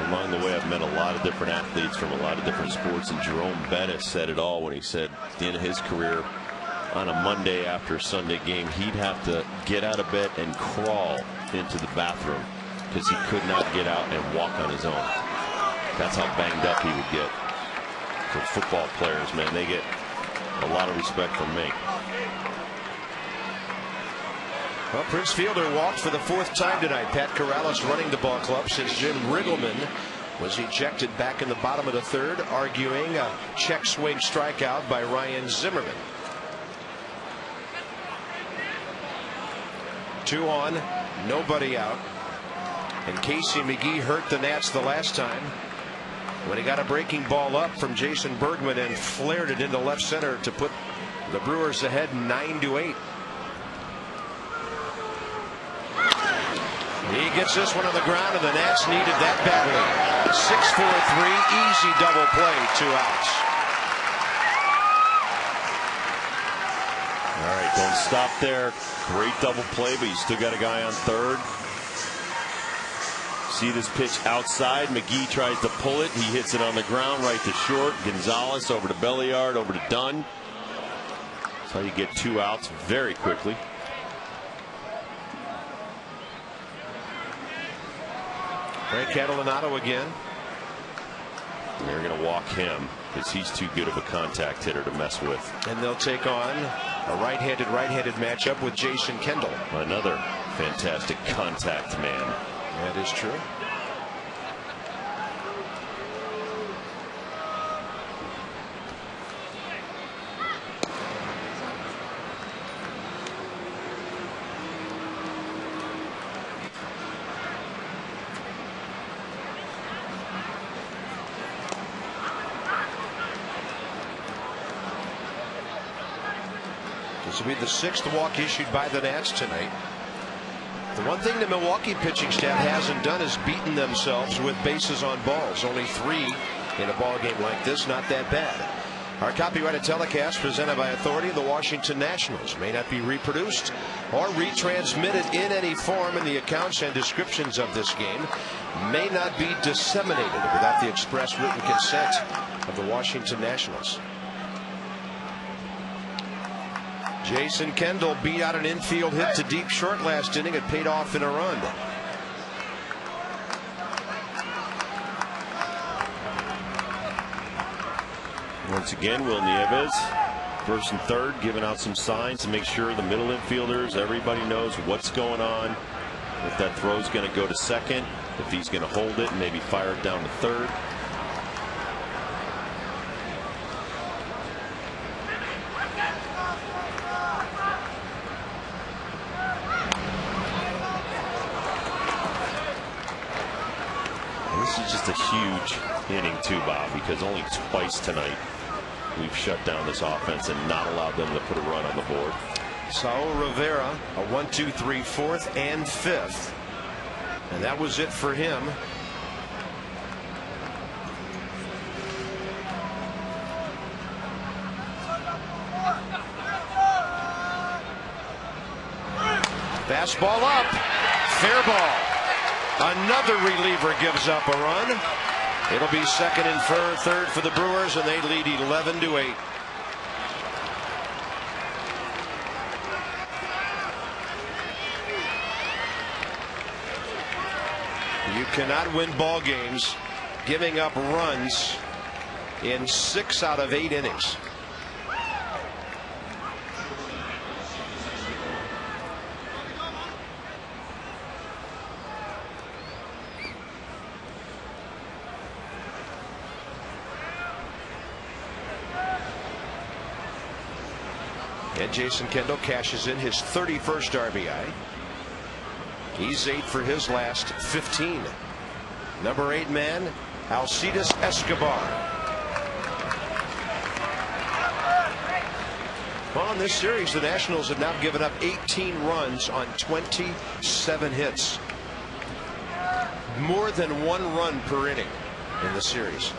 Along the way, I've met a lot of different athletes from a lot of different sports, and Jerome Bettis said it all when he said at the end of his career, on a Monday after a Sunday game, he'd have to get out of bed and crawl into the bathroom because he could not get out and walk on his own. That's how banged up he would get. For football players, man, they get a lot of respect from me. Well, Prince Fielder walked for the 4th time tonight. Pat Corrales running the ball club since Jim Riggleman was ejected back in the bottom of the 3rd, arguing a check swing strikeout by Ryan Zimmerman. 2 on, nobody out. And Casey McGee hurt the Nats the last time when he got a breaking ball up from Jason Bergman and flared it into left center to put the Brewers ahead 9-8. He gets this one on the ground, and the Nats needed that badly. 6-4-3, easy double play, 2 outs. All right, don't stop there. Great double play, but you still got a guy on third. See this pitch outside. McGee tries to pull it. He hits it on the ground right to short. Gonzalez over to Belliard, over to Dunn. That's how you get 2 outs very quickly. Frank Catalanato again. And they're going to walk him because he's too good of a contact hitter to mess with. And they'll take on a right-handed matchup with Jason Kendall. Another fantastic contact man. That is true. This will be the 6th walk issued by the Nats tonight. The one thing the Milwaukee pitching staff hasn't done is beaten themselves with bases on balls. Only 3 in a ball game like this. Not that bad. Our copyrighted telecast presented by authority of the Washington Nationals may not be reproduced or retransmitted in any form, and the accounts and descriptions of this game may not be disseminated without the express written consent of the Washington Nationals. Jason Kendall beat out an infield hit to deep short last inning. It paid off in a run. Once again, Will Nieves, first and third, giving out some signs to make sure the middle infielders, everybody knows what's going on. If that throw's going to go to second, if he's going to hold it and maybe fire it down to third. This is just a huge inning too, Bob, because only twice tonight we've shut down this offense and not allowed them to put a run on the board. Saul Rivera, a 1, 2, 3, 4th and 5th, and that was it for him. Fastball up, fair ball. Another reliever gives up a run. It'll be second and third for the Brewers, and they lead 11-8. You cannot win ball games giving up runs in 6 out of 8 innings. And Jason Kendall cashes in his 31st RBI. He's 8 for his last 15. Number 8 man, Alcides Escobar. Well, in this series, the Nationals have now given up 18 runs on 27 hits. More than 1 run per inning in the series.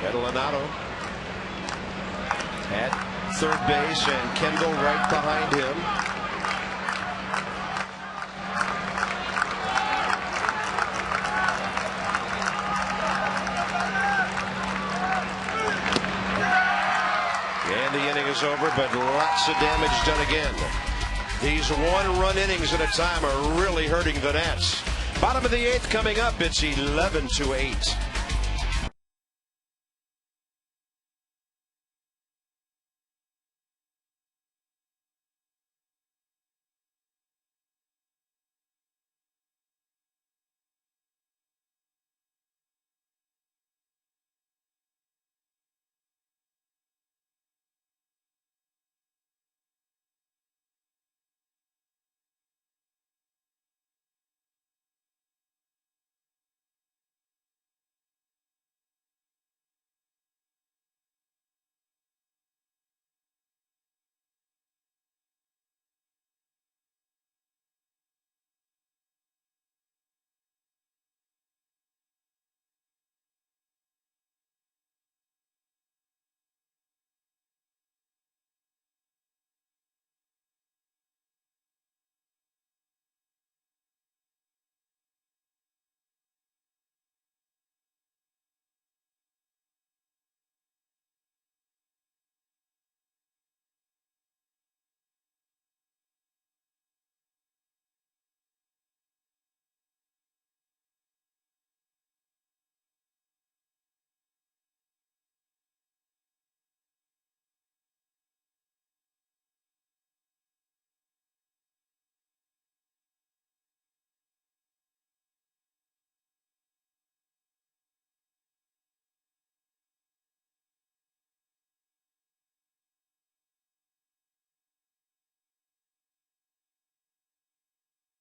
Adelanado at third base, and Kendall right behind him. And the inning is over, but lots of damage done again. These 1-run innings at a time are really hurting the Nats. Bottom of the 8th coming up. It's 11-8.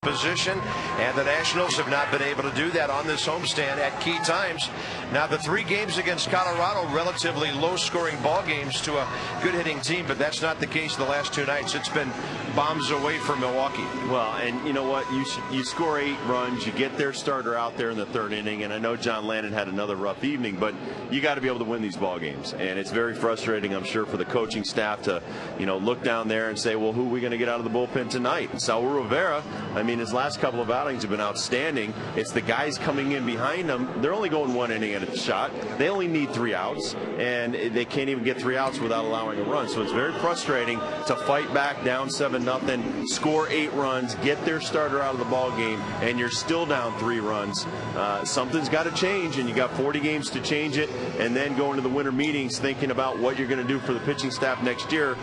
position, and the Nationals have not been able to do that on this homestand at key times. Now, the 3 games against Colorado, relatively low-scoring ball games to a good-hitting team, but that's not the case the last 2 nights. It's been bombs away for Milwaukee. Well, and you know what? You score 8 runs, you get their starter out there in the 3rd inning, and I know John Lannon had another rough evening, but you got to be able to win these ball games, and it's very frustrating, I'm sure, for the coaching staff to, look down there and say, well, who are we going to get out of the bullpen tonight? And Saul Rivera, I mean, his last couple of outings have been outstanding. It's the guys coming in behind them. They're only going 1 inning at a shot. They only need 3 outs, and they can't even get 3 outs without allowing a run. So it's very frustrating to fight back down 7-0, score 8 runs, get their starter out of the ball game, and you're still down 3 runs. Something's got to change, and you got 40 games to change it, and then go into the winter meetings thinking about what you're going to do for the pitching staff next year.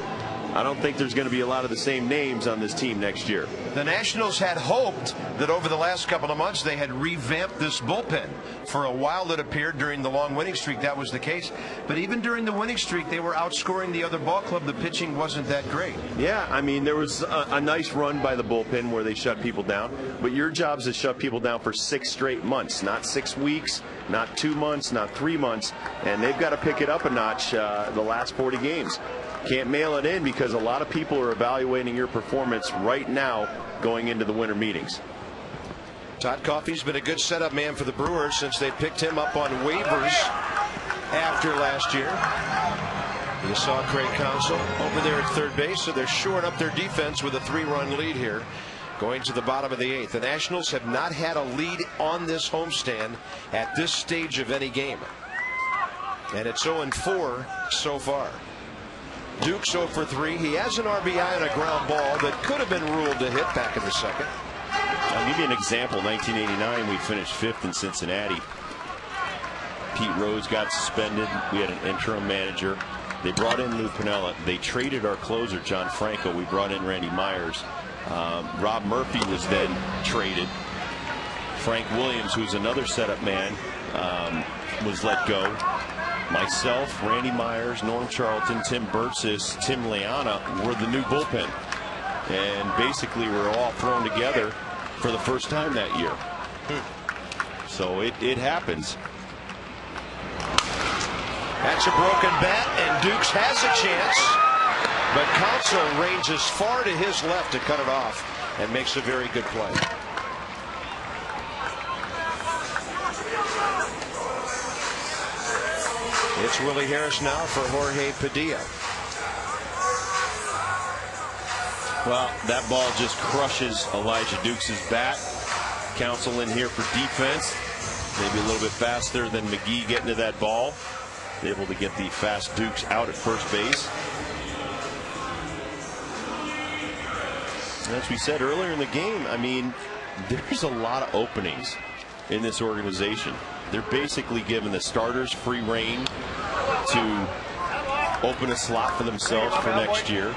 I don't think there's going to be a lot of the same names on this team next year. The Nationals had hoped that over the last couple of months they had revamped this bullpen. For a while it appeared during the long winning streak that was the case. But even during the winning streak they were outscoring the other ball club. The pitching wasn't that great. Yeah, I mean, there was a nice run by the bullpen where they shut people down. But your job is to shut people down for 6 straight months, not 6 weeks, not 2 months, not 3 months. And they've got to pick it up a notch the last 40 games. Can't mail it in because a lot of people are evaluating your performance right now going into the winter meetings. Todd Coffey's been a good setup man for the Brewers since they picked him up on waivers after last year. You saw Craig Counsell over there at third base, so they're shoring up their defense with a 3-run lead here going to the bottom of the 8th. The Nationals have not had a lead on this homestand at this stage of any game, and it's 0-4 so far. Duke's 0 for 3. He has an RBI and a ground ball that could have been ruled a hit back in the 2nd. I'll give you an example. 1989, we finished 5th in Cincinnati. Pete Rose got suspended. We had an interim manager. They brought in Lou Piniella. They traded our closer, John Franco. We brought in Randy Myers. Rob Murphy was then traded. Frank Williams, who's another setup man, was let go. Myself, Randy Myers, Norm Charlton, Tim Burtsis, Tim Leana were the new bullpen. And basically we're all thrown together for the first time that year. So it happens. That's a broken bat, and Dukes has a chance. But Counsell ranges far to his left to cut it off and makes a very good play. It's Willie Harris now for Jorge Padilla. Well, that ball just crushes Elijah Dukes' bat. Counsell in here for defense. Maybe a little bit faster than McGee getting to that ball. Able to get the fast Dukes out at first base. As we said earlier in the game, I mean, there's a lot of openings in this organization. They're basically giving the starters free rein to open a slot for themselves for next year.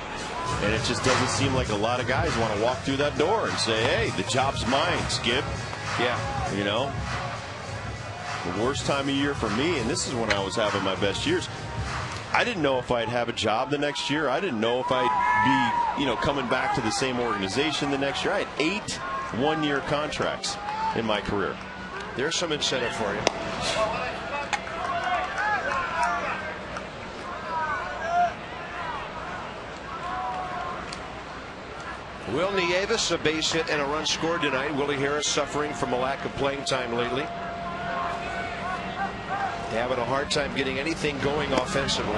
And it just doesn't seem like a lot of guys want to walk through that door and say, hey, the job's mine, Skip. Yeah. You know, the worst time of year for me, and this is when I was having my best years, I didn't know if I'd have a job the next year. I didn't know if I'd be, coming back to the same organization the next year. I had 8 one-year contracts in my career. There's some incentive for you. Will Nieves, a base hit and a run scored tonight. Willie Harris suffering from a lack of playing time lately. Having a hard time getting anything going offensively.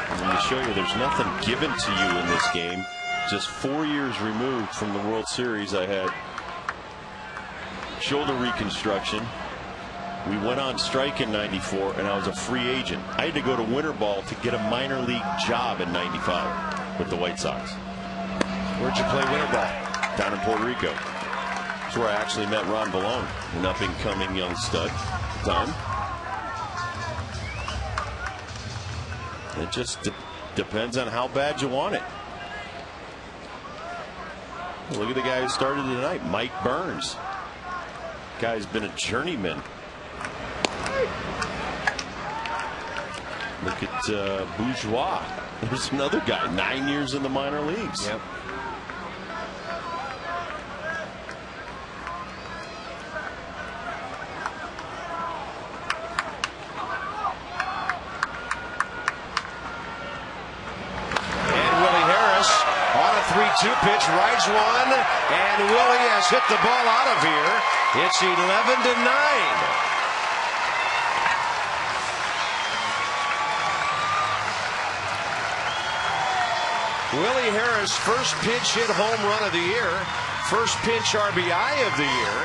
And to show you there's nothing given to you in this game. Just 4 years removed from the World Series, I had shoulder reconstruction. We went on strike in '94, and I was a free agent. I had to go to winter ball to get a minor league job in '95 with the White Sox. Where'd you play winter ball? Down in Puerto Rico. That's where I actually met Ron Ballone, an up-and-coming young stud. Done. It just depends on how bad you want it. Look at the guy who started tonight, Mike Burns. Guy's been a journeyman. Look at Bourgeois. There's another guy, 9 years in the minor leagues. Yep. rides one, and Willie has hit the ball out of here. It's 11-9. Willie Harris, first pinch hit home run of the year, first pinch RBI of the year,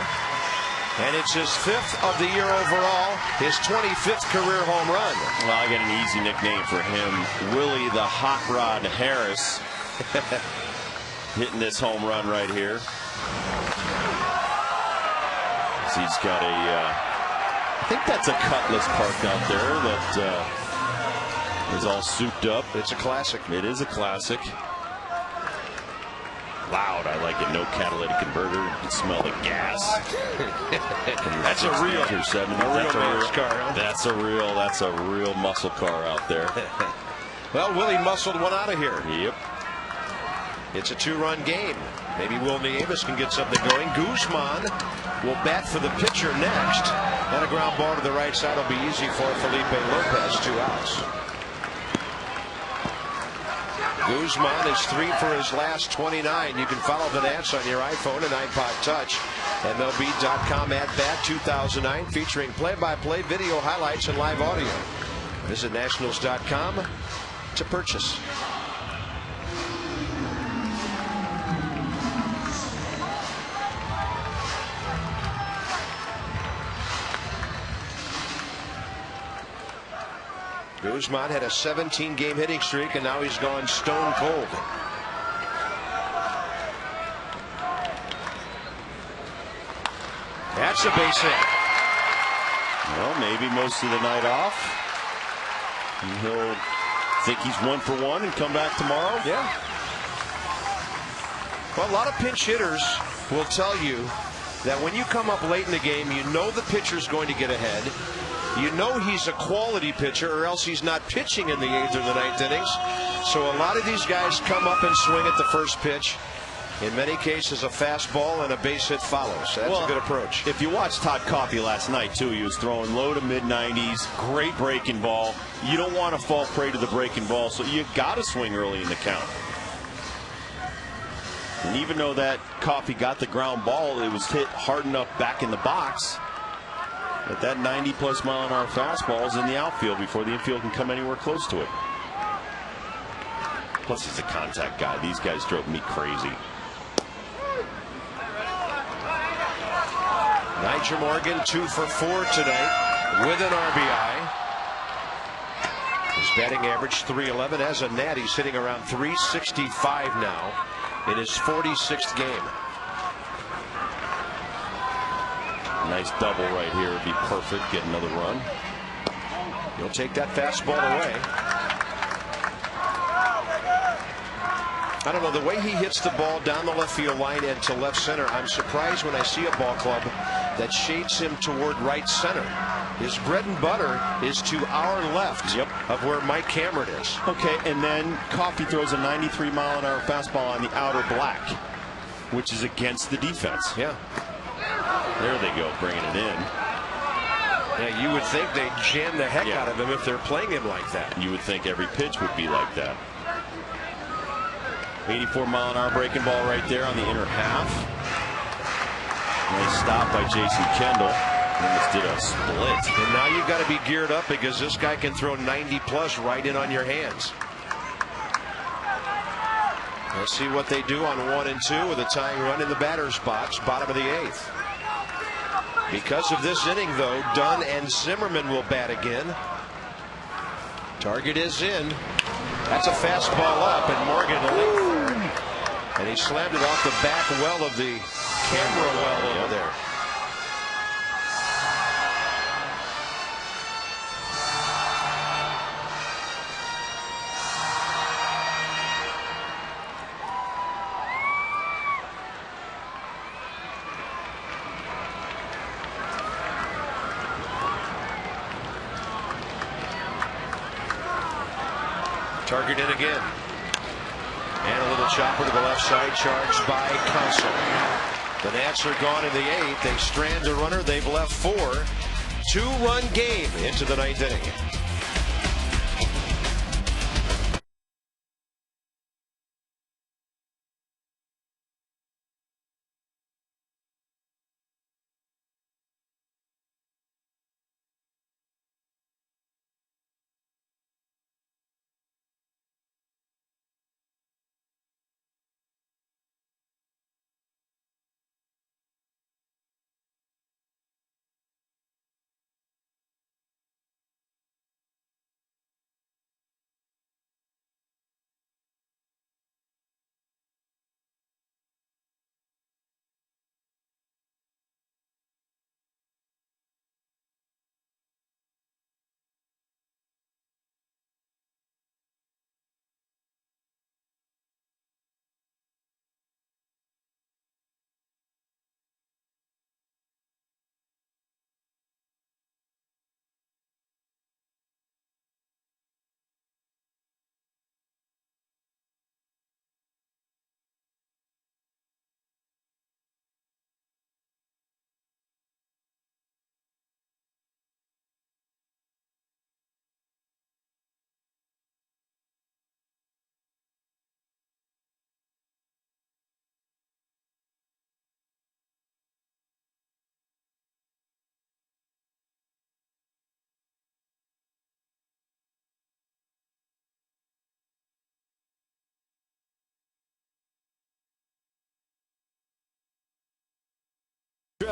and it's his 5th of the year overall, his 25th career home run. Well, I got an easy nickname for him, Willie the Hot Rod Harris, hitting this home run right here. So he's got a, I think that's a Cutlass parked out there that is all souped up. It's a classic. It is a classic. Loud, I like it. No catalytic converter. You can smell the gas. That's a real car. Huh? That's a real muscle car out there. Well, Willie muscled one out of here. Yep. It's a 2-run game. Maybe Will Nieves can get something going. Guzman will bat for the pitcher next. And a ground ball to the right side will be easy for Felipe Lopez. 2 outs. Guzman is 3 for his last 29. You can follow the Nats on your iPhone and iPod Touch. MLB.com at Bat 2009, featuring play-by-play video highlights and live audio. Visit Nationals.com to purchase. Guzman had a 17-game hitting streak, and now he's gone stone cold. That's a base hit. Well, maybe most of the night off. And he'll think he's 1 for 1 and come back tomorrow. Yeah. Well, a lot of pinch hitters will tell you that when you come up late in the game, you know the pitcher's going to get ahead. You know he's a quality pitcher, or else he's not pitching in the 8th or the 9th innings. So a lot of these guys come up and swing at the first pitch. In many cases, a fastball and a base hit follows. That's a good approach. If you watched Todd Coffey last night, too, he was throwing low to mid-90s, great breaking ball. You don't want to fall prey to the breaking ball, so you got to swing early in the count. And even though that Coffey got the ground ball, it was hit hard enough back in the box. But that 90-plus mile-an-hour fastball is in the outfield before the infield can come anywhere close to it. Plus, he's a contact guy. These guys drove me crazy. Nyjer Morgan 2 for 4 tonight with an RBI. His batting average .311 as a Nat. He's sitting around .365 now in his 46th game. Nice double right here would be perfect. Get another run. He'll take that fastball away. I don't know, the way he hits the ball down the left field line and to left center, I'm surprised when I see a ball club that shades him toward right center. His bread and butter is to our left of where Mike Cameron is. Okay, and then Coffey throws a 93-mile-an-hour fastball on the outer black, which is against the defense. Yeah. There they go, bringing it in. Yeah, you would think they'd jam the heck out of him if they're playing him like that. You would think every pitch would be like that. 84-mile-an-hour breaking ball right there on the inner half. Nice stop by Jason Kendall. Almost did a split. And now you've got to be geared up because this guy can throw 90-plus right in on your hands. Let's see what they do on 1 and 2 with a tying run in the batter's box, bottom of the 8th. Because of this inning, though, Dunn and Zimmerman will bat again. Target is in. That's a fastball up, and Morgan late for it. And he slammed it off the back well of the camera well over there. Target in again. And a little chopper to the left side, charged by Counsell. The Nats are gone in the 8th. They strand a runner. They've left 4. 2-run game into the 9th inning.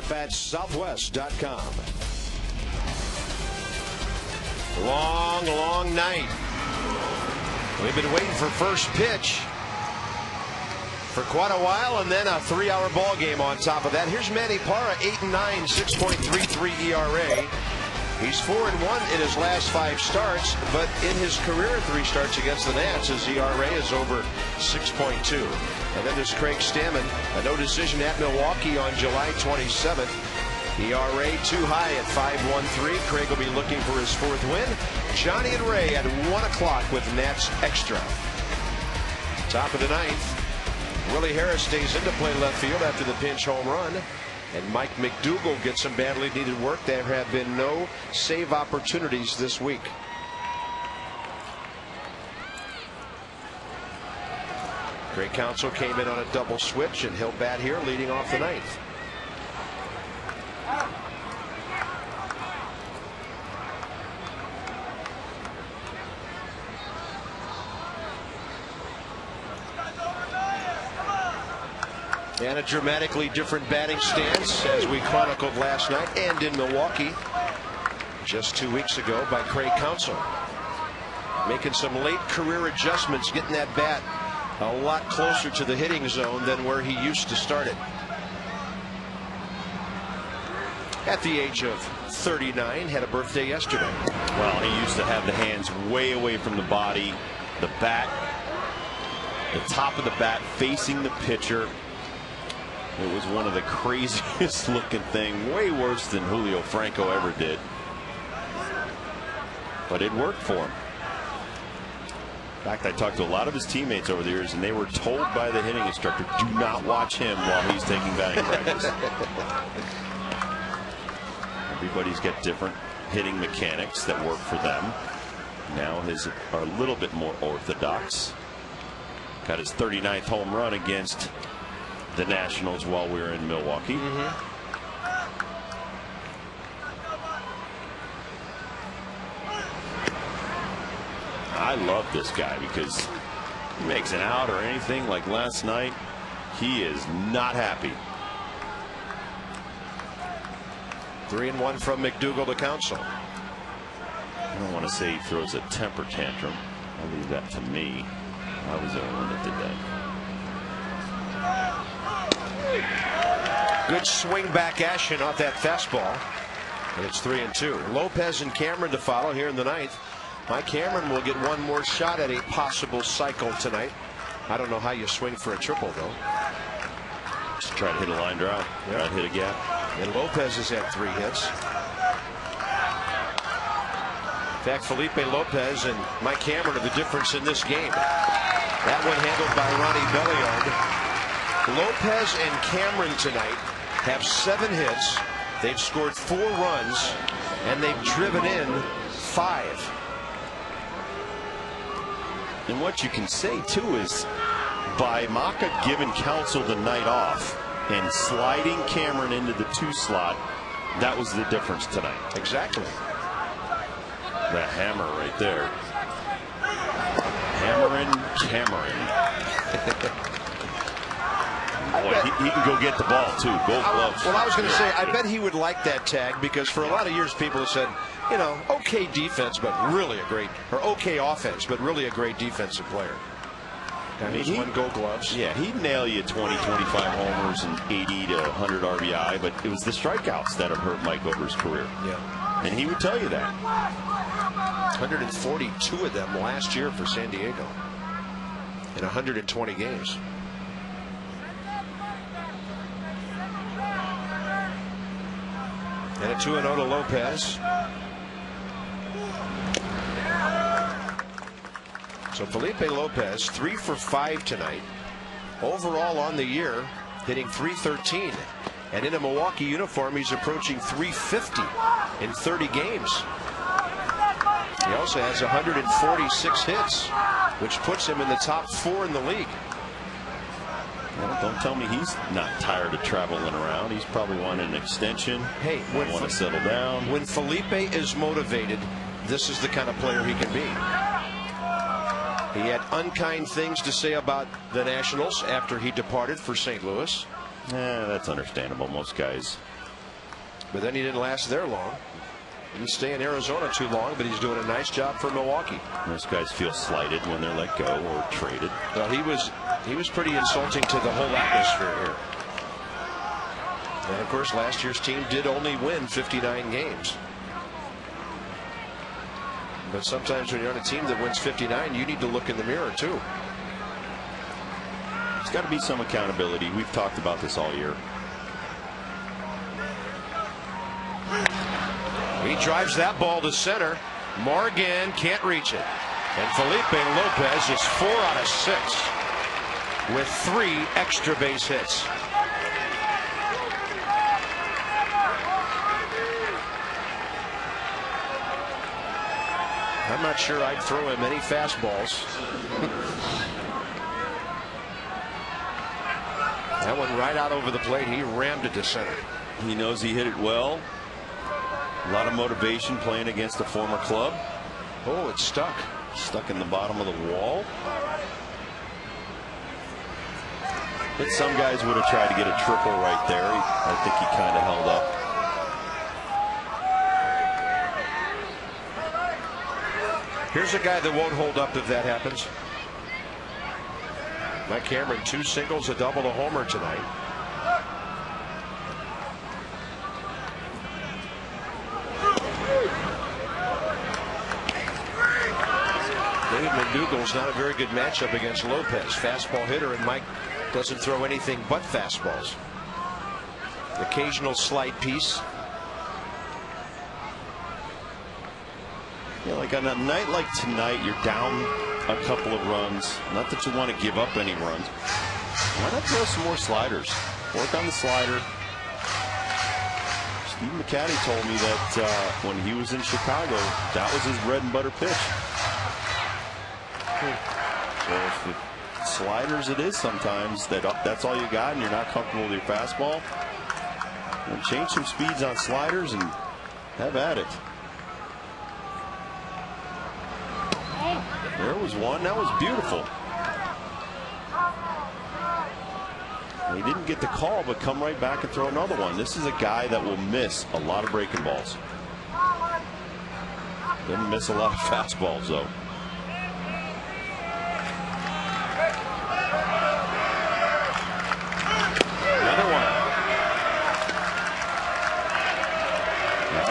Trip at Southwest.com. Long night. We've been waiting for first pitch for quite a while, and then a 3-hour ball game on top of that. Here's Manny Parra, 8-9, 6.33 ERA. He's 4-1 in his last 5 starts, but in his career 3 starts against the Nats, his ERA is over 6.2. And then there's Craig Stammen, a no decision at Milwaukee on July 27th. ERA too high at 5.13. Craig will be looking for his 4th win. Johnny and Ray at 1 o'clock with Nats Extra. Top of the 9th. Willie Harris stays in to play left field after the pinch home run. And Mike McDougall gets some badly needed work. There have been no save opportunities this week. Craig Counsell came in on a double switch, and he'll bat here leading off the 9th. And a dramatically different batting stance, as we chronicled last night and in Milwaukee just 2 weeks ago by Craig Counsell. Making some late career adjustments, getting that bat a lot closer to the hitting zone than where he used to start it. At the age of 39, had a birthday yesterday. Well, he used to have the hands way away from the body, the bat, the top of the bat facing the pitcher. It was one of the craziest looking things, way worse than Julio Franco ever did. But it worked for him. In fact, I talked to a lot of his teammates over the years, and they were told by the hitting instructor, do not watch him while he's taking batting practice. Everybody's got different hitting mechanics that work for them. Now his are a little bit more orthodox. Got his 39th home run against the Nationals while we were in Milwaukee. I love this guy because he makes an out or anything like last night, he is not happy. 3-1 from McDougall to Counsell. I don't want to say he throws a temper tantrum. I'll leave that to me. I was the only one that did that. Good swing back action off that fastball. And it's 3-2. Lopez and Cameron to follow here in the 9th. Mike Cameron will get one more shot at a possible cycle tonight. I don't know how you swing for a triple, though. Just try to hit a line drive. Try to hit a gap. And Lopez has had 3 hits. In fact, Felipe Lopez and Mike Cameron are the difference in this game. That one handled by Ronnie Belliard. Lopez and Cameron tonight have 7 hits. They've scored 4 runs, and they've driven in 5. And what you can say too is by Maka giving Counsell the night off and sliding Cameron into the 2 slot, that was the difference tonight. Exactly. The hammer right there. Hammering Cameron. Boy, he can go get the ball too. Gold gloves. Well, I was going to say, I bet he would like that tag, because for a lot of years people have said, you know, okay defense, but really a great, or okay offense, but really a great defensive player. And he's won Gold Gloves. Yeah, he'd nail you 20, 25 homers and 80 to 100 RBI, but it was the strikeouts that have hurt Mike over his career. Yeah. And he would tell you that. 142 of them last year for San Diego in 120 games. And a 2-0 to Lopez. So Felipe Lopez 3 for 5 tonight. Overall on the year, hitting .313. And in a Milwaukee uniform, he's approaching .350 in 30 games. He also has 146 hits, which puts him in the top 4 in the league. Well, don't tell me he's not tired of traveling around. He's probably wanting an extension. Hey, want to settle down. When Felipe is motivated, this is the kind of player he can be. He had unkind things to say about the Nationals after he departed for St. Louis. That's understandable. Most guys But then he didn't last there long. He didn't stay in Arizona too long, but he's doing a nice job for Milwaukee. Most guys feel slighted when they're let go or traded. Well, he was pretty insulting to the whole atmosphere here. And of course, last year's team did only win 59 games. But sometimes when you're on a team that wins 59, you need to look in the mirror too. There's got to be some accountability. We've talked about this all year. He drives that ball to center. Morgan can't reach it. And Felipe Lopez is 4 out of 6 with 3 extra base hits. I'm not sure I'd throw him any fastballs. That one right out over the plate. He rammed it to center. He knows he hit it well. A lot of motivation playing against a former club. Oh, it's stuck. Stuck in the bottom of the wall. But some guys would have tried to get a triple right there. I think he kind of held up. Here's a guy that won't hold up if that happens. Mike Cameron, 2 singles, a double, a homer tonight. David McDougall's not a very good matchup against Lopez. Fastball hitter, and Mike doesn't throw anything but fastballs. Occasional slight piece. Yeah, like on a night like tonight, you're down a couple of runs. Not that you want to give up any runs. Why not throw some more sliders? Work on the slider. Steve McCatty told me that when he was in Chicago, that was his bread and butter pitch. So if the sliders it is sometimes, that's all you got and you're not comfortable with your fastball, then change some speeds on sliders and have at it. There was one. That was beautiful. He didn't get the call, but come right back and throw another one. This is a guy that will miss a lot of breaking balls. Didn't miss a lot of fastballs, though. Another one.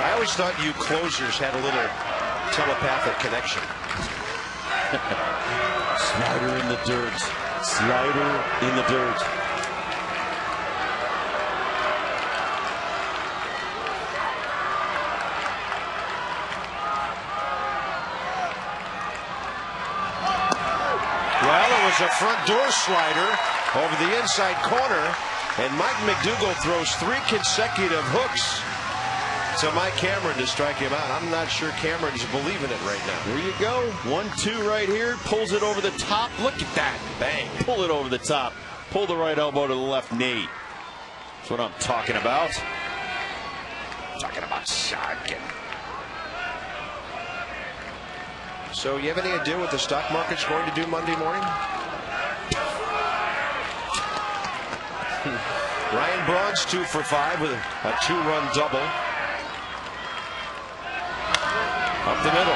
I always thought you closers had a little telepathic connection. Slider in the dirt. Slider in the dirt. Well, it was a front door slider over the inside corner, and Mike McDougall throws 3 consecutive hooks to Mike Cameron to strike him out. I'm not sure Cameron's believing it right now. There you go. 1-2 right here. Pulls it over the top. Look at that. Bang. Pull it over the top. Pull the right elbow to the left knee. That's what I'm talking about. Talking about shotgun. So you have any idea what the stock market's going to do Monday morning? Ryan Braun's 2 for 5 with a 2-run double. Up the middle,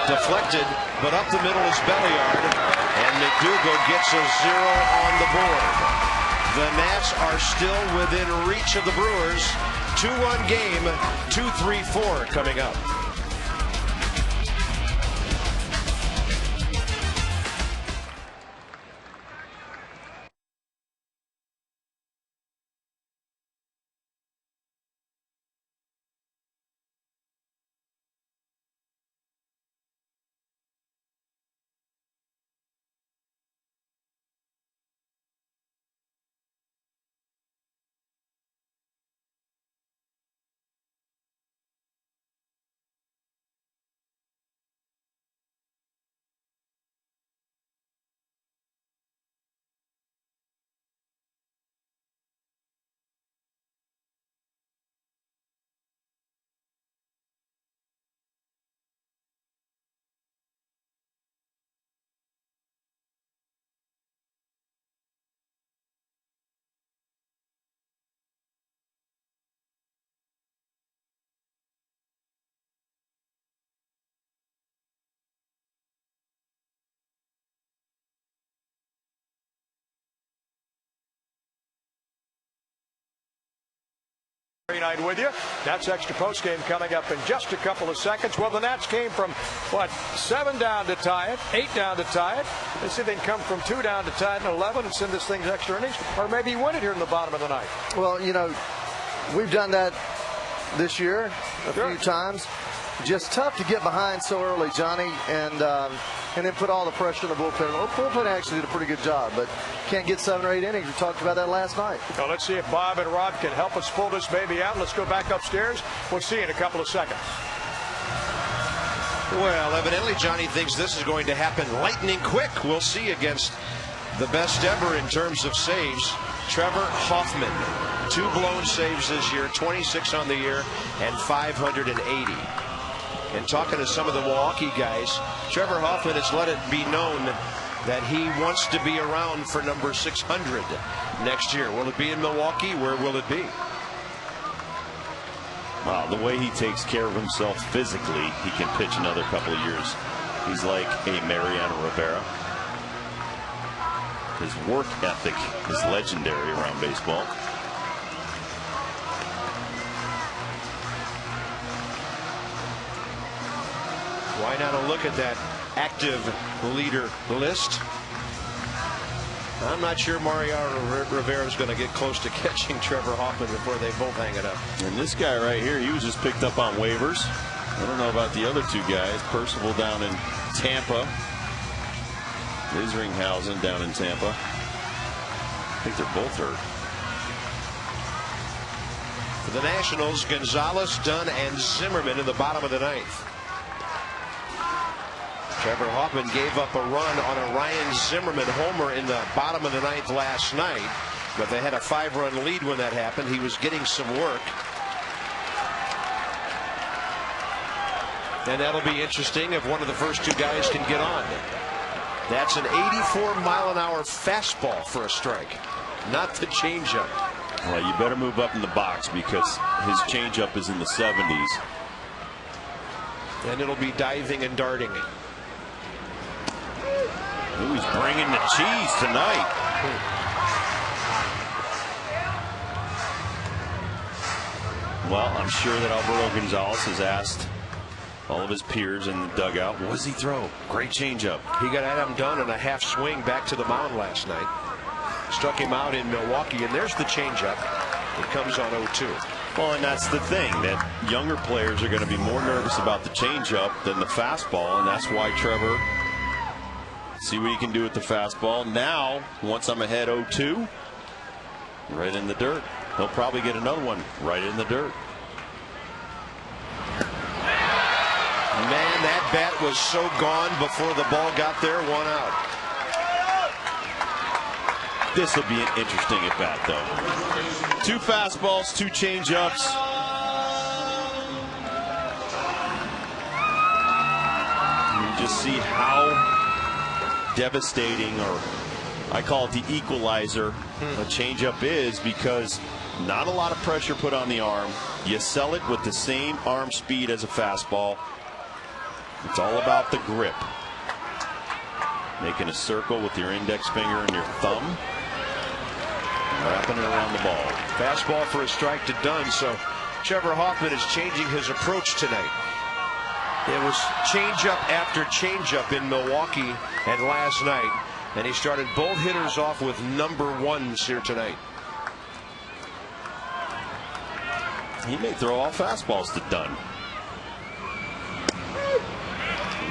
deflected, but up the middle is Belliard, and McDougall gets a 0 on the board. The Nats are still within reach of the Brewers. 2-1 game, 2-3-4 coming up. Night with you. Nats extra post game coming up in just a couple of seconds. Well, the Nats came from 7 down to tie it, 8 down to tie it. Let's see if they can come from 2 down to tie it in 11 and send this thing to extra innings, or maybe win it here in the bottom of the ninth. Well, we've done that this year a few times. Just tough to get behind so early, Johnny, and then put all the pressure on the bullpen. The bullpen actually did a pretty good job, but can't get 7 or 8 innings. We talked about that last night. Well, let's see if Bob and Rob can help us pull this baby out. Let's go back upstairs. We'll see you in a couple of seconds. Well, evidently Johnny thinks this is going to happen lightning quick. We'll see against the best ever in terms of saves, Trevor Hoffman. 2 blown saves this year, 26 on the year, and 580. And talking to some of the Milwaukee guys, Trevor Hoffman has let it be known that he wants to be around for number 600 next year. Will it be in Milwaukee? Where will it be? Wow, the way he takes care of himself physically, he can pitch another couple of years. He's like a Mariano Rivera. His work ethic is legendary around baseball. Why not a look at that active leader list? I'm not sure Mariano Rivera is going to get close to catching Trevor Hoffman before they both hang it up. And this guy right here, he was just picked up on waivers. I don't know about the other 2 guys. Percival down in Tampa. Isringhausen down in Tampa. I think they're both hurt. For the Nationals, Gonzalez, Dunn, and Zimmerman in the bottom of the ninth. Trevor Hoffman gave up a run on a Ryan Zimmerman homer in the bottom of the ninth last night, but they had a 5-run lead when that happened. He was getting some work. And that'll be interesting if one of the first 2 guys can get on. That's an 84-mile-an-hour fastball for a strike, not the changeup. Well, you better move up in the box because his changeup is in the 70s. And it'll be diving and darting. He's bringing the cheese tonight. Well, I'm sure that Alberto Gonzalez has asked all of his peers in the dugout, what does he throw? Great changeup. He got Adam Dunn on a half swing back to the mound last night. Struck him out in Milwaukee, and there's the changeup. It comes on 0-2. Well, and that's the thing, that younger players are going to be more nervous about the changeup than the fastball, and that's why Trevor, see what he can do with the fastball. Now, once I'm ahead 0-2, right in the dirt. He'll probably get another one right in the dirt. Man, that bat was so gone before the ball got there. 1 out. This will be an interesting at bat, though. 2 fastballs, 2 changeups. You just see how devastating, or I call it the equalizer, a changeup is, because not a lot of pressure put on the arm. You sell it with the same arm speed as a fastball. It's all about the grip. Making a circle with your index finger and your thumb. Wrapping it around the ball. Fastball for a strike to Dunn. So Trevor Hoffman is changing his approach tonight. It was changeup after changeup in Milwaukee and last night. And he started both hitters off with number 1s here tonight. He may throw all fastballs to Dunn.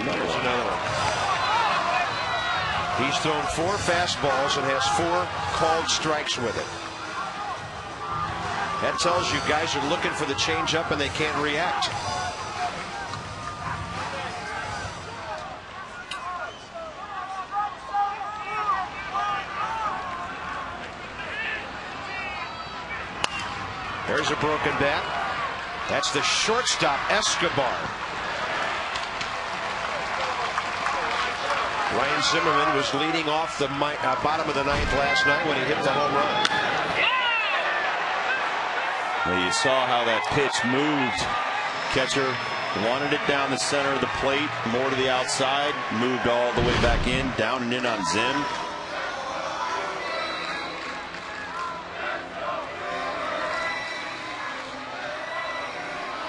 Another one. He's thrown 4 fastballs and has 4 called strikes with it. That tells you guys are looking for the changeup and they can't react. There's a broken bat. That's the shortstop, Escobar. Ryan Zimmerman was leading off the bottom of the ninth last night when he hit the home run. Well, you saw how that pitch moved. Catcher wanted it down the center of the plate, more to the outside, moved all the way back in, down and in on Zim.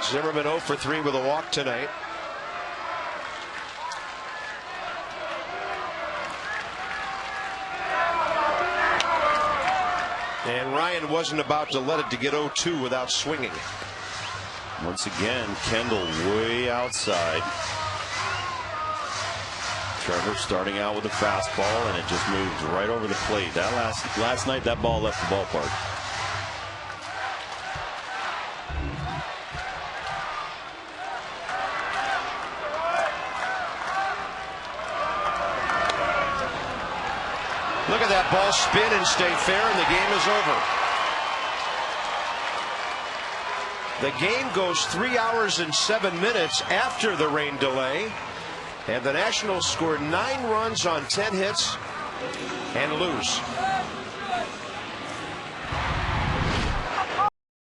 Zimmerman 0 for 3 with a walk tonight. And Ryan wasn't about to let it to get 0-2 without swinging. Once again, Kendall way outside. Trevor starting out with a fastball, and it just moves right over the plate. That last night, that ball left the ballpark. Look at that ball spin and stay fair, and the game is over. The game goes 3 hours and 7 minutes after the rain delay, and the Nationals scored 9 runs on 10 hits and lose.